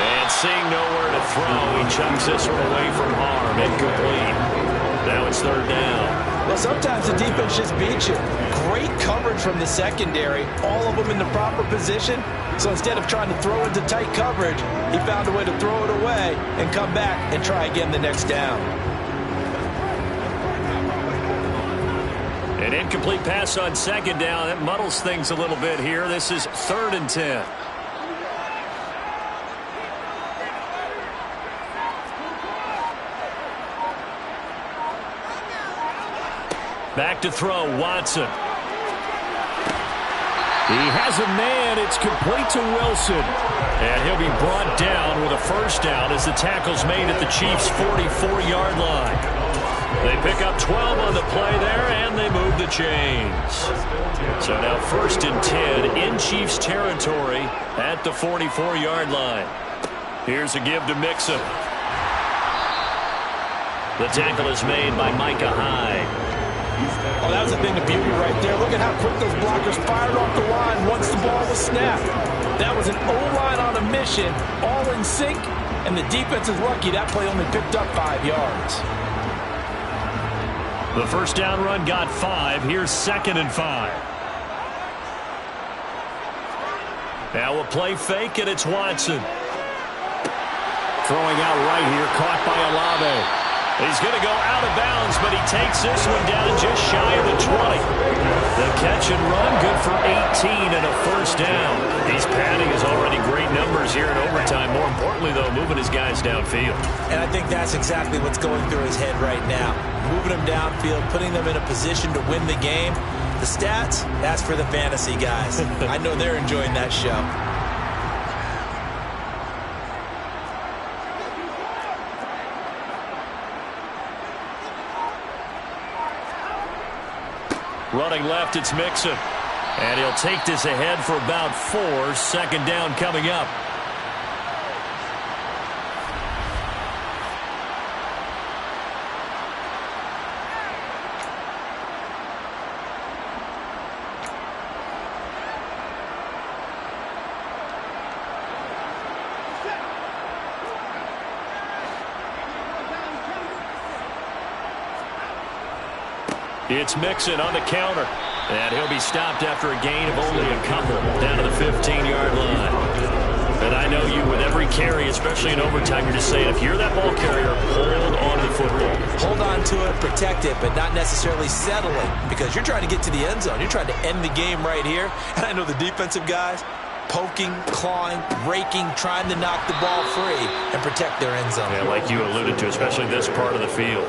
And seeing nowhere to throw, he chucks this one away from harm. Incomplete. Now it's 3rd down. Well, sometimes the defense just beats you. Great coverage from the secondary, all of them in the proper position. So instead of trying to throw into tight coverage, he found a way to throw it away and come back and try again the next down. An incomplete pass on 2nd down. That muddles things a little bit here. This is 3rd and 10. Back to throw, Watson. He has a man. It's complete to Wilson. And he'll be brought down with a 1st down as the tackle's made at the Chiefs' 44-yard line. They pick up 12 on the play there, and they move the chains. So now 1st and 10 in Chiefs territory at the 44-yard line. Here's a give to Mixon. The tackle is made by Micah Hyde. Oh, that was a thing of beauty right there. Look at how quick those blockers fired off the line once the ball was snapped. That was an O-line on a mission, all in sync, and the defense is lucky that play only picked up 5 yards. The 1st down run got 5. Here's 2nd and 5. Now a play fake, and it's Watson. Throwing out right here, caught by Olave. He's going to go out of bounds, but he takes this one down just shy of the 20. The catch and run, good for 18 and a 1st down. He's padding his already great numbers here in overtime. More importantly, though, moving his guys downfield. And I think that's exactly what's going through his head right now. Moving them downfield, putting them in a position to win the game. The stats, that's for the fantasy guys. I know they're enjoying that show. Running left, it's Mixon. And he'll take this ahead for about 4. Second down coming up. It's Mixon on the counter. And he'll be stopped after a gain of only a couple down to the 15-yard line. And I know you, with every carry, especially in overtime, you're just saying, if you're that ball carrier, hold on to the football. Hold on to it, protect it, but not necessarily settling, because you're trying to get to the end zone. You're trying to end the game right here. And I know the defensive guys, poking, clawing, raking, trying to knock the ball free and protect their end zone. Yeah, like you alluded to, especially this part of the field.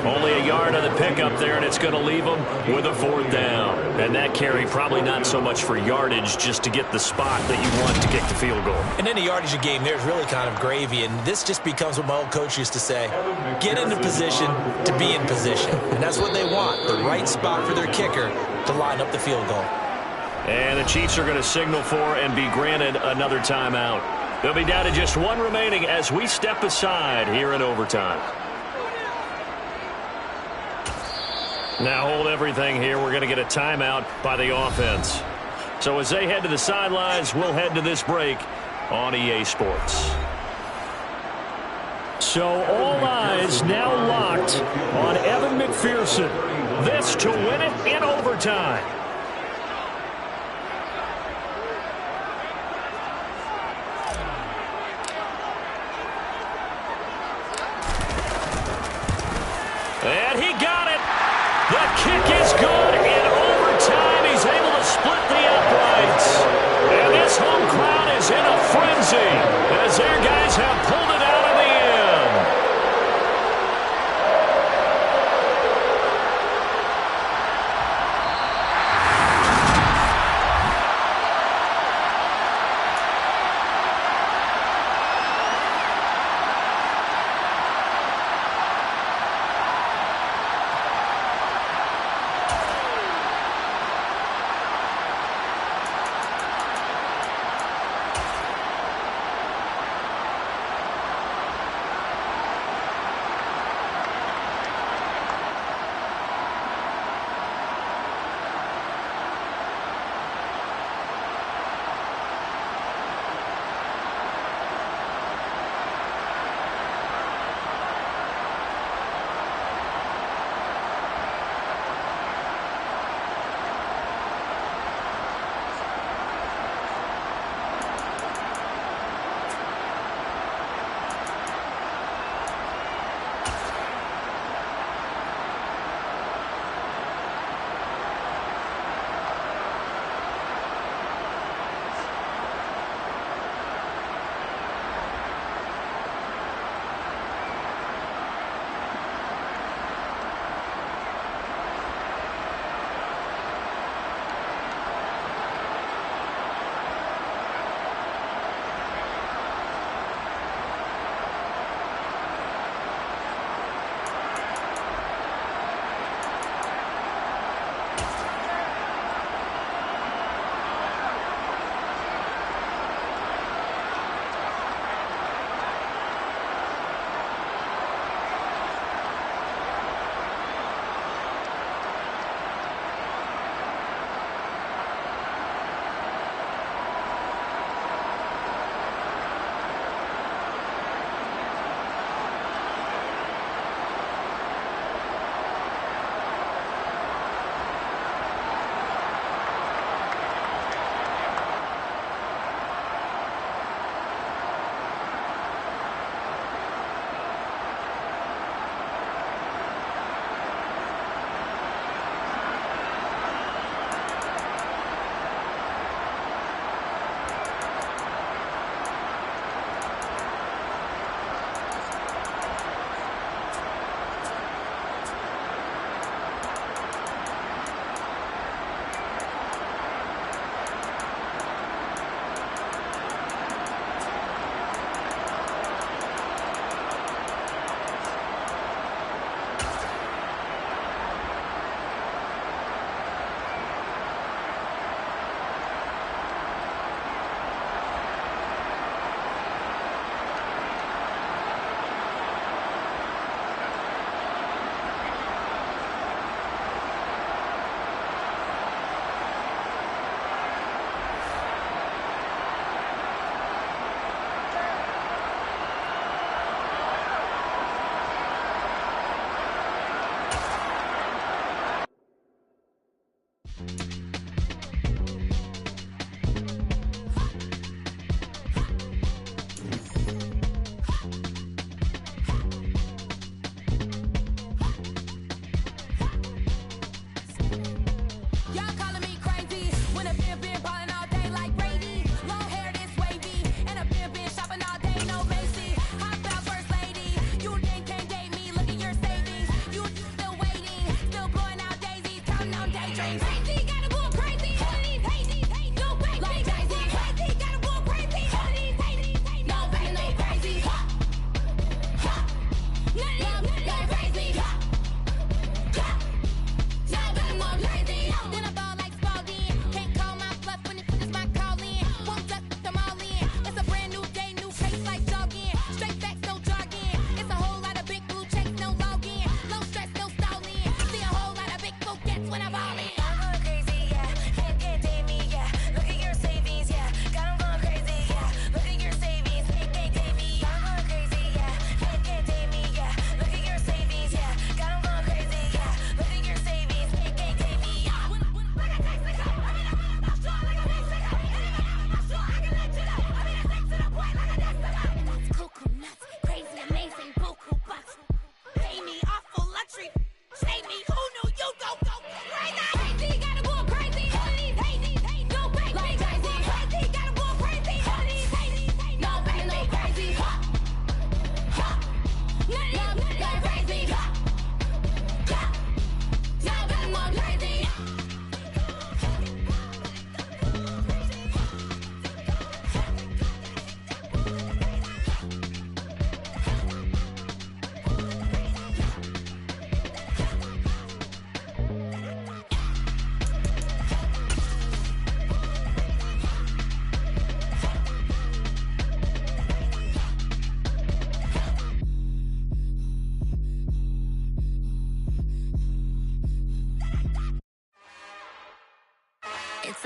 Only a yard on the pickup there, and it's going to leave them with a 4th down. And that carry probably not so much for yardage, just to get the spot that you want to kick the field goal. And any yardage of game, there's really kind of gravy, and this just becomes what my old coach used to say, get into position to be in position. And that's what they want, the right spot for their kicker to line up the field goal. And the Chiefs are going to signal for and be granted another timeout. They'll be down to just 1 remaining as we step aside here in overtime. Now hold everything here. We're going to get a timeout by the offense. So as they head to the sidelines, we'll head to this break on EA Sports. So all eyes now locked on Evan McPherson. This to win it in overtime. And he got it. The kick is good. In overtime, he's able to split the uprights. And this home crowd is in a frenzy as their guys have pulled it out in the end.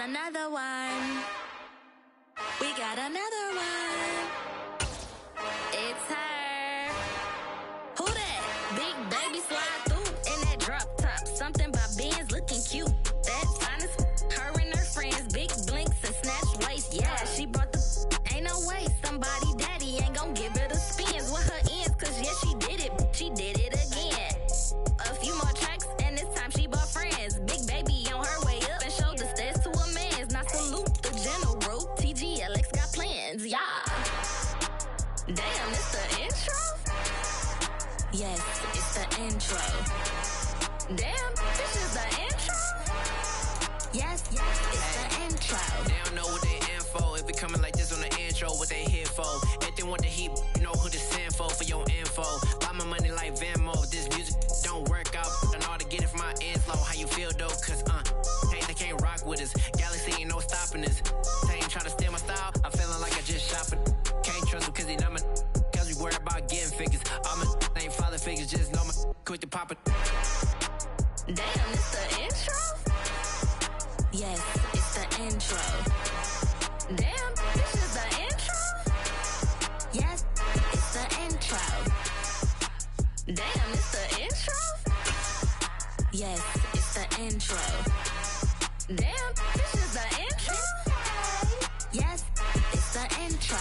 another one. We got another one. It's her. Who that? Big baby slide through in that drop top. Something by Benz looking cute. That's honest. Her and her friends, big blinks and snatch waist. Yeah, she brought the. Ain't no way somebody daddy ain't gon' give her the spins with her ends. Cause yeah, she did it. She did it again. A few more tracks and this time she bought friends. Big baby on her way up and showed the stairs to a man's. Now salute the general. TGLX got plans, yeah. Damn, it's the intro? Yes, it's the intro. Damn, this is the intro? Yes, it's the intro. They don't know what they in for. If we coming like this on the intro, what they here for? If they want the heat, you know who to send for your info. Buy my money like Venmo. This music don't work out. I know how to get it from my inflow. How you feel though? Cause hey, they can't rock with us. Galaxy ain't no stopping us. They ain't trying to steal my style. I'm feeling like I just shopping. Can't trust them cause they numb it. Cause we worry about getting figures. All my ain't father figures, just know my quick to pop it. Damn, it's the intro? Yes, it's the intro. Damn, this is the intro? Yes, it's the intro. Damn, it's the intro? Yes, it's the intro. Damn, this is the intro? Yes, it's the intro.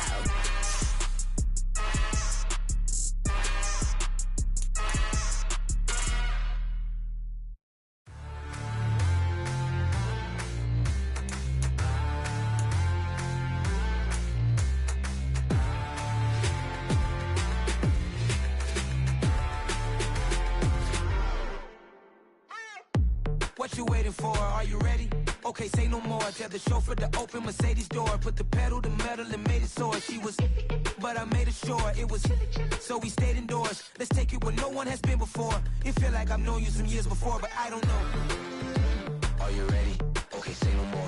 What you waiting for? Are you ready? Okay, say no more. Tell the chauffeur to open Mercedes door. Put the pedal to metal and made it soar. She was, but I made it sure it was. So we stayed indoors. Let's take it where no one has been before. It feel like I've known you some years before, but I don't know. Are you ready? Okay, say no more.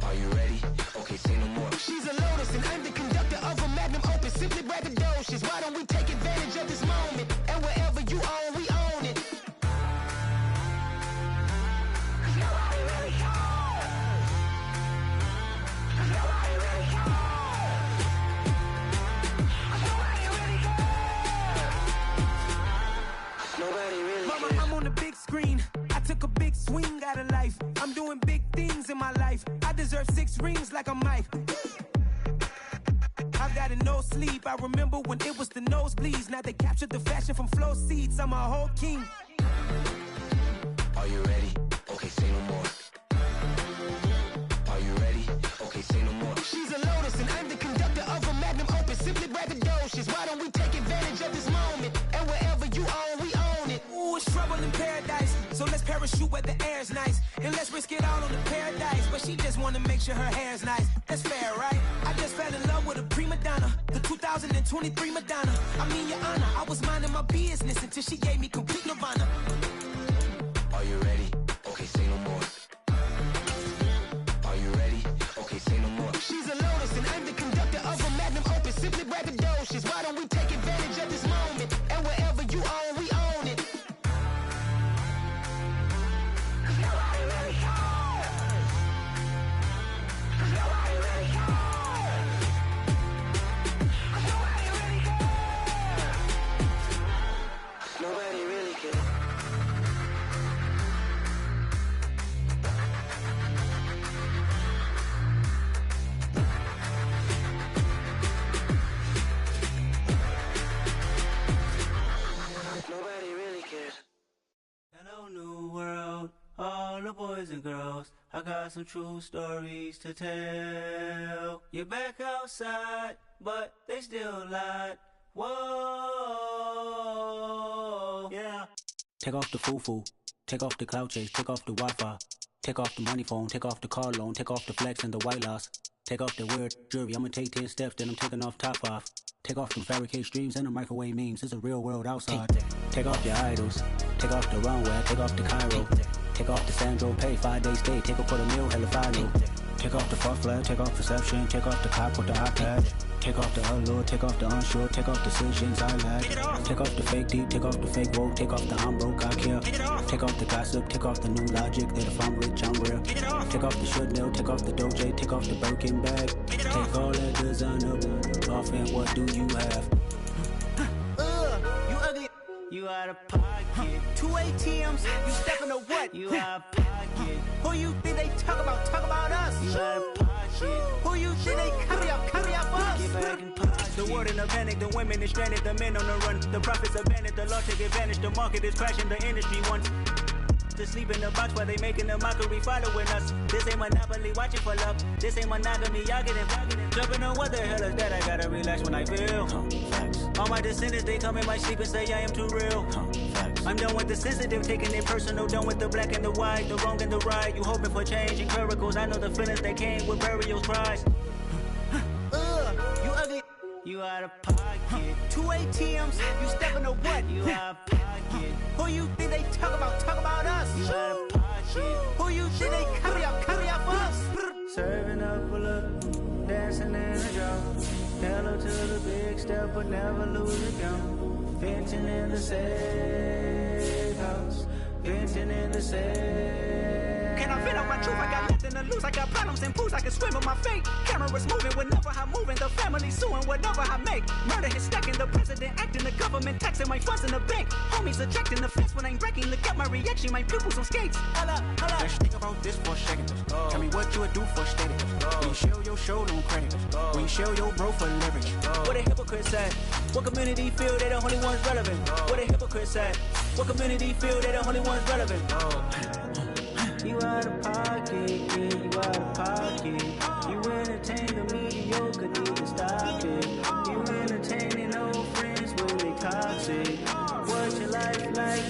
Are you ready? Okay, say no more. She's a Lotus and I'm the conductor of a magnum opus. Simply braggadocious. Why don't we take advantage of this moment? And wherever you own, we own it. Mama, I'm on the big screen. I took a big swing out of life. I'm doing big things in my life. I deserve 6 rings like a Mike. I've got no sleep. I remember when it was the nosebleeds. Now they captured the fashion from flow seats. I'm a whole king. Are you ready? Okay, say no more. Are you ready? Okay, say no more. She's a Lotus and I'm the conductor of a magnum opus. Simply braggadocious. Why don't we take advantage of this moment? And wherever you own, we own it. Ooh, it's trouble in paradise. So let's parachute where the air's nice. And let's risk it all on the paradise. But she just wanna make sure her hair's nice. That's fair, right? I just fell in love with a prima donna. The 2023 Madonna. I mean, your honor, I was minding my business until she gave me complete nirvana. Are you ready? Okay, say no more. Are you ready? Okay, say no more. She's a Lotus and I'm the conductor of a magnum opus. Simply braggadocious. Why don't we take advantage of this moment? And wherever you own, we own it. Nobody really cares. Nobody really cares. Hello, new world, all the boys and girls. I got some true stories to tell. You're back outside, but they still lied. Whoa, yeah. Take off the foo-foo, take off the cloud chase, take off the Wi-Fi, take off the money phone, take off the car loan, take off the flex and the white loss, take off the weird jewelry. I'ma take 10 steps, then I'm taking off top off. Take off them fabricated streams and the microwave memes. It's a real world outside. Take off your idols, take off the runway, take off the Cairo, take off the Sandro pay, 5 days stay, take a $250,000 hella fire. Take off the far flag, take off perception, take off the cop with the iPad. Take off the allure, take off the unsure, take off decisions I lack. Take off the fake deep, take off the fake woke, take off the I'm broke, I care. Take off the gossip, take off the new logic that if I'm rich, I'm real. Take off the should know, take off the Doja, take off the Birkin bag. Take all that designer off and what do you have? You ugly. You out of pocket. 2 ATMs, you stepping to what? You out of pocket. Who you think they talk about? Talk about us. You out of pocket. Who you think they copy up us? Get back in pocket. The world in a panic, the women is stranded, the men on the run. The profits abandoned, the law take advantage. The market is crashing, the industry wants to sleep in the box while they making a mockery following us. This ain't Monopoly, watching for love. This ain't monogamy, y'all getting jumping on what the hell is that? I gotta relax when I feel. All my descendants, they come in my sleep and say I am too real. I'm done with the sensitive, taking it personal. Done with the black and the white, the wrong and the right. You hoping for change and miracles. I know the feelings that came with burial cries. You ugly. You out of pocket. 2 ATMs, you stepping to what? You out of pocket. Who you think they talk about? Talk about us. You out of pocket. Who you think they copy up us? Serving up a look, dancing in a drought. Hello to the big step, but never lose a count. Venting in the safe house. Venting in the safe. Can I vent out my truth? I got nothing to lose. I got problems and pools. I can swim with my fate. Cameras moving whenever I'm moving. The family suing whatever I make. Murder is stacking. The president acting. The government taxing my funds in the bank. Homies ejecting the fence when I'm wrecking. Look at my reaction. My pupils on skates. Holla. Let's think about this for a second. Tell me what you would do for steady. When you show your show, no credit. When you show your bro for leverage. What a hypocrite said. What community feel they the only ones relevant? What a hypocrite said. What community feel they the only ones relevant? You out of pocket, yeah, you out of pocket. You entertain the mediocre, need to stop it. You entertaining old friends when they toxic. What's your life like?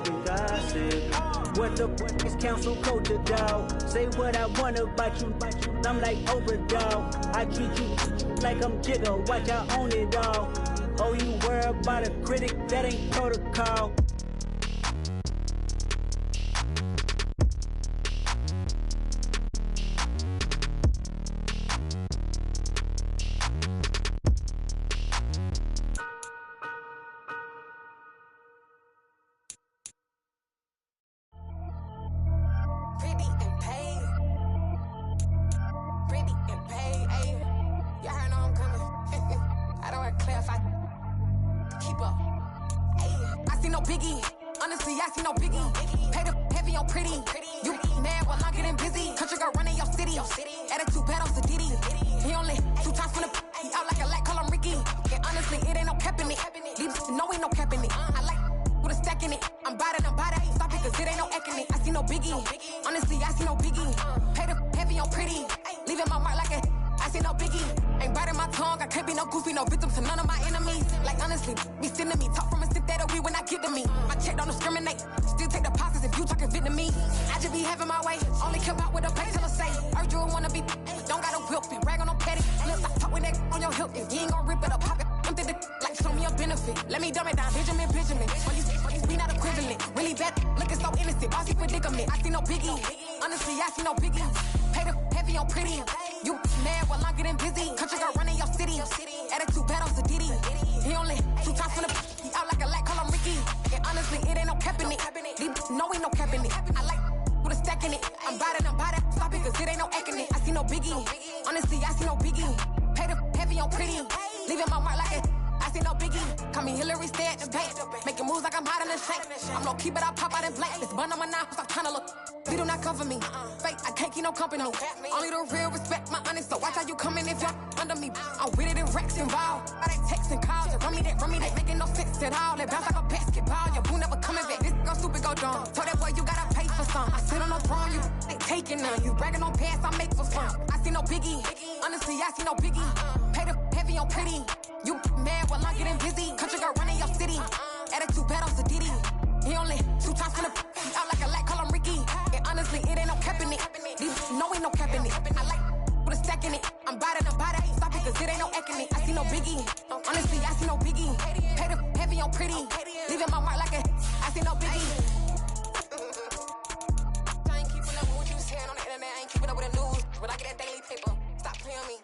You gossip. What the fuck is council culture, dog? Say what I want about you, I'm like Oprah, dog. I treat you like I'm Jigga, watch I own it all. Oh, you worry about a critic, that ain't protocol. Only the real respect my honest, so watch how you coming if you're under me. I'm with it in Rex involved. All that texting calls, run me that, making no sense at all. That bounce like a basketball, your boo never coming back. This go stupid, go dumb. Told that boy you gotta pay for some. I sit on no throne, you ain't taking none. You bragging on pants, I make for fun. I see no biggie, honestly, I see no biggie. Pay the heavy on pretty. You mad while I'm getting busy. Country girl running your city. Attitude bad on Sadidi. He only 2 times from the out like a lack, call him Ricky. And honestly, it ain't no cap in it. No, ain't no cap in it. I like with a stack in it. I'm about it. Stop it, cause it ain't no acting it. I see no biggie. Honestly, I see no biggie. Pay the heavy on pretty. Leaving my mark like a. I see no biggie. I ain't keeping up with what you saying on the internet. I ain't keeping up with the news. When I get that daily paper, stop playing me.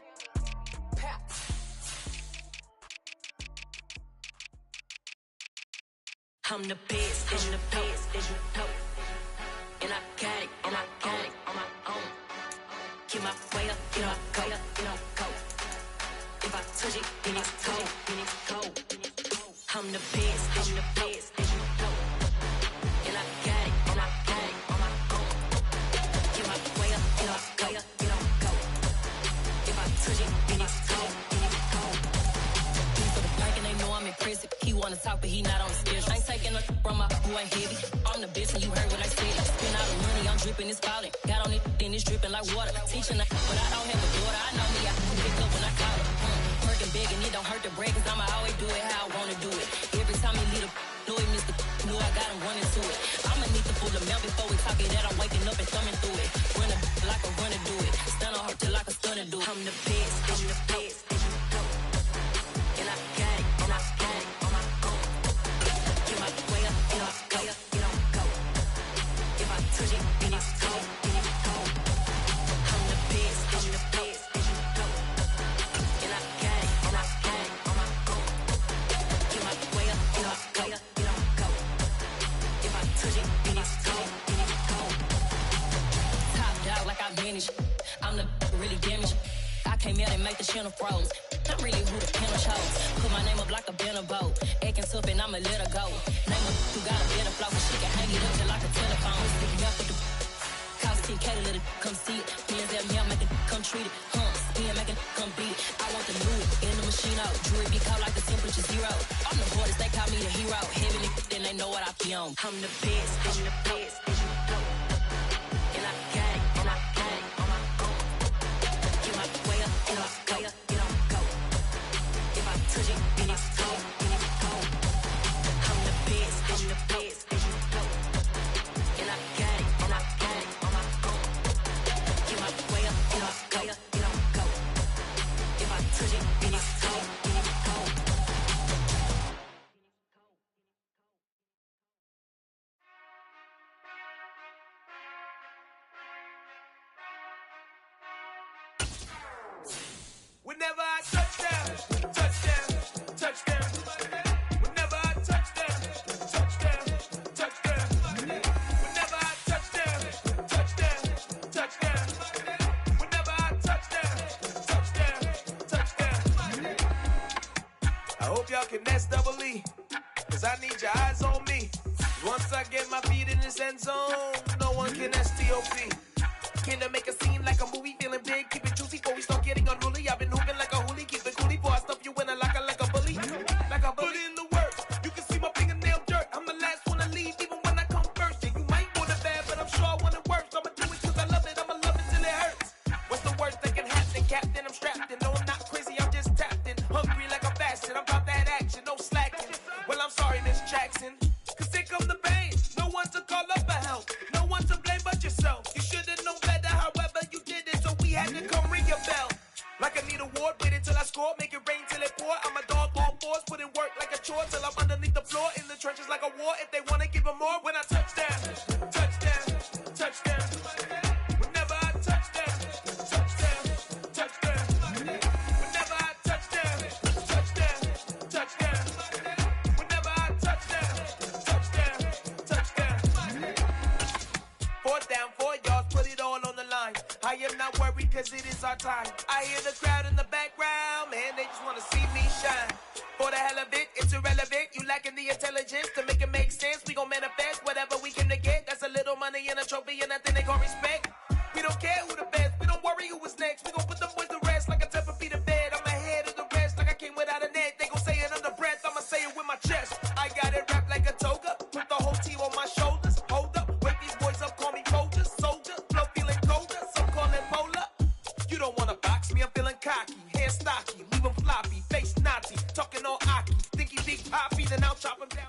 Pap. I'm the best, I'm the best, as you know. And I got it, on my own. Get my way up, get my go, go. If I touch it, then it's cold, I'm the best, as you know. And I got it, on my own. Get my way up, get my go. If I touch it, then it's cold, for the bike and they know I'm impressive. He wanna talk, but he not on the schedule. I ain't taking a from my boy heavy. I'm the best, and you heard what I said. Spend all the money, I'm dripping, it's falling. Got on it, then it's dripping like water. Teaching her, but I don't have a daughter. I know me, I can pick up when I call her. Working big, and it don't hurt to break, cause I'ma always do it how I wanna do it. Every time he lead a know he missed the knew I got him running to it. I'ma need to pull the mail before we talk it that I'm waking up and thumbing through it. Run a like a runner do it. Stun on her till like a stunner do it. I'm the best, I'm the best, as you know. And I got it, on my own. Get my way up, get my go. If I touch it, then it's cold, I'm the best, as you know. And I got it, on my own. Get my way up, get my go. If I touch it, then it's cold. Top dog like I manage. I'm the really damaged. I came out and make the channel froze. I'm really who the panel chose. Put my name up like a banner boat. Acting tough and I'ma let her go. Name her who got a better flow, cause she can hang it up just like a telephone. Stick me up with the cost 10K to let it come see it. Hands at me, I make it come treat it. Spin, make it come beat it. I want the new in the machine out. Jewelry be cold like the temperature 0. I'm the hardest, they call me the hero. Heavy then they know what I be on. I'm the best, as you know. And I got it, on my own. Get my way up, get my go. If I touch it, then it's cold, I'm the best, as you know. And I got it, on my own. Get my way up, get my go. If I touch it, then it's cold, Whenever I touchdown. Whenever I touchdown. Whenever I touchdown. Whenever I touchdown. I hope y'all can nest double E, cause I need your eyes on me. Once I get my feet in this end zone, no one can STOP. Can to make a scene like a movie, feeling big, keep it juicy before we start getting unruly. I've been hooping like a hoolie, keep it coolie before I stuff you in a locker like a bully. Like a bully. Put in the work, you can see my fingernail dirt. I'm the last one to leave, even when I come first. Yeah, you might want it bad, but I'm sure I want it worse. I'ma do it cause I love it, I'ma love it till it hurts. What's the worst that can happen, Captain? I'm strapped in, no I'm not crazy, I'm just tapped in. Hungry like I'm fasting, I'm about that action, no slacking. Well, I'm sorry, Miss Jackson, cause here come the pain. No one to call up for help, no one to blame but yourself. You should've known better, however you did it, so we had to come ring your bell. Like I need a ward, wait until I score, make it rain till it pour. I'm a dog on force, put in work like a chore till I'm underneath the floor, in the trenches like a war. If they wanna give them more, when I touchdown. Whenever I touchdown. Whenever I touchdown. Whenever I touchdown. 4th down, 4 yards, put it all on the line. I am not worried cause it is our time. I hear the crowd in the background, man, they just wanna see me shine. For the hell of it, it's irrelevant. You lacking the intelligence to make it make sense. We gon' manifest whatever we can to get. That's a little money and a trophy and nothing they call respect. We don't care who the best, we don't worry who was next. We gon' put them boys to rest like a 10 feet of bed. I'm ahead of the rest like I came without a net. They gon' say it under breath, I'ma say it with my chest. I got it wrapped like a toga, put the whole team on my shoulders. Hold up, wake these boys up, call me Folger, soldier. Flow feeling colder, some call it polar. You don't wanna box me, I'm feeling cocky. Hair stocky, leave him floppy, face naughty. Talking all aki, think he big poppy, then I'll chop him down.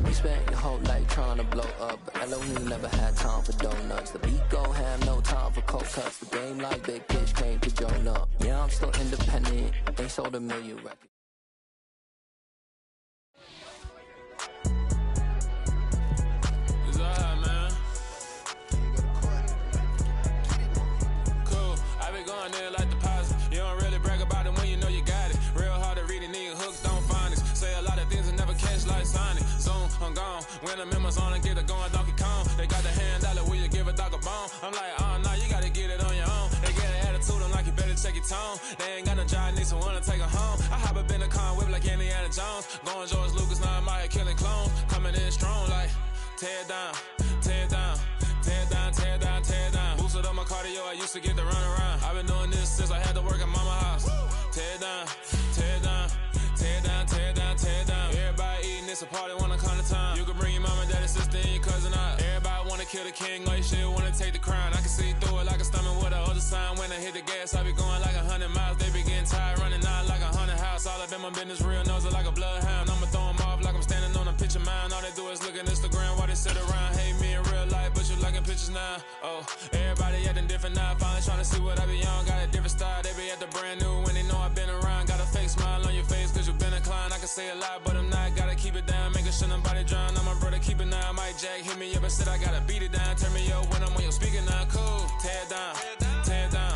We spent your whole life trying to blow up, but Elohim never had time for donuts. The beat gon' have no time for cold cuts. The game like Big Fish came to Jonah. Yeah, I'm still independent. They sold 1 million records. It's alright, man. I'm like, oh, no, you gotta get it on your own. They get an attitude, I'm like, you better check your tone. They ain't got no job, need someone to take her home. I hop up in the car and whip like Indiana Jones. Going George Lucas, now I'm out here killing clones. Coming in strong like, tear it down, tear it down, tear it down, tear it down, tear it down. Boosted up my cardio, I used to get to run around. I've been doing this since I had to work at mama house. Tear it down, tear it down, tear it down, tear it down, tear it down. Everybody eating, it's a party, wanna come to time. You can bring your mama, daddy, sister, and your cousin out. Everybody wanna kill the king, or you shit wanna take the crown. I can see through it like a stomach with a other sign. When I hit the gas, I be going like 100 miles. They be getting tired, running out like 100 house. All up in my business, real nose like a bloodhound. I'ma throw them off like I'm standing on a picture mound. All they do is look at Instagram while they sit around. Hate me in real life, but you liking pictures now. Oh, everybody acting different now. Finally trying to see what I be on. Got a different style, they be at the brand new when they know I've been around. Got a fake smile on your face cause you been inclined. I can say a lot, but I'm not. Gotta keep it down, making sure nobody drown. I'm my brother, keep it now. Mike Jack hit me up and said I gotta beat it down. Turn me up when I'm on your speaker now. Cool, tear it down, tear it down,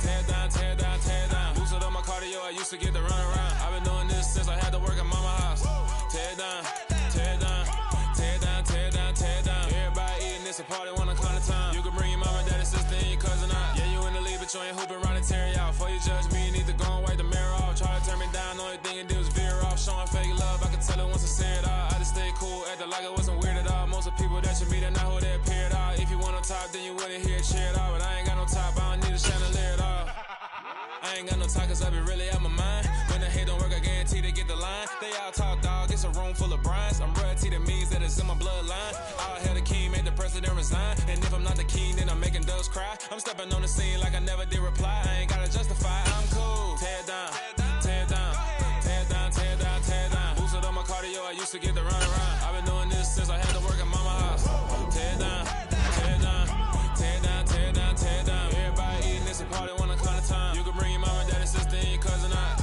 tear it down, tear it down, tear it down. Boosted up my cardio, I used to get to run around. I've been doing this since I had to work at mama house. Tear it down, tear it down, tear it down, tear it down, tear it down. Everybody eating, it's a party, wanna come to time. You can bring your mama, daddy, sister, and your cousin out. Yeah, you in the lead, but you ain't hooping around and tear out. Before you judge me, you need to go and wipe the mirror off. Try to turn me down, only thing you did was veer off. Showing fake love, I can tell it once I say it all. I just stay cool, acting like it wasn't weird at all. Most of the people that you meet are not who they appear at all. If you want on top, then you wouldn't hear it cheer at all. But I ain't got no top, I don't need a chandelier at all. I ain't got no talk cause I be really out my mind. When the hate don't work, I guarantee they get the line. They all talk dog, it's a room full of brinds. I'm royalty, that means that it's in my bloodline. All hell the king, made the president resign. And if I'm not the king, then I'm making doves cry. I'm stepping on the scene like I never did reply. I ain't gotta justify, I'm cool. Tear it down, tear it down, tear it down, tear it down, tear it down. Boosted up my cardio, I used to get to run around. I've been doing this since I had to work at mama house. Tear it down, tear it down, tear it down, tear it down, tear it down. Everybody eating, it's a party, wanna come to time. You can bring your mama, daddy, sister, and your cousin out.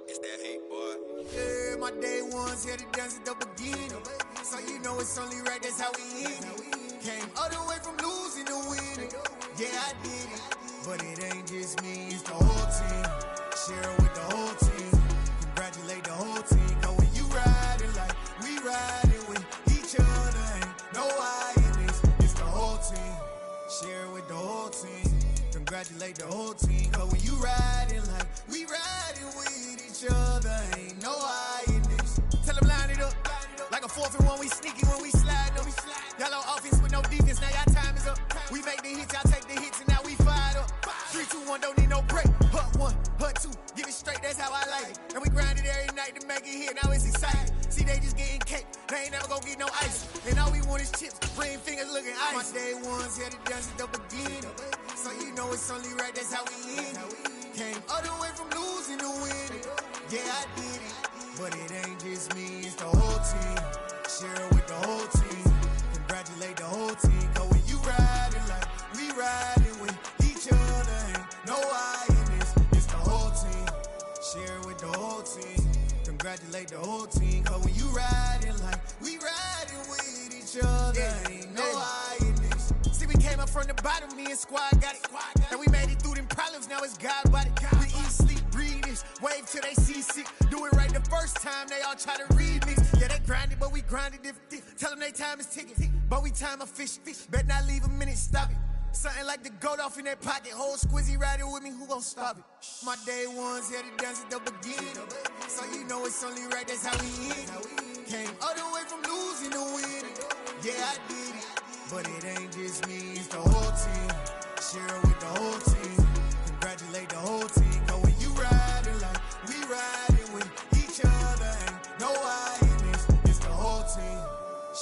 It's that hate, boy. Yeah, my day ones here to dance at the beginning. So you know it's only right, that's how we end it. Came all the way from losing to winning. Yeah, I did it. But it ain't just me, it's the whole team. Share it with the whole team. Congratulate the whole team. Cause when you riding like we riding with each other, ain't no I in this. It's the whole team. Share it with the whole team. Congratulate the whole team. Cause when you riding like we riding with each other, ain't no I in this. Tell them line it up. Like a 4th and 1, we sneaky when we slide up. Y'all on offense with no defense, now y'all time is up. We make the hits, y'all take the hits, and now we fired up. 3, 2, 1, don't need no break. Hut 1, hut 2, get it straight, that's how I like it. And we grind it every night to make it hit, now it's exciting. See, they just getting cake, they ain't never gonna get no ice. And all we want is chips, ring fingers looking ice. My day ones here to dance at the beginning. So you know it's only right, that's how we end it. Came all the way from losing to winning. Yeah, I did it. But it ain't just me, it's the whole team. Share it with the whole team. Congratulate the whole team. Cause when you riding like we riding with each other, ain't no I in this. It's the whole team. Share it with the whole team. Congratulate the whole team. Cause when you riding like we riding with each other, ain't no I in this. See, we came up from the bottom, me and squad got it. And we made it through them problems, now it's God body. We eat, sleep, breathe this. Wave till they see sick. Do it right the first time, they all try to remix. Yeah, they grinded, but we grinded different. Tell them they time is ticking, but we time a fish. Bet not leave a minute, stop it. Something like the goat off in their pocket. Whole squizzy riding with me, who gon' stop it? My day ones here to dance at the beginning. So you know it's only right, that's how we end it. Came all the way from losing to winning. Yeah, I did it. But it ain't just me, it's the whole team. Share it with the whole team. Congratulate the whole team. Cause when you riding like we riding with each other, ain't no hiding this. It's the whole team.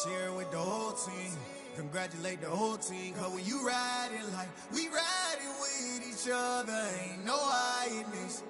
Share it with the whole team. Congratulate the whole team. Cause when you riding like we riding with each other, ain't no hiding this.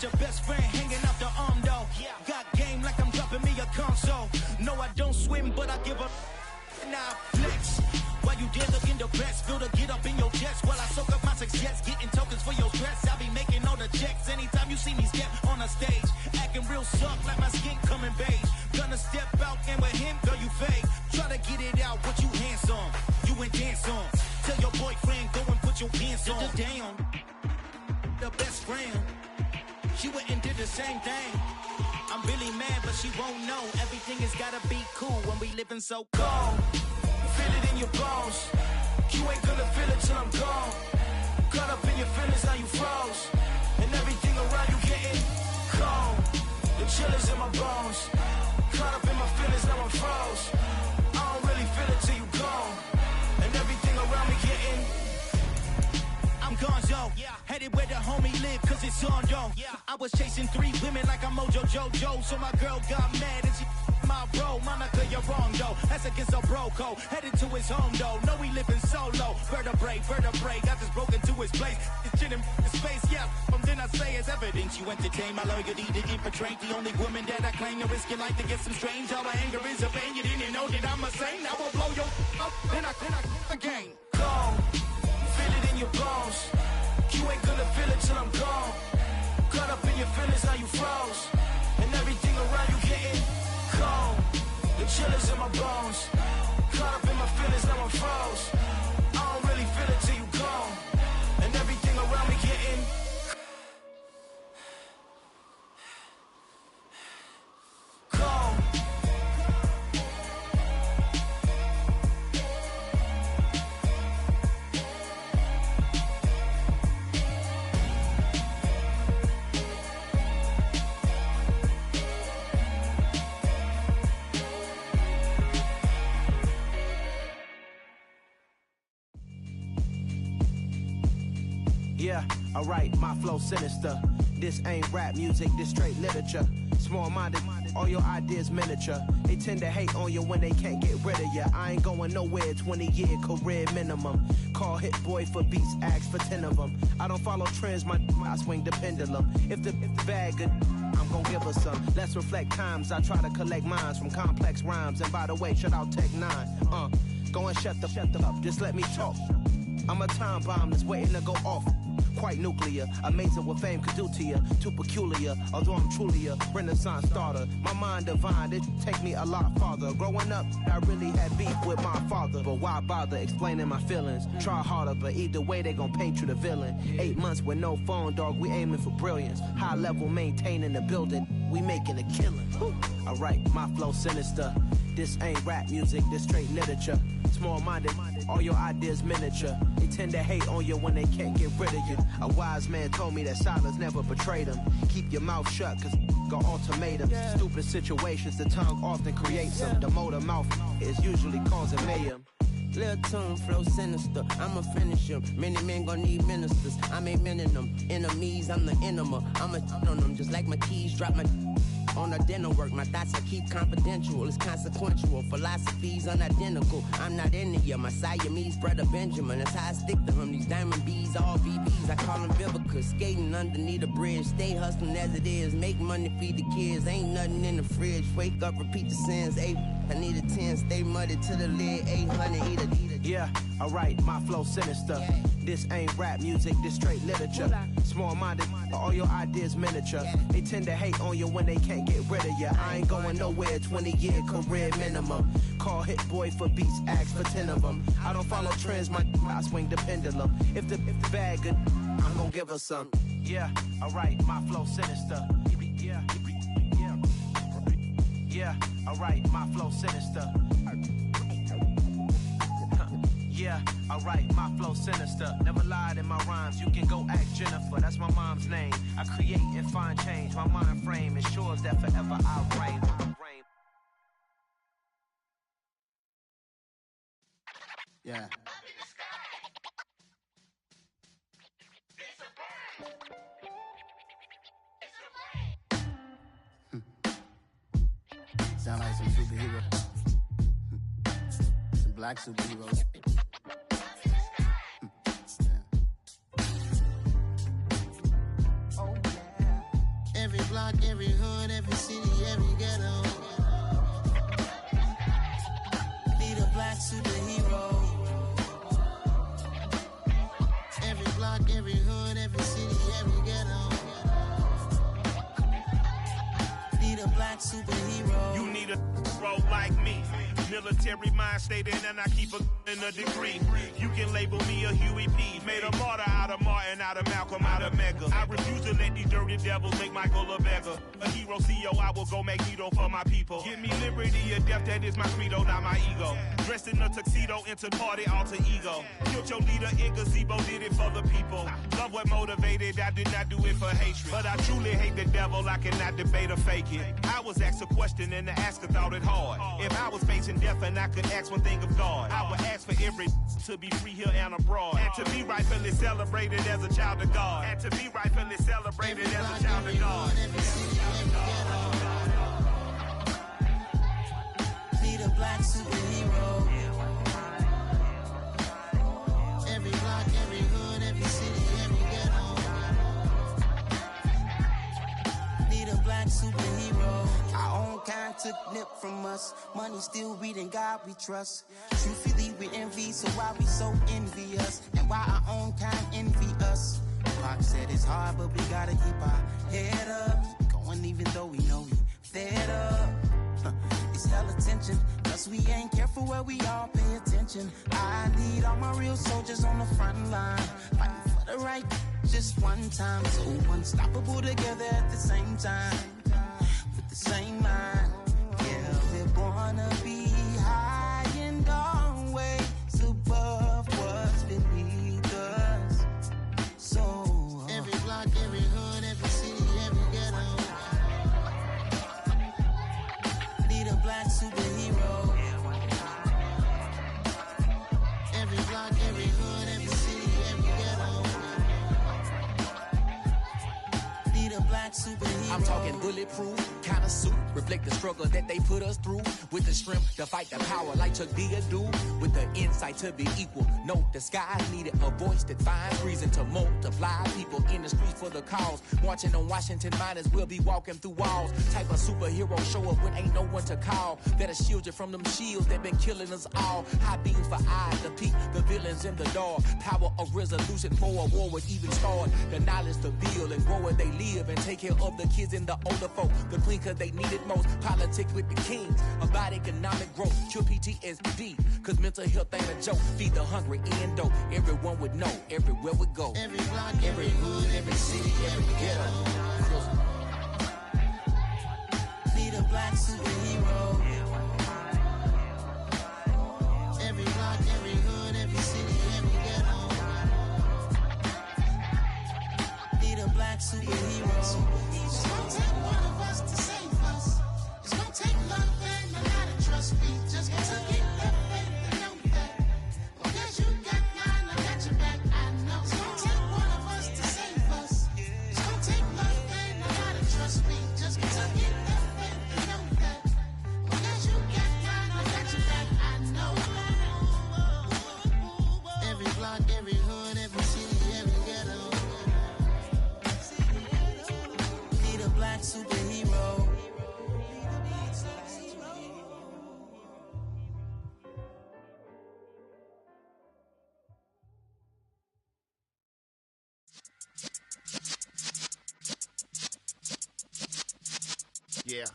Your best friend hanging out the arm though. Got game like I'm dropping me a console. No, I don't swim, but I give a now flex. While you there looking depressed, feel the get up in your chest while I soak up my success, getting tokens for your stress. I'll be making all the checks anytime you see me step on a stage, acting real soft like my skin coming beige. Gonna step out and with him, girl, you fade. Try to get it out, but you handsome. You ain't dance on. Tell your boyfriend go and put your pants on. Down, the best friend. She went and did the same thing. I'm really mad, but she won't know. Everything has gotta be cool when we living so cold. Feel it in your bones. You ain't gonna feel it till I'm gone. Caught up in your feelings, now you froze. And everything around you getting cold. The chill is in my bones. Caught up in my feelings, now I'm froze. I don't really feel it till you gone. And everything around me getting I'm gonzo, headed where the homie live, cause it's on though. I was chasing 3 women like I'm Mojo Jojo, so my girl got mad and she my bro. Monica, you're wrong though, that's against a bro code. Headed to his home though, know we living solo. Vertebrae, got this broken to his place. It's chilling in space, from then I say it's evidence. You entertain my loyalty to infiltrate the only woman that I claim to risk your life to get some strange. All my anger is a pain, you didn't know that I'm a saint. I will blow your up, then I again. Go. Feel it in your bones. You ain't gonna feel it till I'm gone. Caught up in your feelings, now you froze. And everything around you getting cold. The chill is in my bones. Caught up in my feelings, now I'm froze. I don't really feel it till you gone. And everything around me getting cold. Yeah, alright, my flow sinister. This ain't rap music, this straight literature. Small-minded, all your ideas miniature. They tend to hate on you when they can't get rid of you. I ain't going nowhere, 20-year career minimum. Call Hit Boy for beats, ask for 10 of them. I don't follow trends, I swing the pendulum. If the bag good, I'm gon' give her some. Let's reflect times, I try to collect minds from complex rhymes. And by the way, shout out Tech 9. Go and shut the up, just let me talk. I'm a time bomb that's waiting to go off. Quite nuclear, amazing what fame could do to you. Too peculiar, although I'm truly a renaissance starter. My mind divine, it take me a lot farther. Growing up, I really had beef with my father. But why bother explaining my feelings? Try harder, but either way they gon' paint you the villain. 8 months with no phone, dog, we aiming for brilliance. High level maintaining the building, we making a killing. Alright, my flow sinister. This ain't rap music, this straight literature. Small-minded, all your ideas miniature. They tend to hate on you when they can't get rid of you. A wise man told me that silence never betrayed him. Keep your mouth shut, cause got ultimatums. Stupid situations, the tongue often creates them. The motor mouth is usually causing mayhem. Lil' tune, flow sinister, I'ma finish him. Many men gon' need ministers, I'm aiming them. Enemies, I'm the enema. I'ma on them just like my keys, drop my on a dental work. My thoughts I keep confidential, it's consequential. Philosophies unidentical, I'm not into you. My Siamese brother Benjamin, that's how I stick to him. These diamond bees, all BBs, I call them Vivica. Skating underneath a bridge, stay hustling as it is. Make money, feed the kids, ain't nothing in the fridge. Wake up, repeat the sins, I need a 10, stay muddy to the lid, 800, eat a. Yeah, alright, my flow sinister. This ain't rap music, this straight literature. Small-minded, all your ideas miniature. They tend to hate on you when they can't get rid of you. I ain't going nowhere, 20-year career minimum. Call Hit Boy for beats, ask for 10 of them. I don't follow trends, I swing the pendulum. If the bag good, I'm gonna give her some. Yeah, alright, my flow sinister. Yeah, alright, my flow sinister. Yeah, alright, my flow sinister. Never lied in my rhymes, you can go ask Jennifer. That's my mom's name. I create and find change. My mind frame ensures that forever I reign. Yeah. Sound like some superheroes. Some black superheroes. Oh, yeah. Every block, every hood, every city, every ghetto. Need a black superhero. Every block, every hood, every city, every ghetto. Need a black superhero. You need a bro like me. Military mind stated, and I keep in a degree. You can label me a Huey P. Made a martyr out of Martin, out of Malcolm, out of Mega. I refuse to let these dirty devils make Michael a beggar. A hero CEO, I will go Magneto for my people. Give me liberty or death, that is my credo, not my ego. Dressed in a tuxedo, into party, alter ego. Killed your leader in gazebo, did it for the people. Love what motivated, I did not do it for hatred. But I truly hate the devil, I cannot debate or fake it. I was asked a question and the asker thought it hard. If I was facing death and I could ask one thing of God, I would ask for every to be free here and abroad. And to be rightfully celebrated as a child of God. And to be rightfully celebrated as a child of God. Need a black superhero. Every block, every hood, every city, every ghetto. Need a black superhero. Our own kind took nip from us. Money still reading God we trust. Truthfully we envy, so why we so envious? And why our own kind envy us? Pac said it's hard, but we gotta keep our head up. Going even though we know we fed up. It's hella tension, cause we ain't careful where we all pay attention. I need all my real soldiers on the front line, fighting for the right just one time. So unstoppable together at the same time, with the same mind. Yeah, we wanna be high and always above what's beneath us. So every block, every hood, every city, every ghetto. Need a black superhero. Every block, every hood, every city, every ghetto. Need a black superhero. I'm talking bulletproof kind of suit, reflect the struggle that they put us through. With the strength to fight the power like Chuck D do. With the insight to be equal. Note the sky needed a voice that finds reason to multiply. People in the streets for the cause. Marching on Washington, might as well be walking through walls. Type of superhero show up when ain't no one to call. That'll shield you from them shields that been killing us all. High beams for eyes to peek the villains in the dark. Power of resolution for a war would even start. The knowledge to build and grow where they live and take care of the kids and the older folk. The clean cause they need it most. Politics with the kings. About economic growth. Cure PTSD. Cause mental health ain't a joke. Feed the hungry and dope. Everyone would know. Everywhere we go. Every block, every hood, every city, every ghetto. Need a black superhero. Every block, every hood, every city, every ghetto. Need a black superhero. It's gonna take one of us to save us. It's gonna take love and a lot of trust. We just gotta get that faith and know that. Because you got mine, I got your back, I know. It's gonna take one of us to save us. It's gonna take love. Yeah.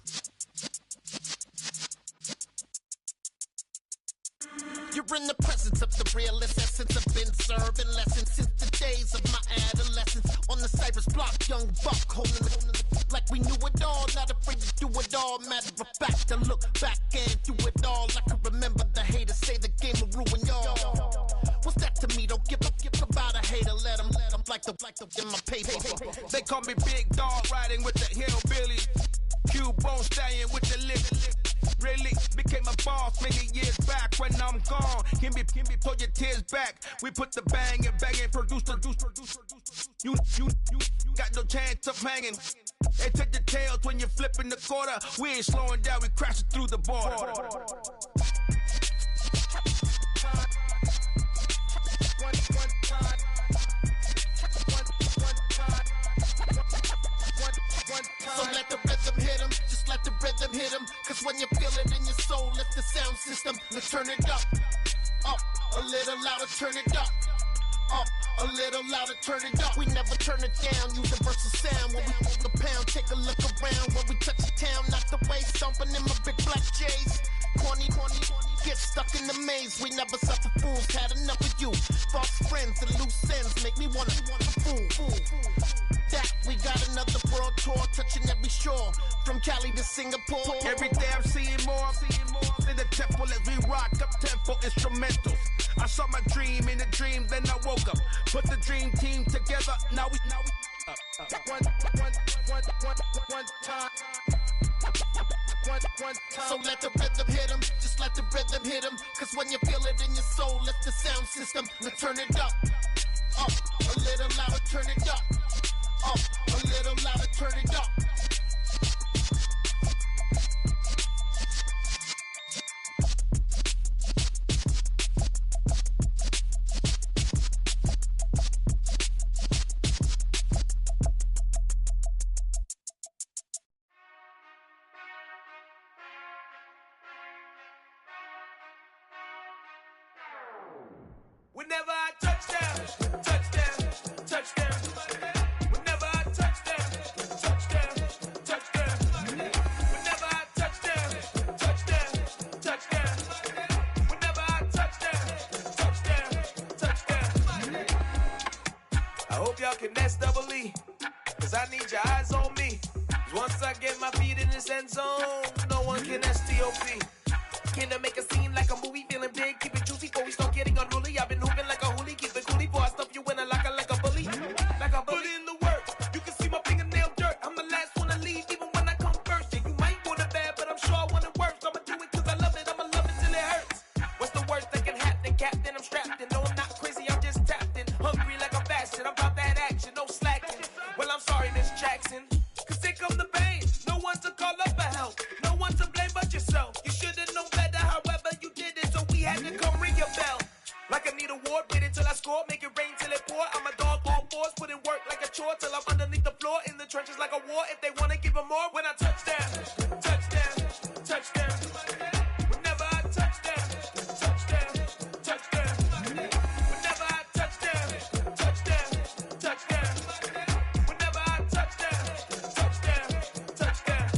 You're in the presence of the realest essence. I've been serving lessons since the days of my adolescence. On the Cypress block, young buck holding the like we knew it all. Not afraid to do it all. Matter of fact, I look back and do it all. I can remember the haters say the game will ruin y'all. What's that to me? Don't give about a hater. Let them like the in my paper. They call me Big Dog, riding with the hillbilly. Cubone stallion with the lip. Really became a boss many years back. When I'm gone, can be pull your tears back. We put the bang and produce. You got no chance of hanging. They take the tails when you're flipping the quarter. We ain't slowing down, we crashing through the border. So let the rhythm hit him, just let the rhythm hit him. Cause when you feel it in your soul, lift the sound system. Let's turn it up, a little louder, turn it up, a little louder, turn it up. We never turn it down, universal sound. When we hold the pound, take a look around. When we touch the town, knock the way, stomping in my big black J's. Corny, get stuck in the maze. We never suffer fools, had enough of you. False friends and loose ends make me wanna fool. That we got another world tour, touching every shore, from Cali to Singapore. Every day I'm seeing more in the temple as we rock up tempo instrumentals. I saw my dream in a dream, then I woke up. Put the dream team together, now we one time. So let the rhythm hit him, just let the rhythm hit him. Cause when you feel it in your soul, lift the sound system. Let's turn it up, a little louder, turn it up, a little louder, turn it up. Whenever I touchdown, touchdown, touchdown. Whenever I touchdown, touchdown, touchdown. Whenever I touchdown, touchdown, touchdown. Whenever I touchdown, touchdown. I hope y'all can nest double E, cause I need your eyes on me. Cause once I get my feet in this end zone, no one can STOP. Can I make a scene like a movie, feeling big, keep it juicy before we start getting unruly. I've been hooping like a hoolie, keep it coolie before I stuff you in a locker like a bully. Like a bully. Put in the work, you can see my fingernail dirt. I'm the last one to leave, even when I come first. Yeah, you might want it bad, but I'm sure I want it worse. I'ma do it cause I love it, I'ma love it till it hurts. What's the worst that can happen, Captain? I'm strapped in, no I'm not crazy, I'm just tapped in. Hungry like I'm fasting, I'm about that action, no slacking. Well, I'm sorry, Miss Jackson, cause here come the pain. No one to call up for help, no one to blame but yourself. You should've known better, however you did it, so we had to come ring your bell. Like I need a ward, wait until I score, make it rain till it pour. I'm a dog on fours, put in work like a chore till I'm underneath the floor, in the trenches like a war. If they wanna give them more, when I touchdown, touchdown, touchdown. Whenever I touchdown, touchdown, touchdown. Whenever I touchdown, touchdown, touchdown. Whenever I touchdown, touchdown, touchdown.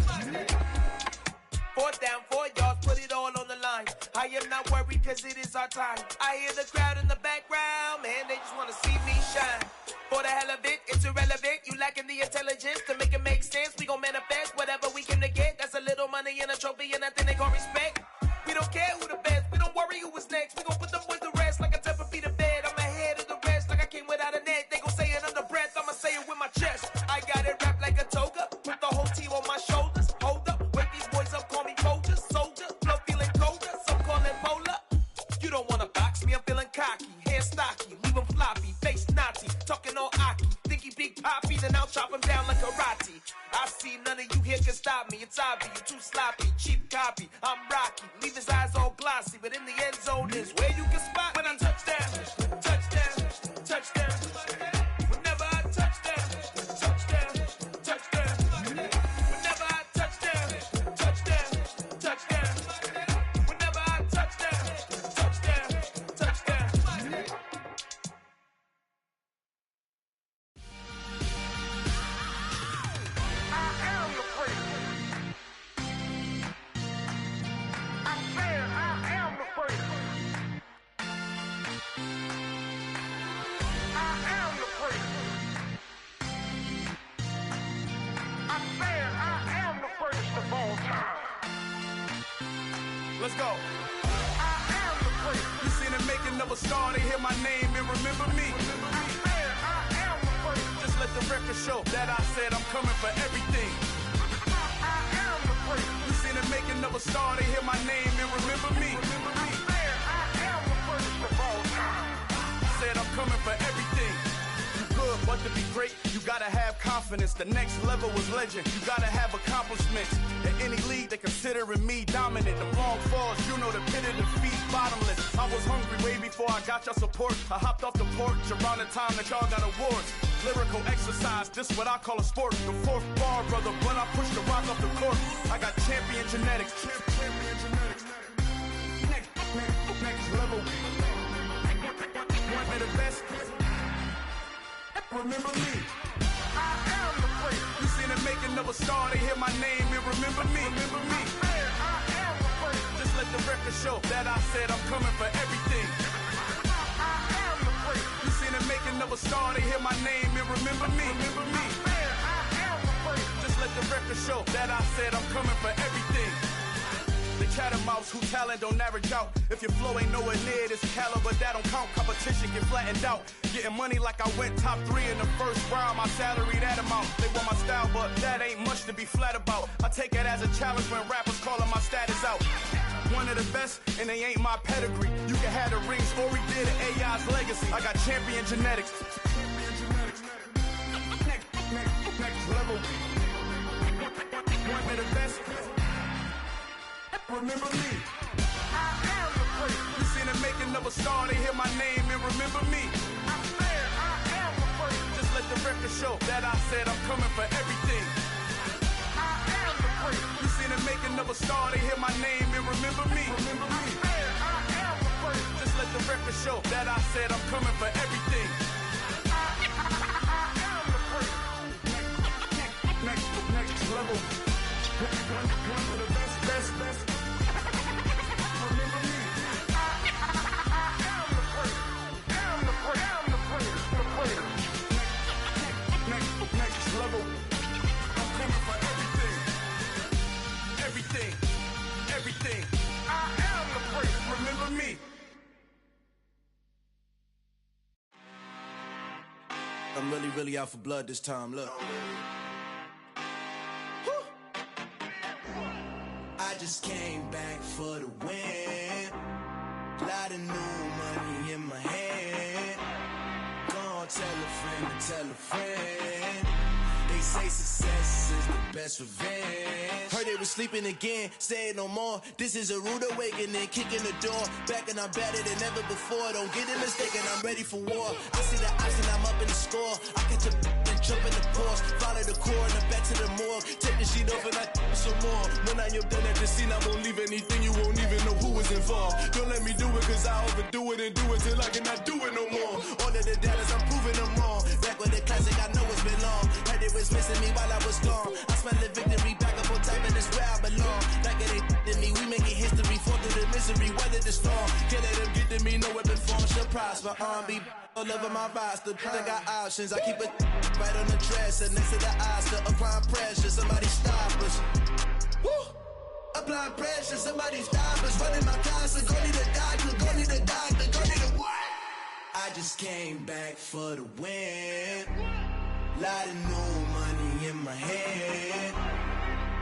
Fourth down, 4 yards, put it all on the line. I am not worried cause it is our time. I hear the crowd in the background, man, they just wanna see me shine. For the hell of it, it's irrelevant. You lacking the intelligence to make it make sense. We gon' manifest whatever we came to get. That's a little money and a trophy and nothing they gon' respect. We don't care who the best, we don't worry who was next. We gon' put them boys to rest like a Tempur-Pedic to bed. I'm ahead of the rest like I came without a net. They gon' say it under breath, I'ma say it with my chest. I got it wrapped like a toga, put the whole team on my shoulders. Hold up, wake these boys up, call me Folger, soldier. Flow feeling colder, some call it polar. You don't wanna box me, I'm feeling cocky. Hair stocky, leave him floppy, face naughty. Talking all aki, think he big poppy, then I'll chop him down like karate. I see none of you here can stop me. It's obvious, you too sloppy, cheap copy. I'm Rocky, leave his eyes all glossy, but in the end zone is where you can spot when I touchdown, touchdown, touchdown. Whenever I touchdown, touchdown, touchdown. Whenever I touchdown, touchdown, touchdown. Whenever I touchdown, touchdown, touchdown. Let's go. I am the place. You seen the making of a star, they hear my name and remember me. I am the place. Just let the record show that I said I'm coming for everything. I am the place. You seen the making of a star, they hear my name and remember me. I am the place of all time. Said I'm coming for everything. Good, but to be great, you gotta have confidence. The next level was legend. You gotta have accomplishments. In any league, they considering me dominant. The long falls, you know the pit of defeat, bottomless. I was hungry way before I got your support. I hopped off the porch around the time that y'all got awards. Lyrical exercise, this what I call a sport. The fourth bar, brother, when I push the rock off the court. I got champion genetics. Champion genetics. Next level. One of the best. Remember me. I am the place. You seen the making of a star, they hear my name and remember me. Remember me. I am the place. Just let the record show that I said I'm coming for everything. I am the place. You seen the making of a star, they hear my name and remember me. Remember me. I am the place. Just let the record show that I said I'm coming for everything. The catamounts who talent don't average out. If your flow ain't nowhere near this caliber, that don't count. Competition get flattened out. Getting money like I went top 3 in the first round. My salary that amount. They want my style, but that ain't much to be flat about. I take it as a challenge when rappers calling my status out. One of the best, and they ain't my pedigree. You can have the rings, or we did AI's legacy. I got champion genetics. Next level. One of the best. Remember me. I am the place. You seen the making of a star, they hear my name and remember me. I am the place. Just let the record show that I said I'm coming for everything. I am the place. You seen the making of a star, they hear my name and remember me. Remember me. I am the place. Just let the record show that I said I'm coming for everything. I am the place. Next level. One of the best. Next level. I'm coming for everything. Everything. I am the place. Remember me. I'm really out for blood this time. Look. I just came back for the win. Lot of new money in my hand. Gonna tell a friend. They say success is the best revenge. Heard they was sleeping again, say it no more. This is a rude awakening, kicking the door. Back and I'm better than ever before. Don't get it mistaken, I'm ready for war. I see the option, I'm up in the score. I catch a and jump in the course. Follow the core and the back to the morgue. Take the sheet off and I some more. When I am done at the scene, I won't leave anything. You won't even know who was involved. Don't let me do it, cause I overdo it and do it till I cannot do it no more. All of the doubters, I'm proving them wrong. Back with the classic, I know it's been long. Heard it was missing me while I was gone. I smell the victory back up on time and it's where I belong. Like it ain't to me, we making history. Fall through the misery, weather the storm. Can't let them get to me, no weapon form shall prosper. R&B all over my roster. I got options, I keep it right on the dresser. Next to the Oscar, applying pressure. Somebody stop us. Woo! Applying pressure, somebody stop us. Running my closet, go need a doctor, go need a doctor, go need a what? I just came back for the win. Lot of new money in my hand.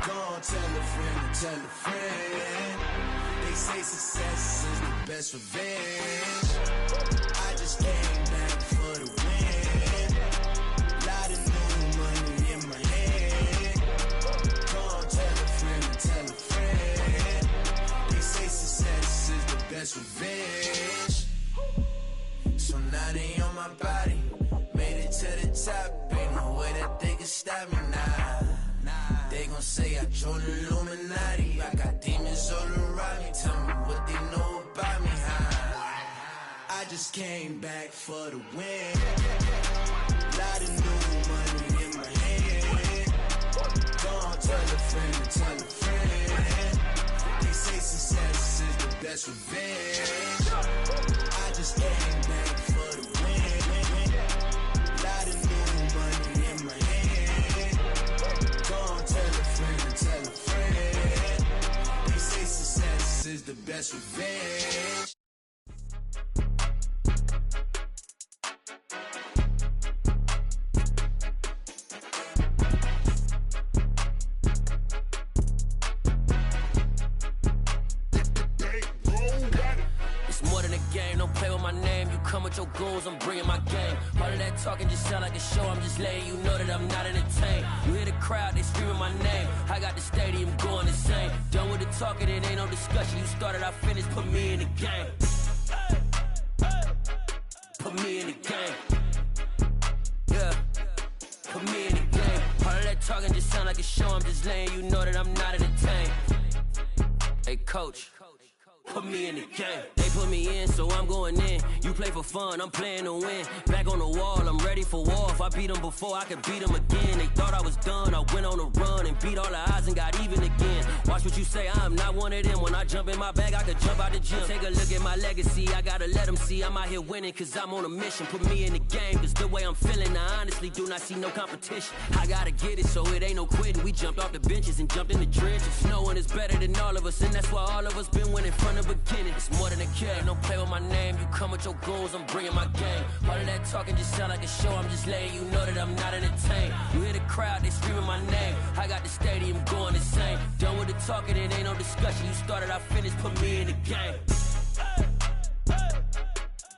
Gonna tell a friend. They say success is the best revenge. I just came back for the win. Lot of new money in my hand. Gonna tell a friend. They say success is the best revenge. So now they on my body. Made it to the top, ain't no way that they can stop me now. They gon' say I joined the Illuminati. I got demons all around me. Tell me what they know about me, huh? I just came back for the win. Lot of new money in my hand. Gonna tell a friend. They say success is the best revenge. I just came back for the win. Lot of new money in my hand. Gonna tell a friend. They say success is the my name, you come with your goons, I'm bringing my game. All of that talking just sound like a show, I'm just letting you know that I'm not entertained. You hear the crowd, they screaming my name. I got the stadium going insane. Done with the talking, it ain't no discussion. You started, I finished, put me in the game. Put me in the game. Yeah, put me in the game. All of that talking just sound like a show, I'm just letting you know that I'm not entertained. Hey, coach. Put me in the game. They put me in, so I'm going in. You play for fun, I'm playing to win. Back on the wall, I'm ready for war. If I beat them before, I could beat them again. They thought I was done, I went on a run and beat all the odds and got even again. Watch what you say, I'm not one of them. When I jump in my bag, I could jump out the gym. Take a look at my legacy, I gotta let them see I'm out here winning, cause I'm on a mission. Put me in the game, cause the way I'm feeling, I honestly do not see no competition. I gotta get it, so it ain't no quitting. We jumped off the benches and jumped in the trenches. No one is better than all of us, and that's why all of us been winning from the beginning. It's more than a game, don't play with my name. You come with your goons, I'm bringing my game. All of that talking just sound like a show, I'm just letting you know that I'm not entertained. You hear the crowd, they screaming my name. I got the stadium going insane. Done with the talking, it ain't no discussion. You started, I finished, put me in the game.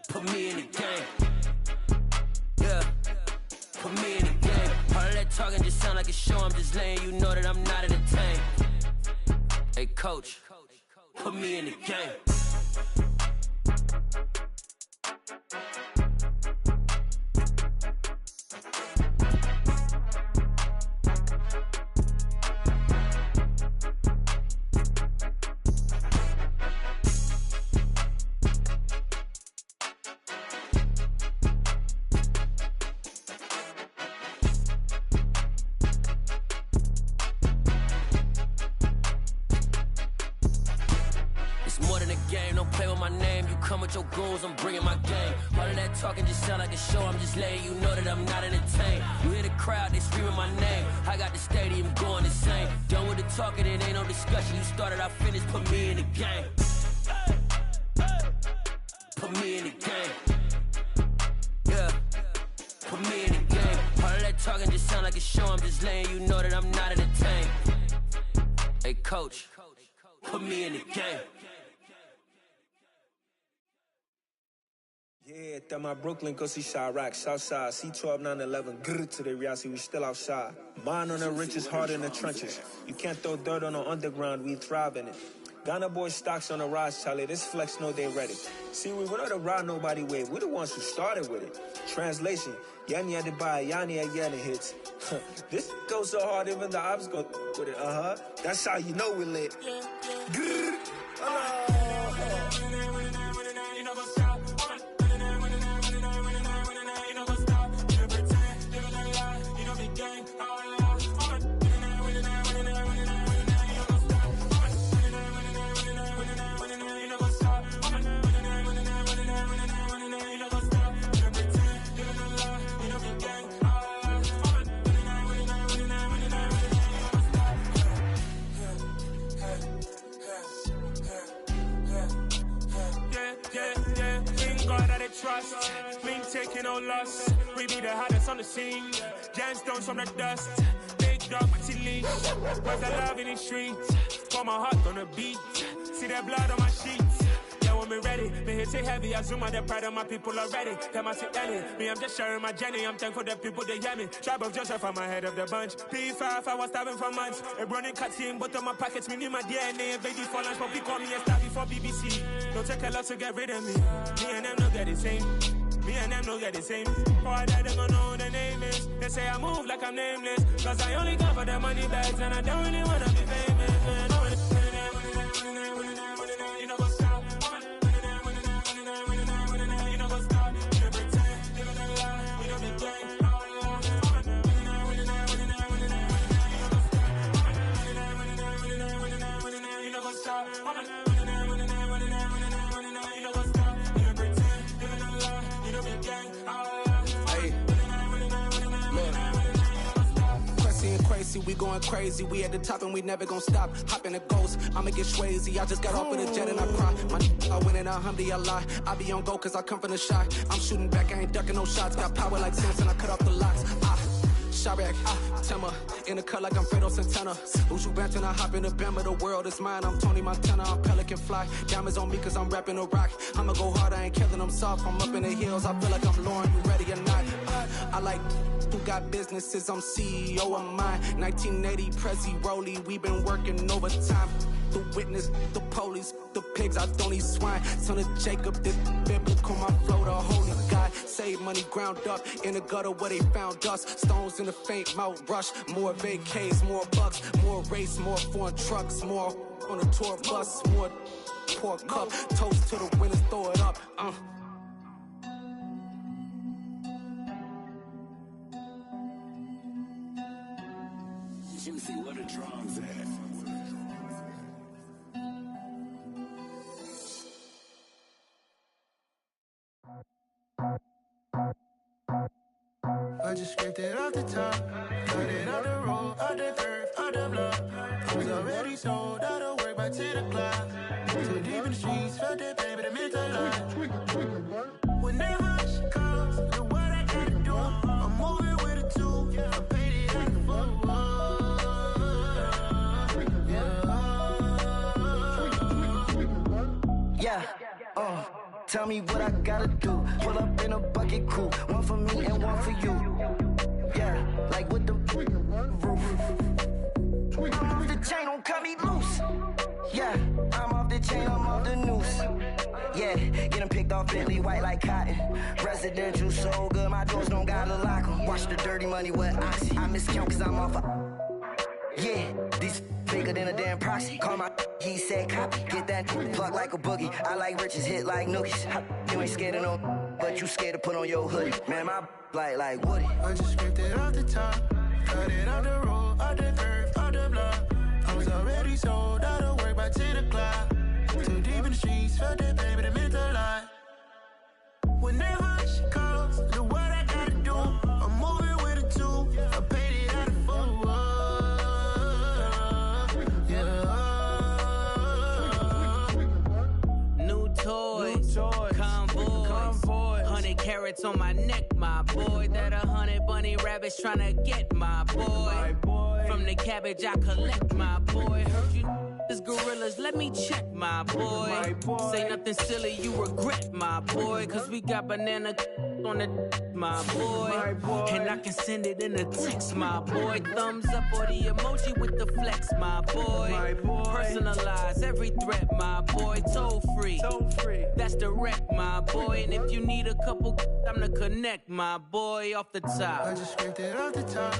Put me in the game. Yeah, put me in the game. All of that talking just sound like a show, I'm just letting you know that I'm not entertained. Hey, coach. Put me in the game. Your goals, I'm bringing my game. All of that talking just sound like a show, I'm just letting you know that I'm not entertained. You hear the crowd, they screaming my name. I got the stadium going insane. Done with the talking, it ain't no discussion. You started, I finished, put me in the game. Put me in the game. Yeah, put me in the game. All of that talking just sound like a show, I'm just letting you know that I'm not entertained. Hey, coach, put me in the game. Yeah, that my Brooklyn, go see Chirac, Southside, C12, 911, grrr to the reality, we still outside. Mine on the riches, hard in the trenches. You can't throw dirt on the underground, we thrive in it. Ghana boys stocks on the rise, Charlie, this flex know they ready. See, we went on the ride nobody wave, we the ones who started with it. Translation, Yani had to buy, Yani had Yanni hits. This goes so hard, even the ops go with it, That's how you know we lit. Grrr, trust, we ain't taking no loss. We be the hottest on the scene. Gemstones from the dust. Big dog, pretty leash. Where's the love in the streets? Pour my heart on the beat. See that blood on my sheets. Yeah, when me ready, me hit it heavy. I zoom out the pride of my people already. Them I see Ellie. Me, I'm just sharing my journey. I'm thankful the people they hear me. Tribe of Joseph, I'm ahead of the bunch. P5, I was starving for months. A running cut in, but on my pockets, me need my DNA. And baby for lunch, but we call me a star before BBC. Don't take a lot to get rid of me. Me and them don't get the same. Me and them don't get the same. All that they gonna know the name is. They say I move like I'm nameless. Cause I only come for the money bags. And I don't really wanna be famous, man. You know what's up? You know what's up? You pretend, you know the lie, you know the game. You know what's up? Crazy, we going crazy. We at the top and we never gonna stop. Hop in a ghost, I'ma get swayzy. I just got off with a jet and I cry. I win in a Humvee, I lie. I be on go cause I come from the shot. I'm shooting back, I ain't ducking no shots. Got power like Samson, I cut off the locks. Chirac, Tema, in the cut like I'm Fredo Santana. Uju Banton, I hop in the Bama, the world is mine. I'm Tony Montana, I'm Pelican Fly. Diamonds on me cause I'm rapping a rock. I'ma go hard, I ain't killing them soft. I'm up in the hills, I feel like I'm Lauren, you ready or not? I like who got businesses, I'm CEO of mine. 1980 Prezi Rolly, we been working overtime. The witness, the police, the pigs, I don't eat swine. Son of Jacob, this biblical, my flow, the holy God. Save money ground up in the gutter where they found us. Stones in the faint mouth rush. More vacays, more bucks, more race, more foreign trucks, more on a tour bus, more pork cup. Toast to the winners, throw it up. Juicy, where the drums at? I just scraped it off the top, cut it out the road, out the earth, out the block. I was already sold out of work by 10 o'clock. Too deep in the streets, felt that pain, but it meant a lot. Whenever she calls, do what I gotta do. I'm moving with a two, I paid it out the full. Yeah, tell me what I gotta do. Pull up in a bucket crew, one for me and one for you. Yeah, like with the roof. I'm off the chain, don't cut me loose. Yeah, I'm off the chain, I'm off the noose. Yeah, get them picked off Bentley, white like cotton. Residential so good, my doors don't gotta lock 'em. Watch the dirty money with oxy. I miscount cause I'm off yeah, these bigger than a damn proxy. Call my he said copy. Get that plug like a boogie. I like riches, hit like nookies. You ain't scared of no, but you scared to put on your hoodie. Man, my like Woody. I just scraped it off the top, cut it out the road, out the earth, out the block. I was already sold out of work by 10 o'clock. Too deep in the streets, felt that pain, but it meant a lot. Whenever she calls, do what I gotta do. I'm moving with a two, I paid it out of full. Toys, convoys, 100 carats on my neck, my boy. That 100 bunny rabbits tryna get my boy. From the cabbage I collect, my boy. Heard you this gorillas, let me check, my boy. Say nothing silly, you regret, my boy. Cause we got banana on the my boy. And I can send it in a text, my boy. Thumbs up or the emoji with the flex, my boy. Personalize every threat, my boy. Toll free. That's direct, my boy. And if you need a couple, I'm the connect, my boy. Off the top. I just scraped it off the top,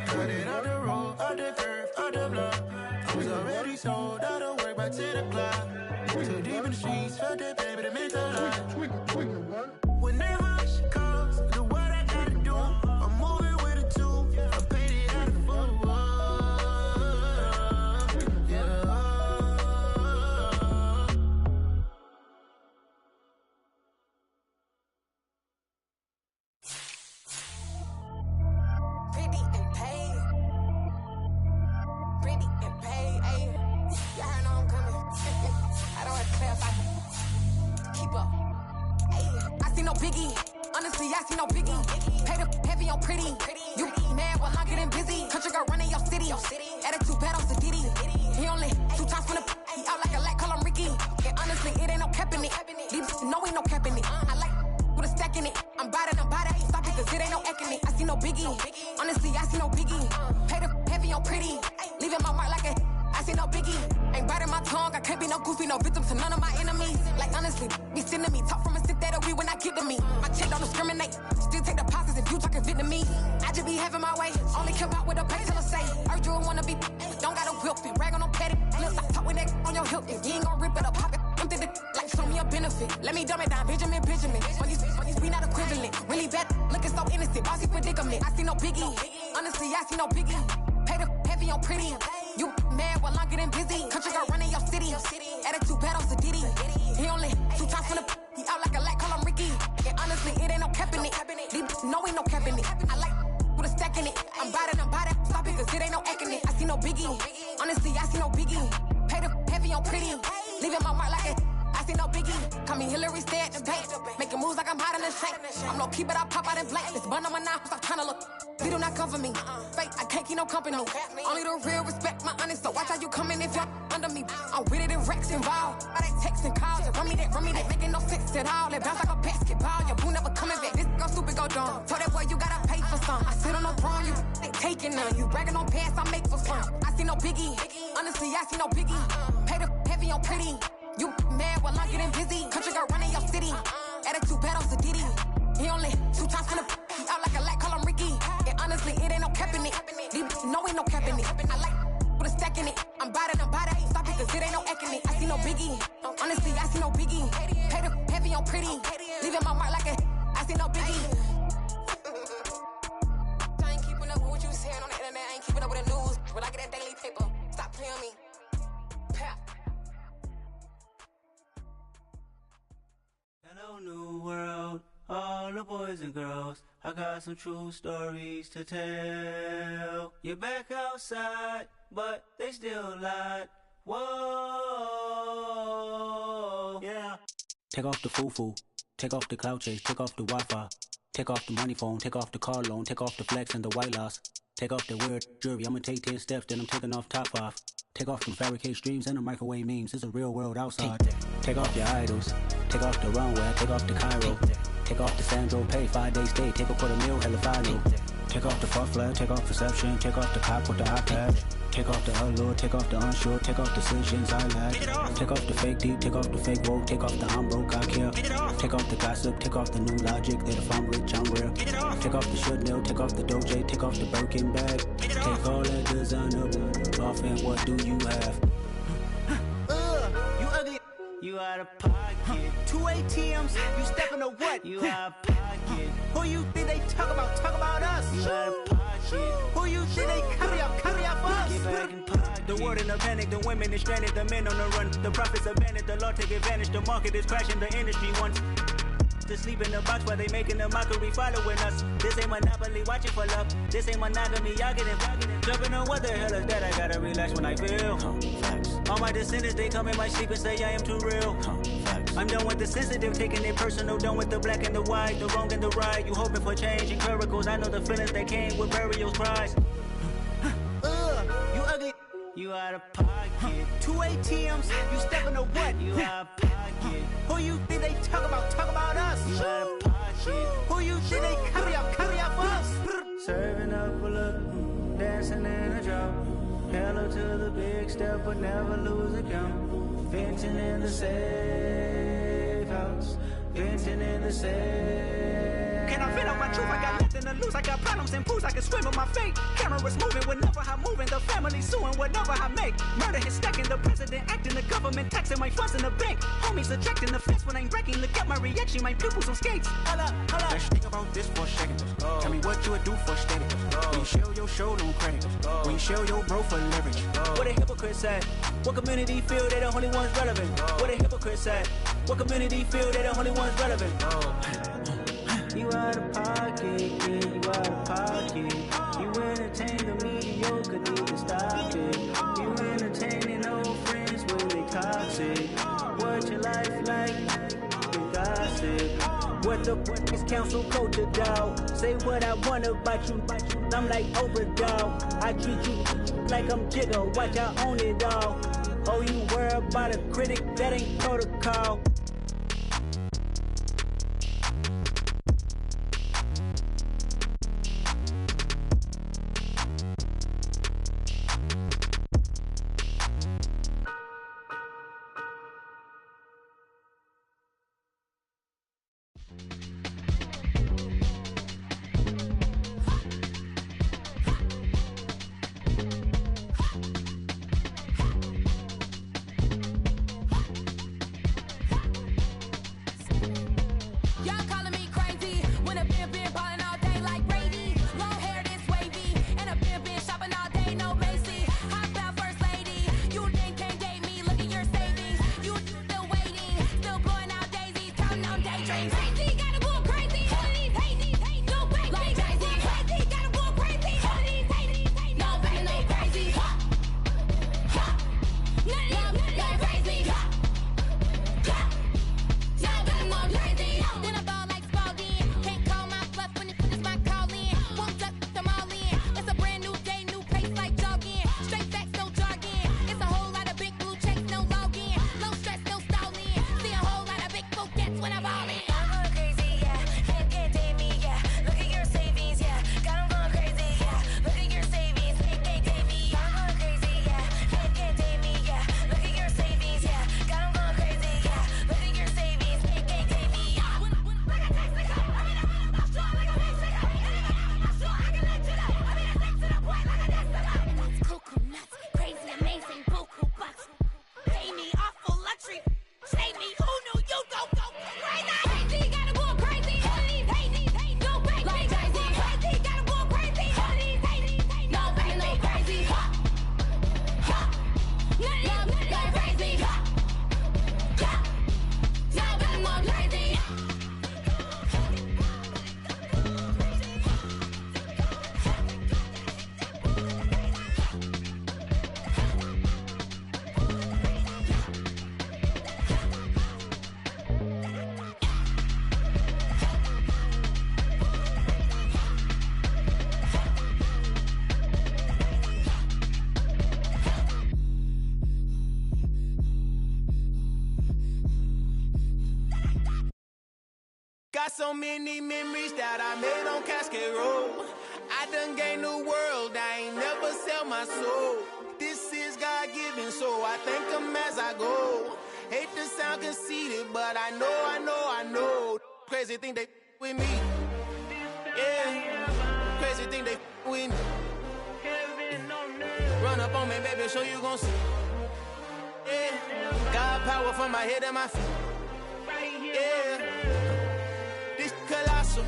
cut it out the road, out the earth, out the block. I was already sold out of work by 10 o'clock. Too deep in the streets, felt that pain, but it meant a lot. Whenever she calls, do what I gotta do. I'm moving with a two, I paid it out of full. Pretty and paid. Pretty and paid, ayy. Y'all know I'm coming. I don't have to clarify. Keep up. Ayy. I see no biggie. Honestly, I see no biggie. Pay the heavy on pretty. You mad while I'm getting busy. Country girl running your city. Attitude bad on Sadiddy. He only 2 times from the he out like a lack, call him Ricky. And honestly, it ain't no cap in it. These know ain't no cap in it. I like with a stack in it. I'm bad. Stop it, cause it ain't no acting it. I see no biggie. Honestly, I see no biggie. Pay the heavy on pretty. Leaving my mark like a I see no biggie. Ain't biting my tongue. I can't be no goofy, no victim to none of my enemies. Like honestly, be sending me talk from a stick that we when I get to me. My chick don't discriminate. Still take the pauses if you talking Vietnamese. I just be having my way. Only care about what the pay till I say. Urge you wanna be. Don't gotta whip it. Rag on no petty. Lips I talk with that on your hip. If you ain't gon' rip it up, pop it. Empty the like show me a benefit. Let me dumb it down, Benjamin. When we not equivalent. Really bad, looking so innocent. Bossy predicament. I see no biggie. Honestly, I see no biggie. Pay the heavy on pretty. You mad while I'm getting busy. Country girl running your city. Attitude bad on Sadiddy. He only 2 times from the he out like a lack, call him Ricky. And honestly, it ain't no cap in it. These know ain't no cap in it. I like with a stack in it. I'm bad. Stop it, cause it ain't no acting it. I see no biggie. Honestly, I see no biggie. Pay the heavy on pretty. Leaving my mark like a I see no biggie. Call me Hillary, stay at the bank. Making moves like I'm hot in the shank. I'm low key, but I pop out in blank. This bun on my knife, stop trying to look. They do not cover me. Fake, I can't keep no company. Only the real respect my honest, so watch how you coming if you're under me. I'm with it in racks involved. By they text and calls, run me that, making no sense at all. It bounce like a basketball, your boo never coming back. This go stupid, go dumb. Told that boy you gotta pay for some. I sit on no throne, you ain't taking none. You bragging on pants, I make for fun. I see no biggie, honestly, I see no biggie. Pay the heavy on pretty. You mad while I'm getting busy. Country girl running your city. Attitude bad on Sadiddy. He only 2 times from the he out like a light, call him Ricky. And honestly, it ain't no cap in it. These know ain't no cap in it. I like with a stack in it. I'm bad it, stop it, cause it ain't no eck in it. I see no biggie. Honestly, I see no biggie. Pay the heavy on pretty. Leaving my mark like a I see no biggie. I ain't keeping up with what you saying on the internet. I ain't keeping up with the news. But I get that daily paper. Stop playing on me. Hello, new world, all the boys and girls. I got some true stories to tell. You're back outside, but they still lied. Whoa, yeah. Take off the foo-foo, take off the cloud chase, take off the Wi-Fi, take off the money phone, take off the car loan, take off the flex and the white loss. Take off the weird jewelry, I'ma take 10 steps, then I'm taking off top 5. Take off them fabricate streams and the microwave memes, it's a real world outside. Take off your idols, take off the runway, take off the Cairo. Take off the Sandro pay, 5-day stay, take a $250,000, hella final. Take off the fuck flag, take off perception, take off the cop with the iPad. Take off the allure, take off the unsure, take off decisions I lack. Take off the fake deep, take off the fake woke, take off the I'm broke, I care. Take off the gossip, take off the new logic, that if I'm rich, I'm real. Take off the should know, take off the Doja, take off the Birkin bag. Take all that designer off and what do you have? You ugly. You out of pocket. 2 ATMs, you stepping to what? You out of pocket. Who you think they talk about us? You out of pocket. Who you think they carry up us? Get back in pocket. The world in a panic, the women is stranded, the men on the run. The profits abandoned, the law take advantage, the market is crashing, the industry wants to sleep in the box while they making a mockery following us. This ain't Monopoly, watching for love. This ain't monogamy, y'all getting jumping on what the hell is that? I gotta relax when I feel. All my descendants, they come in my sleep and say I am too real. I'm done with the sensitive, taking it personal. Done with the black and the white, the wrong and the right. You hoping for change and miracles. I know the feelings that came with burial cries. You ugly. You out of pocket. 2 ATMs, you stepping to what? You out of pocket. Who you think they talk about us? You out of pocket. Who you think they carry up us? Serving up a look, dancing in a drop. Hello to the big step, but never lose a count. Venting in the safe house. Venting in the safe. Can I fit up my truth? I got nothing to lose. I got problems and fools. I can swim with my fate. Cameras moving whenever I'm moving. The family suing whatever I make. Murder is stacking. The president acting. The government taxing my funds in the bank. Homies ejecting the fence when I'm breaking. Look at my reaction. My pupils on skates. Holla. Let's think about this for a second. Tell me what you would do for steady. When you show your show, don't credit. When you show your bro for leverage. What a hypocrite said. What community feel they the only ones relevant? What a hypocrite said. What community feel they the only ones relevant? You out of pocket, yeah, you out of pocket. You entertain the mediocre, need to stop it. You entertaining old friends when they toxic. What your life like? You gossip. What the is council culture, dog? Say what I want about you. I'm like overdog. I treat you like I'm Jigga. Watch I own it all. Oh, you worry about a critic? That ain't protocol. Got so many memories that I made on Cascade Road. I done gained the world, I ain't never sell my soul. This is God-given, so I thank him as I go. Hate to sound conceited, but I know. Crazy thing they with me. Yeah, crazy thing they with me. Run up on me, baby, show you gon' see. Yeah, God power from my head and my feet. Yeah, this colossal.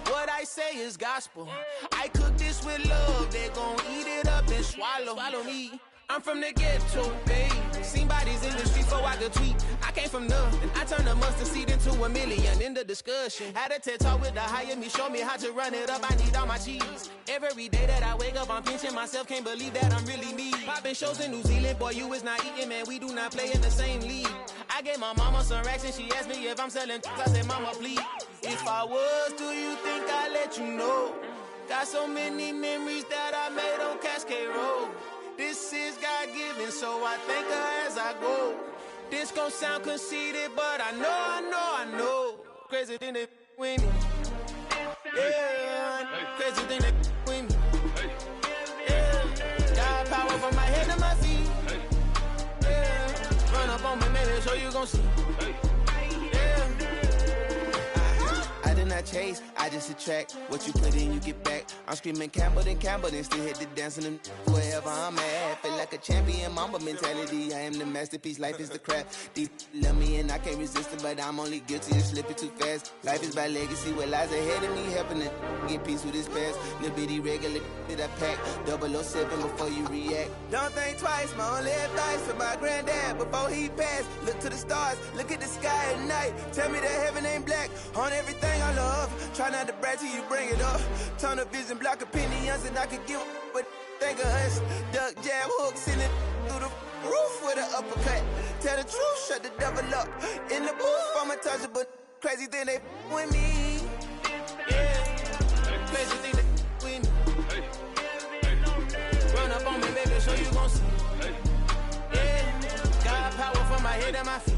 What I say is gospel. I cook this with love. They gon' eat it up and swallow me. I'm from the ghetto, babe. Seen bodies in the streets so I could tweet. I came from nothing. I turned a mustard seed into a million in the discussion. Had a TED talk with the higher me, show me how to run it up. I need all my cheese. Every day that I wake up, I'm pinching myself. Can't believe that I'm really me. Popping shows in New Zealand, boy, you is not eating, man. We do not play in the same league. I gave my mama some racks and she asked me if I'm selling. I said, mama, please. If I was, do you think I'd let you know? Got so many memories that I made on Cascade Road. This is God-given, so I thank her as I go. This gon' sound conceited, but I know. Crazy thing they with me. Yeah, crazy thing they with me. Yeah, God power from my head to my feet. Yeah, run up on me, maybe so you gon' see. I did not chase, I just attract. What you put in, you get back. I'm screaming Campbell, then still hit the dancing and wherever I'm at. Feel like a champion, mamba mentality. I am the masterpiece, life is the craft. Deep love me and I can't resist it, but I'm only guilty of slipping too fast. Life is by legacy, what lies ahead of me, helping to get peace with his past. Little bitty regular that I pack, 007 before you react. Don't think twice, my only advice for my granddad before he passed. Look to the stars, look at the sky at night. Tell me that heaven ain't black on everything I love. Try not to brag till you bring it up. Turn the vision, block opinions, and I could give but think of us. Duck, jab, hooks in it through the roof with an uppercut. Tell the truth, shut the devil up. In the booth, I'm untouchable. Crazy thing they with me. Yeah, crazy thing they with me. Run up on me, baby, so you gon' see. Yeah, God power from my head and my feet.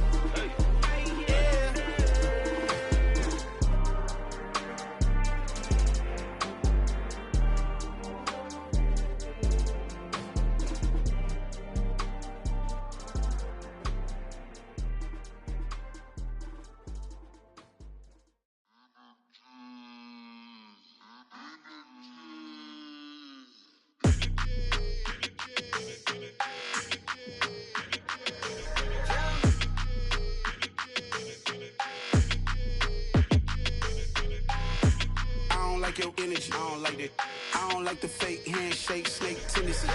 Your energy, I don't like that. I don't like the fake handshake, snake tendency.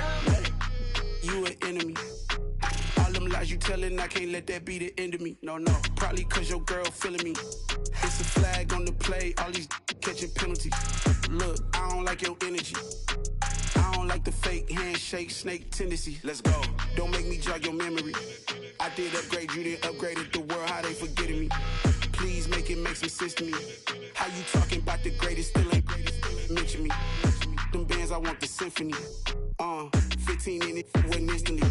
You an enemy. All them lies you telling, I can't let that be the end of me. No, probably cause your girl feeling me. It's a flag on the play, all these catching penalties. Look, I don't like your energy. I don't like the fake handshake, snake tendency. Let's go. Don't make me jog your memory. I did upgrade, you didn't upgrade it. The world, how they forgetting me. Please make it make some sense to me. How you talking about the greatest, still ain't greatest, mention me. Them bands, I want the symphony. 15 in it, wasn't instantly.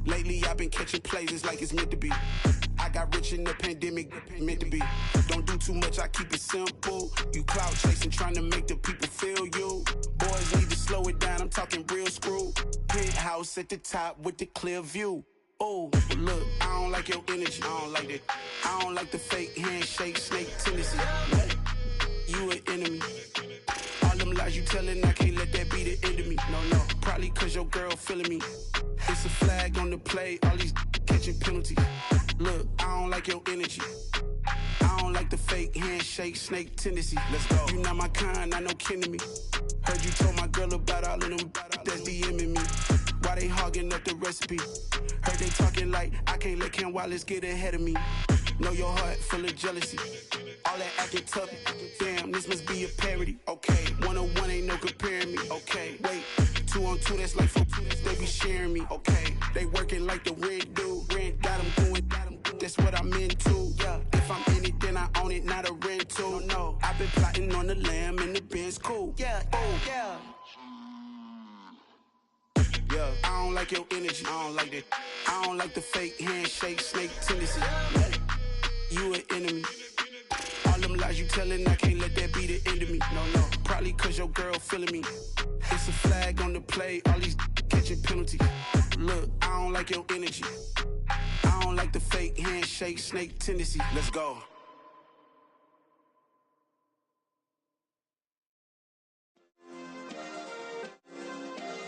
Lately I've been catching plays, it's like it's meant to be. I got rich in the pandemic, meant to be. Don't do too much, I keep it simple. You clout chasing, trying to make the people feel you. Boys need to slow it down, I'm talking real screw. Penthouse at the top with the clear view. Oh, look, I don't like your energy, I don't like that. I don't like the fake handshake, snake tendency. You an enemy. All them lies you telling, I can't let that be the end of me. No, probably cause your girl feeling me. It's a flag on the play, all these catching penalties. Look, I don't like your energy. I don't like the fake handshake, snake tendency. Let's go. You not my kind, I know kin to me. Heard you told my girl about all of them that's DMing me. Why they hogging up the recipe? Heard they talking like I can't let Ken Wallace get ahead of me. Know your heart full of jealousy. All that acting tough, damn, this must be a parody. Okay, 101 ain't no comparing me. Okay, wait, 2 on 2, that's like 4, they be sharing me. Okay, they working like the red dude. Rent got them going, that's what I'm into. Yeah, if I'm in it, then I own it, not a rental. No, I've been plotting on the lamb and the Benz cool. Yeah, oh, yeah. Yeah, I don't like your energy, I don't like that. I don't like the fake handshake, snake tendency. You an enemy. All them them lies you telling, I can't let that be the end of me. No, probably cause your girl feeling me. It's a flag on the play, all these catching penalties. Look, I don't like your energy. I don't like the fake handshake, snake tendency. Let's go.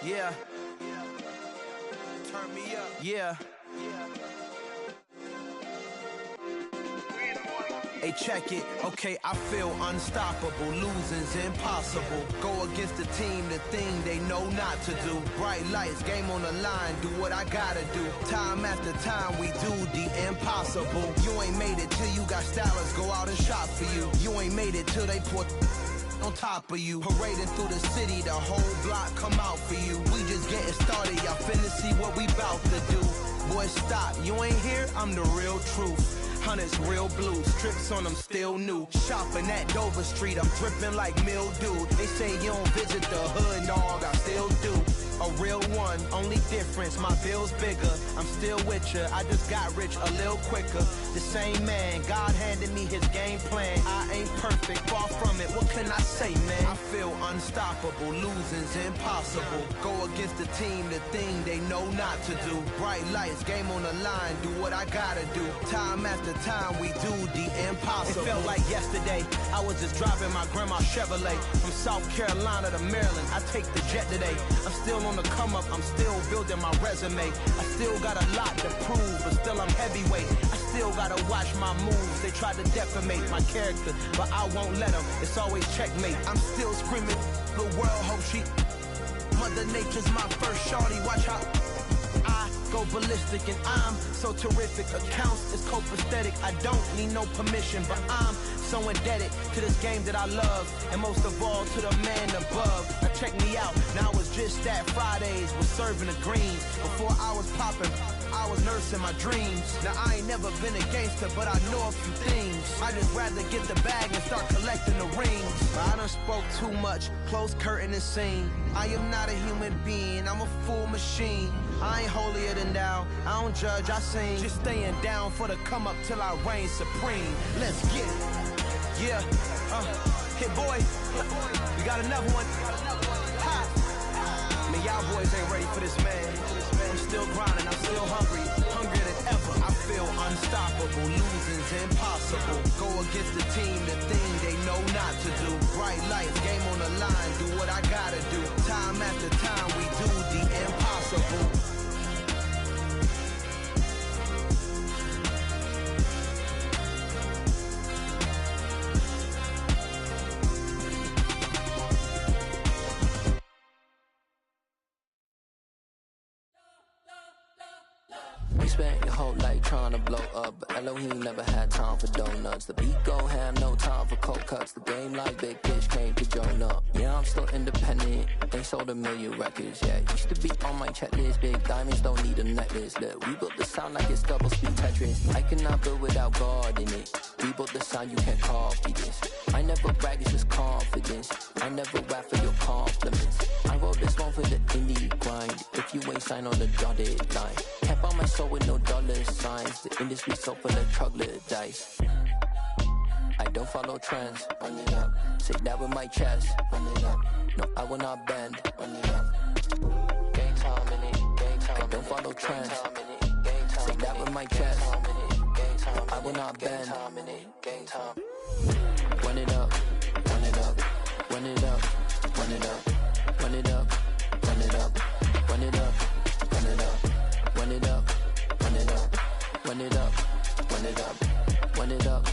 Yeah. Turn me up. Yeah. Hey, check it. Okay, I feel unstoppable. Losing's impossible. Go against the team, the thing they know not to do. Bright lights, game on the line, do what I gotta do. Time after time, we do the impossible. You ain't made it till you got stylists go out and shop for you. You ain't made it till they put on top of you. Parading through the city, the whole block come out for you. We just getting started, y'all finna see what we bout to do. Boy, stop, you ain't here, I'm the real truth. Hunters real blue, strips on them still new. Shopping at Dover Street, I'm dripping like mildew. They say you don't visit the hood, dog, I still do. A real one, only difference, my bill's bigger. I'm still with ya, I just got rich a little quicker. The same man, God handed me his game plan. I ain't perfect, far from it, what can I say, man? I feel unstoppable, losing's impossible. Go against the team, the thing they know not to do. Bright lights, game on the line, do what I gotta do. Time after time, we do the impossible. It felt like yesterday, I was just driving my grandma's Chevrolet. From South Carolina to Maryland, I take the jet today. I'm still on the come up, I'm still building my resume. I still got a lot to prove, but still I'm heavyweight. I still gotta watch my moves. They try to defamate my character, but I won't let them. It's always checkmate. I'm still screaming, the world hope she. Mother Nature's my first shorty, watch how I go ballistic, and I'm so terrific. Accounts is copacetic, I don't need no permission, but I'm so indebted to this game that I love, and most of all to the man above. Now check me out, now it's just that Fridays was serving the greens. Before I was popping, I was nursing my dreams. Now I ain't never been a gangster, but I know a few things. I just rather get the bag and start collecting the rings. But I done spoke too much, close curtain and scene. I am not a human being, I'm a full machine. I ain't holier than thou, I don't judge, I sing. Just staying down for the come up till I reign supreme. Let's get it. Yeah, hit boy, we got another one. Ha. Man, y'all boys ain't ready for this, man. I'm still grinding, I'm still hungry, hungrier than ever. I feel unstoppable, losing's impossible. Go against the team, the thing they know not to do. Bright lights, game on the line, do what I gotta do. Time after time, we do the impossible. Spent your whole life trying to blow up, but Elohim never had time for donuts. The beat go ham, no time for cold cuts. The game like big fish came to join up. Yeah, I'm still independent, they sold 1 million records. Yeah, used to be on my checklist. Big diamonds don't need a necklace. Look, we built the sound like it's double speed Tetris. I cannot build without God in it. We built the sound, you can't copy this. I never brag, it's just confidence. I never rap for your compliments. I wrote this one for the indie grind. If you ain't signed on the dotted line, can't buy my soul with no dollar signs. The industry so full of troglodytes. I don't follow trends. Run it up. Say that with my chest. Run it up. No, I will not bend. Run it up. Gang time in it. Gang time. I don't follow trends. Say that with my chest. No, I will not bend. Gang time. Run it up. Run it up. Run it up. Run it up. Run it up. Run it up. Run it up. Run it up. Run it up. Run it up. Run it up. Run it up. Run it up.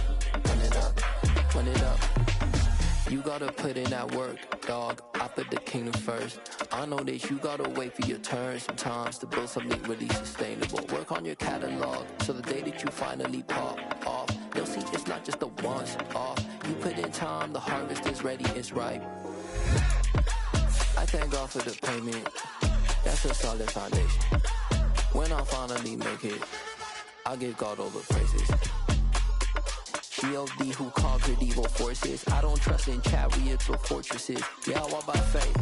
Run it up. Run it up. You gotta put in that work, dog. I put the kingdom first. I know that you gotta wait for your turn sometimes to build something really sustainable. Work on your catalog, so the day that you finally pop off, you'll see it's not just a once off. You put in time, the harvest is ready, it's ripe. I thank God for the payment. That's a solid foundation. When I finally make it, I give God all the praises. G.O.D. who conquered evil forces. I don't trust in chariots or fortresses. Yeah, I walk by faith.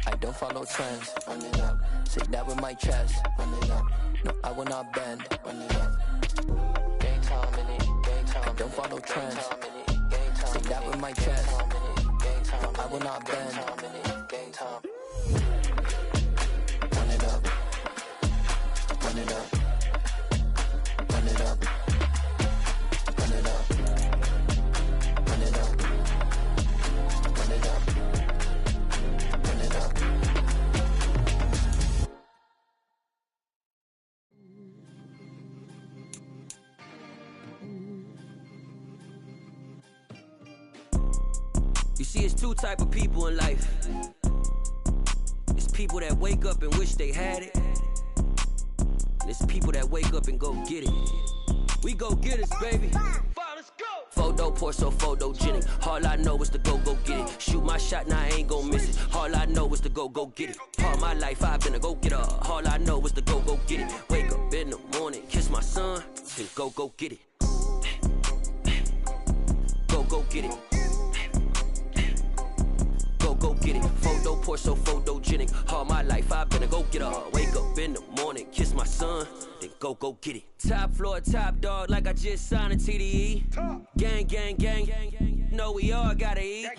I don't follow trends. Run it up. Say that with my chest. Run it up. No, I will not bend. Run it up. Gang time in it. Gang time. don't follow trends. Say that with my chest. I will not bend. Run it up. Run it up. Run it up. Run it up. Run it up. Run it up. Run it up. You see, it's two type of people in life. It's people that wake up and wish they had it. And it's people that wake up and go get it. We go get it, baby. Photo pour so photogenic. All I know is to go get it. Shoot my shot, now I ain't gon' miss it. All I know is to go get it. All my life I've been a go getter. All I know is to go get it. Wake up in the morning, kiss my son, then go get it. Go get it. Go get it. Photo pour so photogenic. All my life I've been a go getter. Wake up in the morning, kiss my son, then go get it. Top floor, top dog, like I just signed a TDE. Gang, gang, gang, gang. Know we all gotta eat.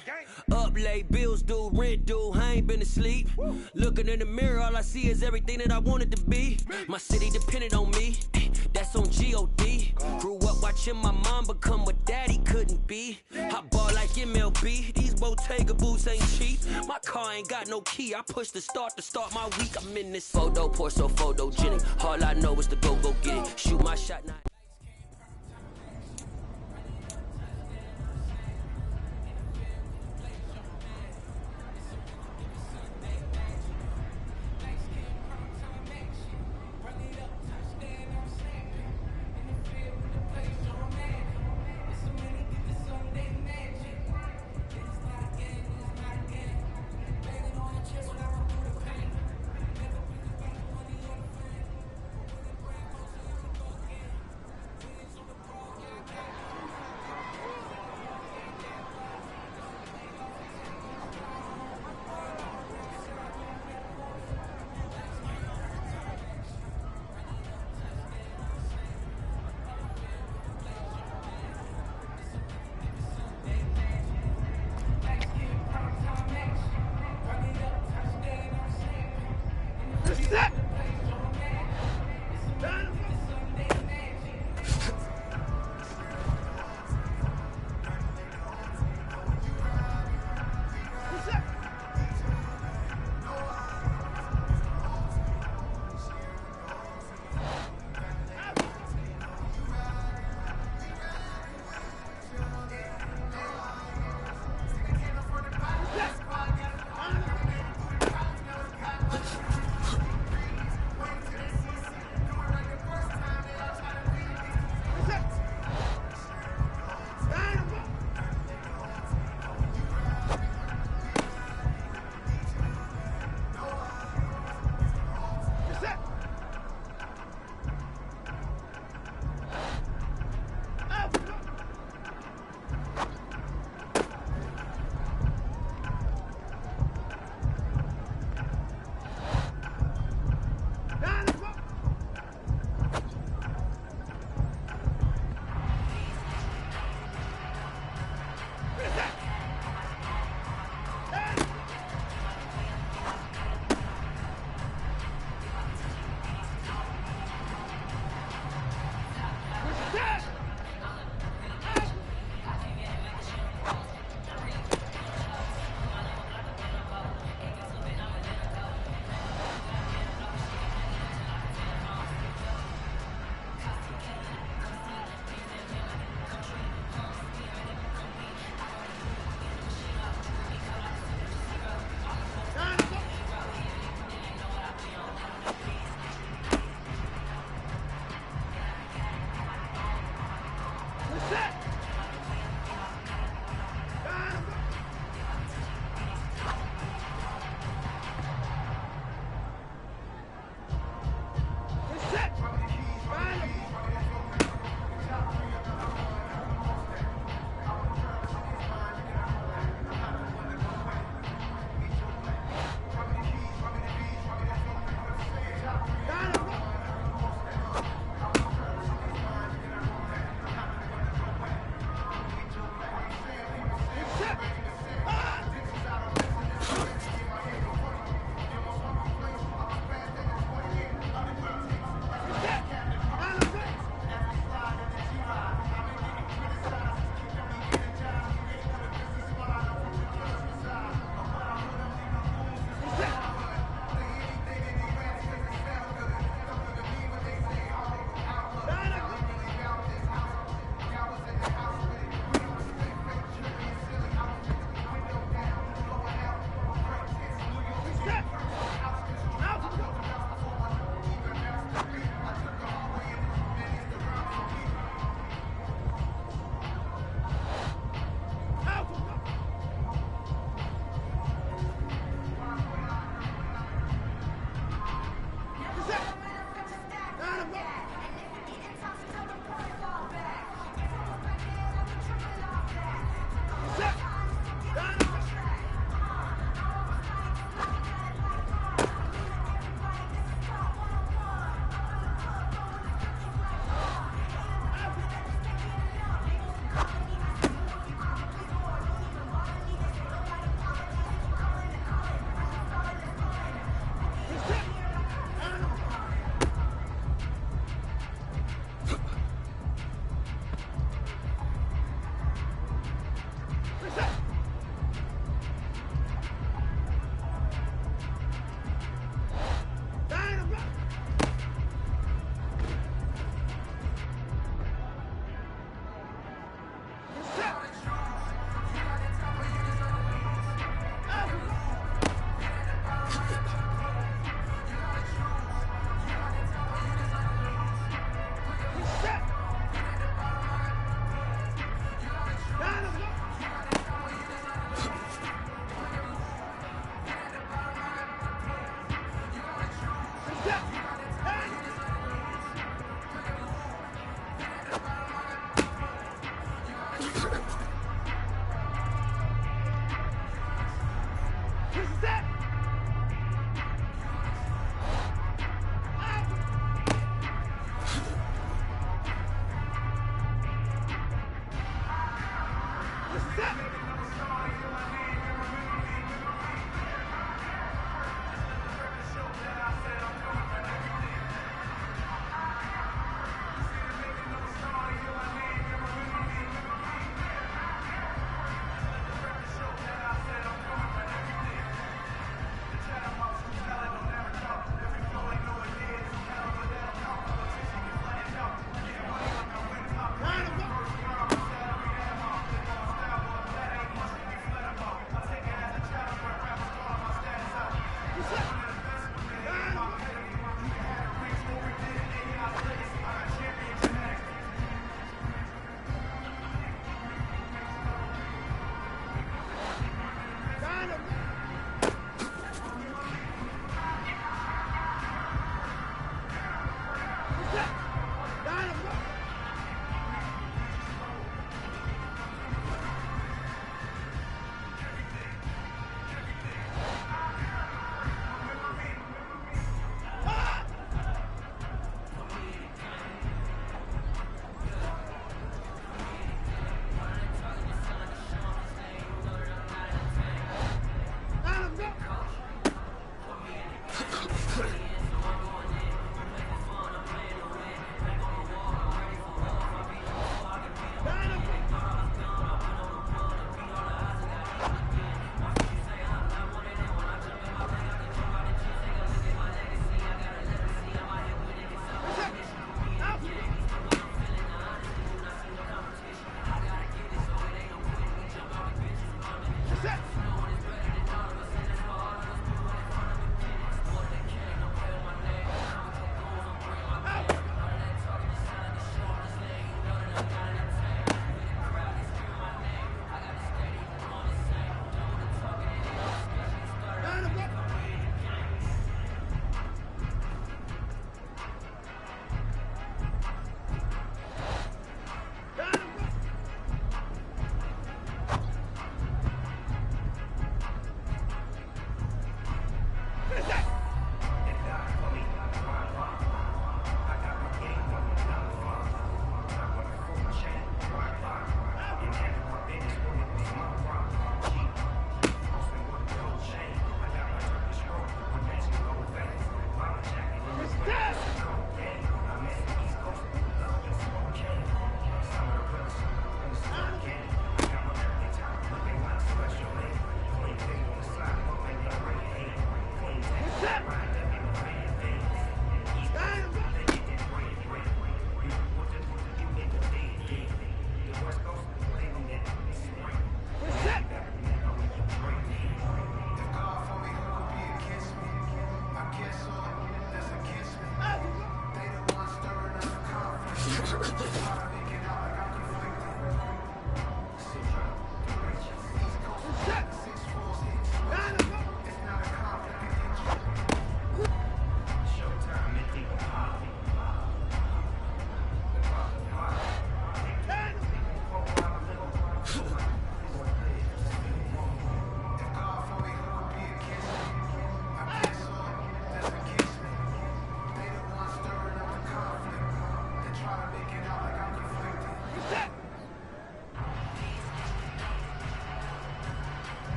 Up late, bills due, rent due. I ain't been asleep. Looking in the mirror, all I see is everything that I wanted to be. My city depended on me. That's on G.O.D. Grew up watching my mom become what daddy couldn't be. I ball like MLB. These Bottega boots ain't cheap. My car ain't got no key. I push the start to start my week. I'm in this photo pour so photogenic. All I know is to go get it. Shoot my shot now.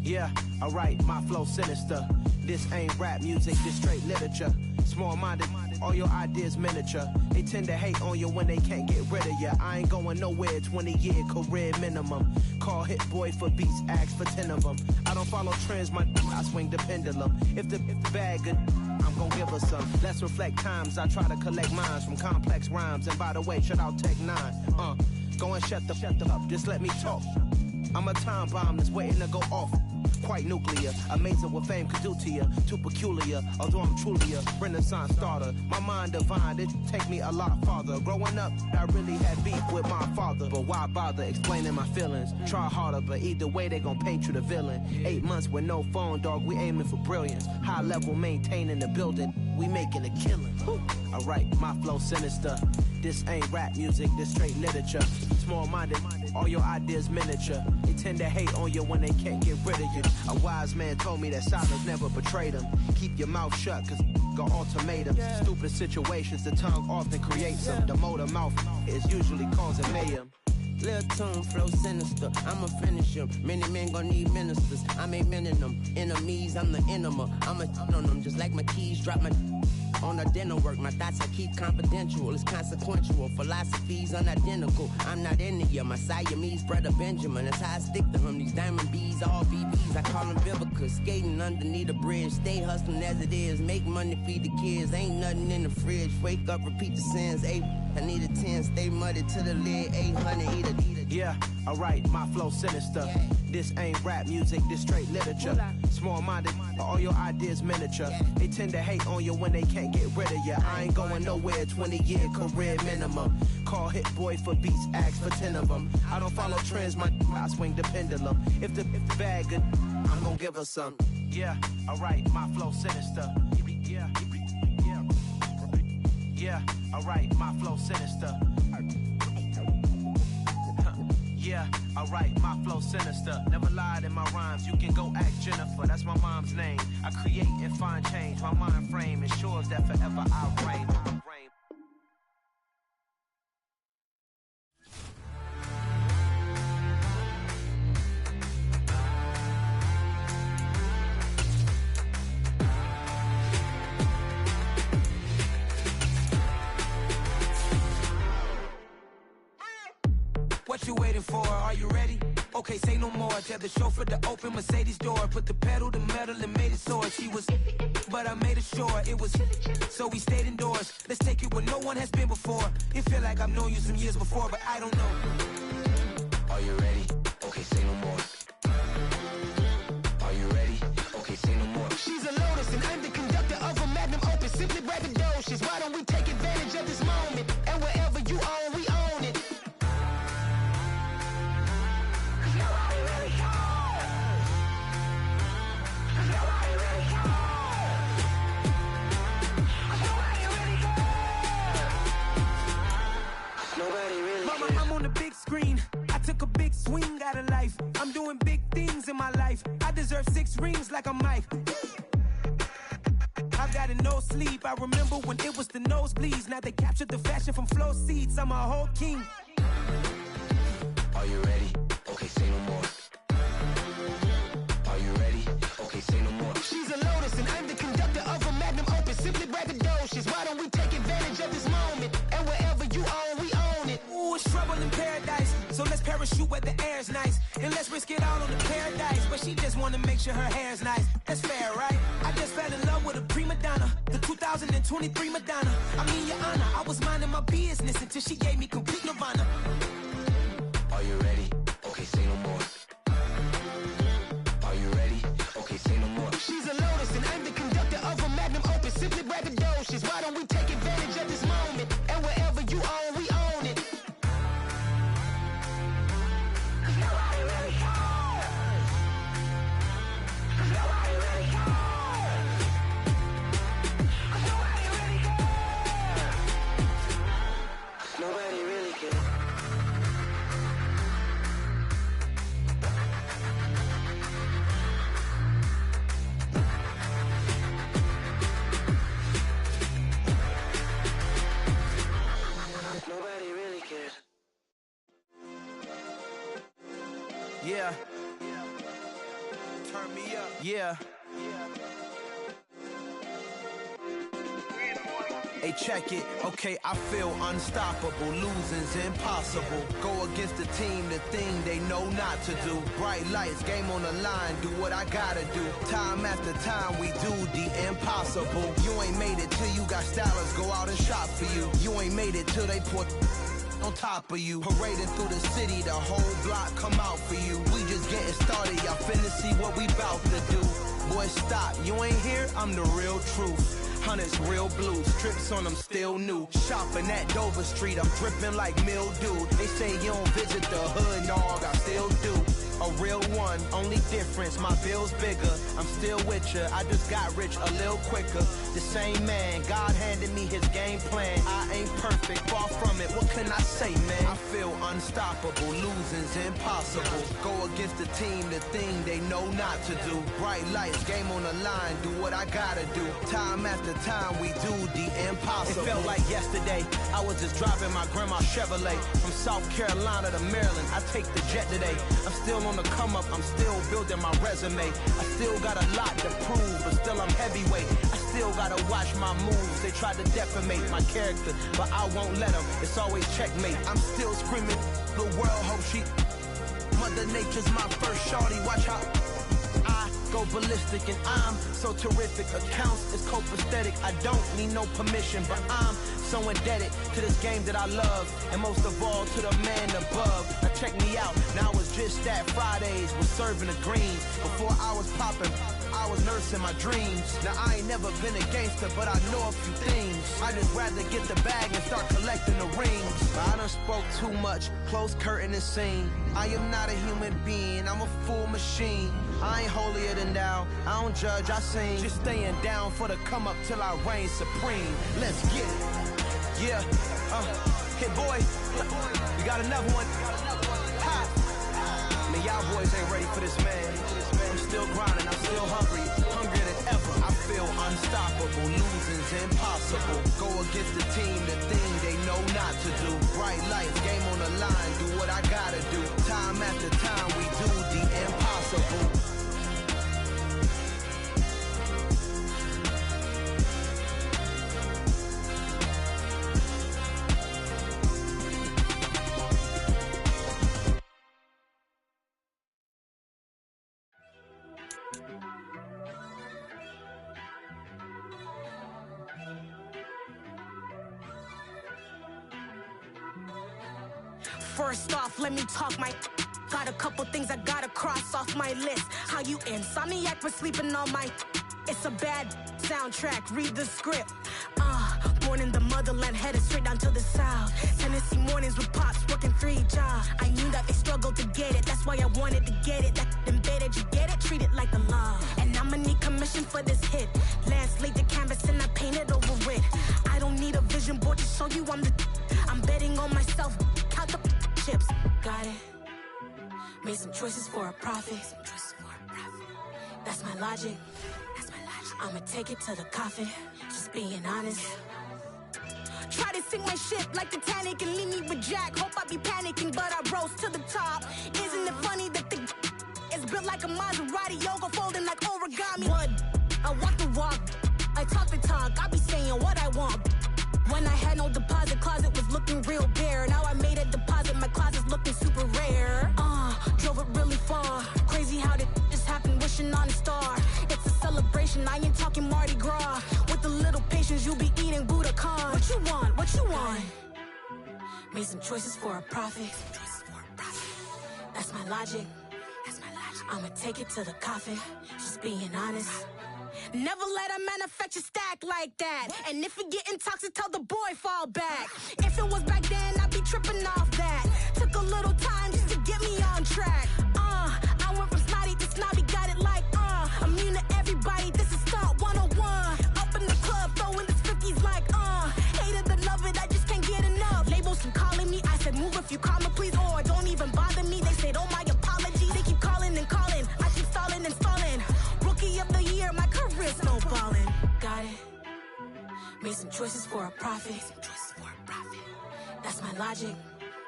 Yeah, alright, my flow sinister. This ain't rap music, this straight literature. Small-minded, all your ideas miniature. They tend to hate on you when they can't get rid of you. I ain't going nowhere, 20-year career minimum. Call Hit Boy for beats, ask for 10 of them. I don't follow trends, I swing the pendulum. If the bag good, I'm gon' give her some. Let's reflect times, I try to collect minds from complex rhymes. And by the way, shout out Tech 9. Go and shut the up, just let me talk. I'm a time bomb that's waiting to go off. Quite nuclear, amazing what fame could do to you. Too peculiar, although I'm truly a renaissance starter. My mind divine, it take me a lot farther. Growing up, I really had beef with my father. But why bother explaining my feelings? Try harder, but either way they gon' paint you the villain. 8 months with no phone, dog, we aiming for brilliance. High level maintaining the building, we making a killing. Alright, my flow sinister. This ain't rap music, this straight literature. Small-minded, all your ideas miniature. They tend to hate on you when they can't get rid of you. A wise man told me that silence never betrayed him. Keep your mouth shut, cause got ultimatums. Stupid situations, the tongue often creates them. The motor mouth is usually causing mayhem. Lil' tune, flow sinister, I'ma finish him. Many men gon' need ministers, I ain't mending them. Enemies, I'm the enema, I'ma on them. Just like my keys, drop my on the dinner work. My thoughts I keep confidential, it's consequential. Philosophies unidentical, I'm not in it. My Siamese brother Benjamin, that's how I stick to him. These diamond bees, all BBs, I call them Vivica. Skating underneath the bridge, stay hustling as it is. Make money, feed the kids, ain't nothing in the fridge. Wake up, repeat the sins, I need a 10, stay muddy to the lid, 800, eat it. Yeah, alright, my flow sinister. This ain't rap music, this straight literature. Small-minded, all your ideas miniature. They tend to hate on you when they can't get rid of you. I ain't going nowhere, 20-year career minimum. Call Hit Boy for beats, ask for 10 of them. I don't follow trends, I swing the pendulum. If the bag good, I'm gon' give her some. Yeah, alright, my flow sinister. Yeah, alright, my flow sinister. Yeah, alright, my flow sinister. Never lied in my rhymes, you can go ask Jennifer, that's my mom's name. I create and find change, my mind frame ensures that forever I reign. What you waiting for? Are you ready? Okay, say no more. Tell the chauffeur to open Mercedes door. Put the pedal to metal and made it soar. She was, but I made it sure it was. So we stayed indoors. Let's take it where no one has been before. It feel like I've known you some years before, but I don't know. Are you ready? Okay, say no more. Are you ready? Okay, say no more. She's a Lotus and I'm the conductor of a magnum opus. Simply braggadocious. Why don't we take advantage of this moment? And wherever you own, we own it. Mama, I'm on the big screen. I took a big swing out of life. I'm doing big things in my life. I deserve 6 rings like I'm Mike. I've got no sleep. I remember when it was the nosebleeds. Now they captured the fashion from flow seats. I'm a whole king. Are you ready? Okay, say no more. Are you ready? Okay, say no more. She's a Lotus and I'm the conductor of a magnum opus. Simply braggadocious. Why don't we take advantage of this moment? And wherever you own, we own it. Ooh, it's trouble in paradise. So let's parachute where the air's nice. And let's risk it all on the paradise. But she just wanna make sure her hair's nice. That's fair, right? I just fell in love with a prima donna. The 2023 Madonna. I mean, your honor, I was minding my business until she gave me complete nirvana. Are you ready? Okay, say no more. Are you ready? Okay, say no more. She's a Lotus and I'm the conductor of a magnum opus. Simply braggadocious. Why don't we take advantage of this moment? And wherever you own, we own it. Yeah. Turn me up. Yeah. Hey, check it. Okay, I feel unstoppable. Losing's impossible. Go against the team, the thing they know not to do. Bright lights, game on the line. Do what I gotta do. Time after time, we do the impossible. You ain't made it till you got stylers. Go out and shop for you. You ain't made it till they put on top of you. Parading through the city, the whole block come out for you. We just getting started. Y'all finna see what we bout to do. Boy, stop. You ain't here? I'm the real truth. Hundreds real blue, strips on them still new. Shopping at Dover Street, I'm dripping like mildew. They say you don't visit the hood, dog, I still do. A real one, only difference, my bill's bigger. I'm still with ya, I just got rich a little quicker. The same man, God handed me his game plan. I ain't perfect, far from it, what can I say, man? I feel unstoppable, losing's impossible. Go against the team, the thing they know not to do. Bright lights, game on the line, do what I gotta do. Time after time, we do the impossible. It felt like yesterday, I was just driving my grandma's Chevrolet. From South Carolina to Maryland, I take the jet today. I'm still on the come up, I'm still building my resume. I still got a lot to prove, but still I'm heavyweight. I still gotta watch my moves. They try to defamate my character, but I won't let them. It's always checkmate. I'm still screaming, the world hope she. Mother Nature's my first shorty, watch how I go ballistic and I'm so terrific. Accounts is copacetic, I don't need no permission, but I'm so indebted to this game that I love, and most of all to the man above. Now check me out, now it's just that Fridays was serving the greens. Before I was popping, I was nursing my dreams. Now I ain't never been a gangster, but I know a few things. I just rather get the bag and start collecting the rings. But I done spoke too much, close curtain and scene. I am not a human being, I'm a full machine. I ain't holier than thou, I don't judge, I sing. Just staying down for the come up till I reign supreme. Let's get it. Yeah, Hit Boy, we got another one. Ha! Man, y'all boys ain't ready for this, man. I'm still grinding, I'm still hungry, hungrier than ever. I feel unstoppable, losing's impossible. Go against the team, the thing they know not to do. Bright lights, game on the line, do what I gotta do. Time after time, we do the impossible. First off, let me talk my. Got a couple things I gotta cross off my list. How you insomniac for sleeping on my. It's a bad soundtrack, read the script. Born in the motherland, headed straight down to the south. Tennessee mornings with pops, working 3 jobs. I knew that they struggled to get it, that's why I wanted to get it. That embedded, you get it, treat it like a law. And I'ma need commission for this hit. Lance laid the canvas and I painted over it. I don't need a vision board to show you I'm betting on myself, count the chips. Got it. Made some choices for a profit. That's my logic. I'ma take it to the coffin. Just being honest. Try to sink my ship like Titanic and leave me with Jack. Hope I be panicking, but I rose to the top. Isn't it funny that the is built like a Maserati, yoga folding like origami? What? I walk the walk. I talk the talk. I be saying what I want. When I had no deposit, closet was looking real bare. Now I made a deposit, my closet's looking super rare. Drove it really far. Crazy how did this happen, wishing on a star. It's a celebration, I ain't talking Mardi Gras. With a little patience, you'll be eating Budokan. What you want, what you want? Made some choices for a profit. That's my logic. I'ma take it to the coffin, just being honest. Never let a manufacture stack like that. And if it getting toxic, tell the boy fall back. If it was back then, I'd be tripping off that. Took a little time just to get me on track. I went from snotty to snobby, got it like, immune to everybody, this is Stunt 101. Up in the club, throwing this 50s like, hate it and love it, I just can't get enough. Labels keep calling me, I said move if you call me please, or don't even bother me. They said, oh my apology, they keep calling and calling. I keep stalling and stalling. Rookie of the year, my career snowballing. Got it. Made some choices for a profit. That's my logic.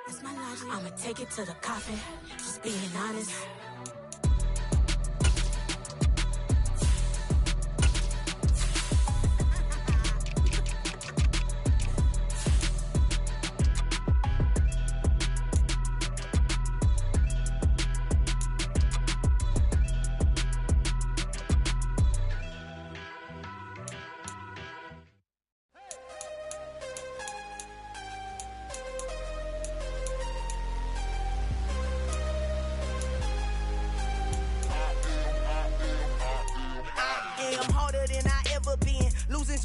That's my logic. I'ma take it to the coffin, just being honest.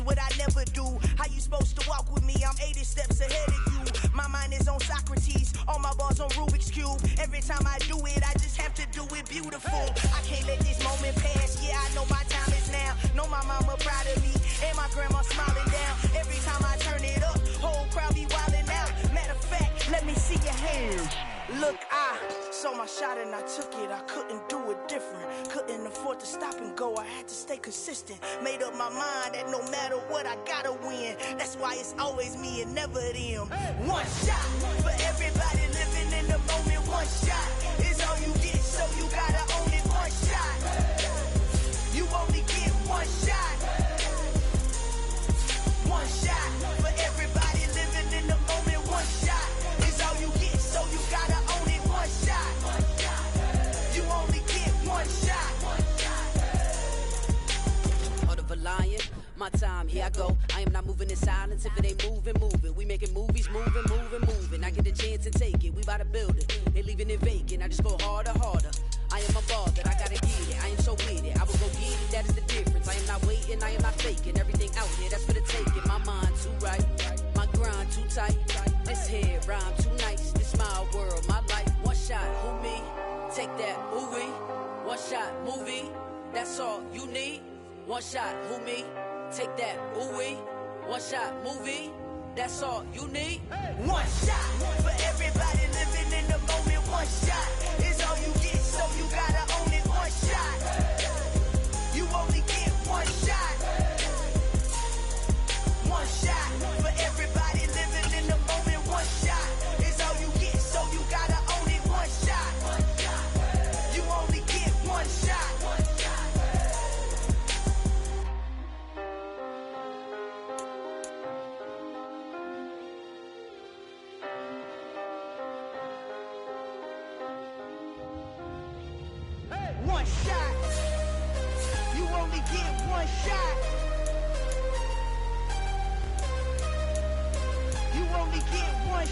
What I never do. How you supposed to walk with me? I'm 80 steps ahead of you. My mind is on Socrates, all my bars on Rubik's Cube. Every time I do it, I just have to do it beautiful. I can't let this moment pass. Yeah, I know my time is now. Know my mama proud of me, and my grandma smiling down. Every time I turn it up, whole crowd be wildin' out. Matter of fact, let me see your hands. Look, I saw my shot and I took it. I couldn't do it different. Couldn't afford to stop and go. I had to stay consistent. Made up my mind that no matter what, I gotta win. That's why it's always me and never them. One shot for everybody living in the moment. One shot is all you get, so you gotta own it. One shot. You only get one shot. One shot for everybody living in the moment. One shot is all you get, so you gotta own it. One shot. You only get one shot. Heart of a lion, my time, here I go. I am not moving in silence. If it ain't moving, moving. We making movies, moving, moving, moving. I get a chance to take it. We bout to build it. They leaving it vacant. I just go harder, harder. I am a ball that I gotta get it. I am so with it. I will go get it. That is the difference. I am not waiting. I am not faking. Everything out here, that's for the taking. My mind too right. My grind too tight. This head rhyme too nice. This my world, my life. One shot, who me? Take that, who we? One shot, movie. That's all you need. One shot, who me? Take that, who we? One shot, movie. That's all you need. One shot for everybody living in the moment. One shot is all you get, so you gotta own it. One shot. You only get one shot. One shot for everybody living in the moment. One shot is all you get, so you gotta own it. One shot. You only get one shot. One shot. You only get one shot. You only get one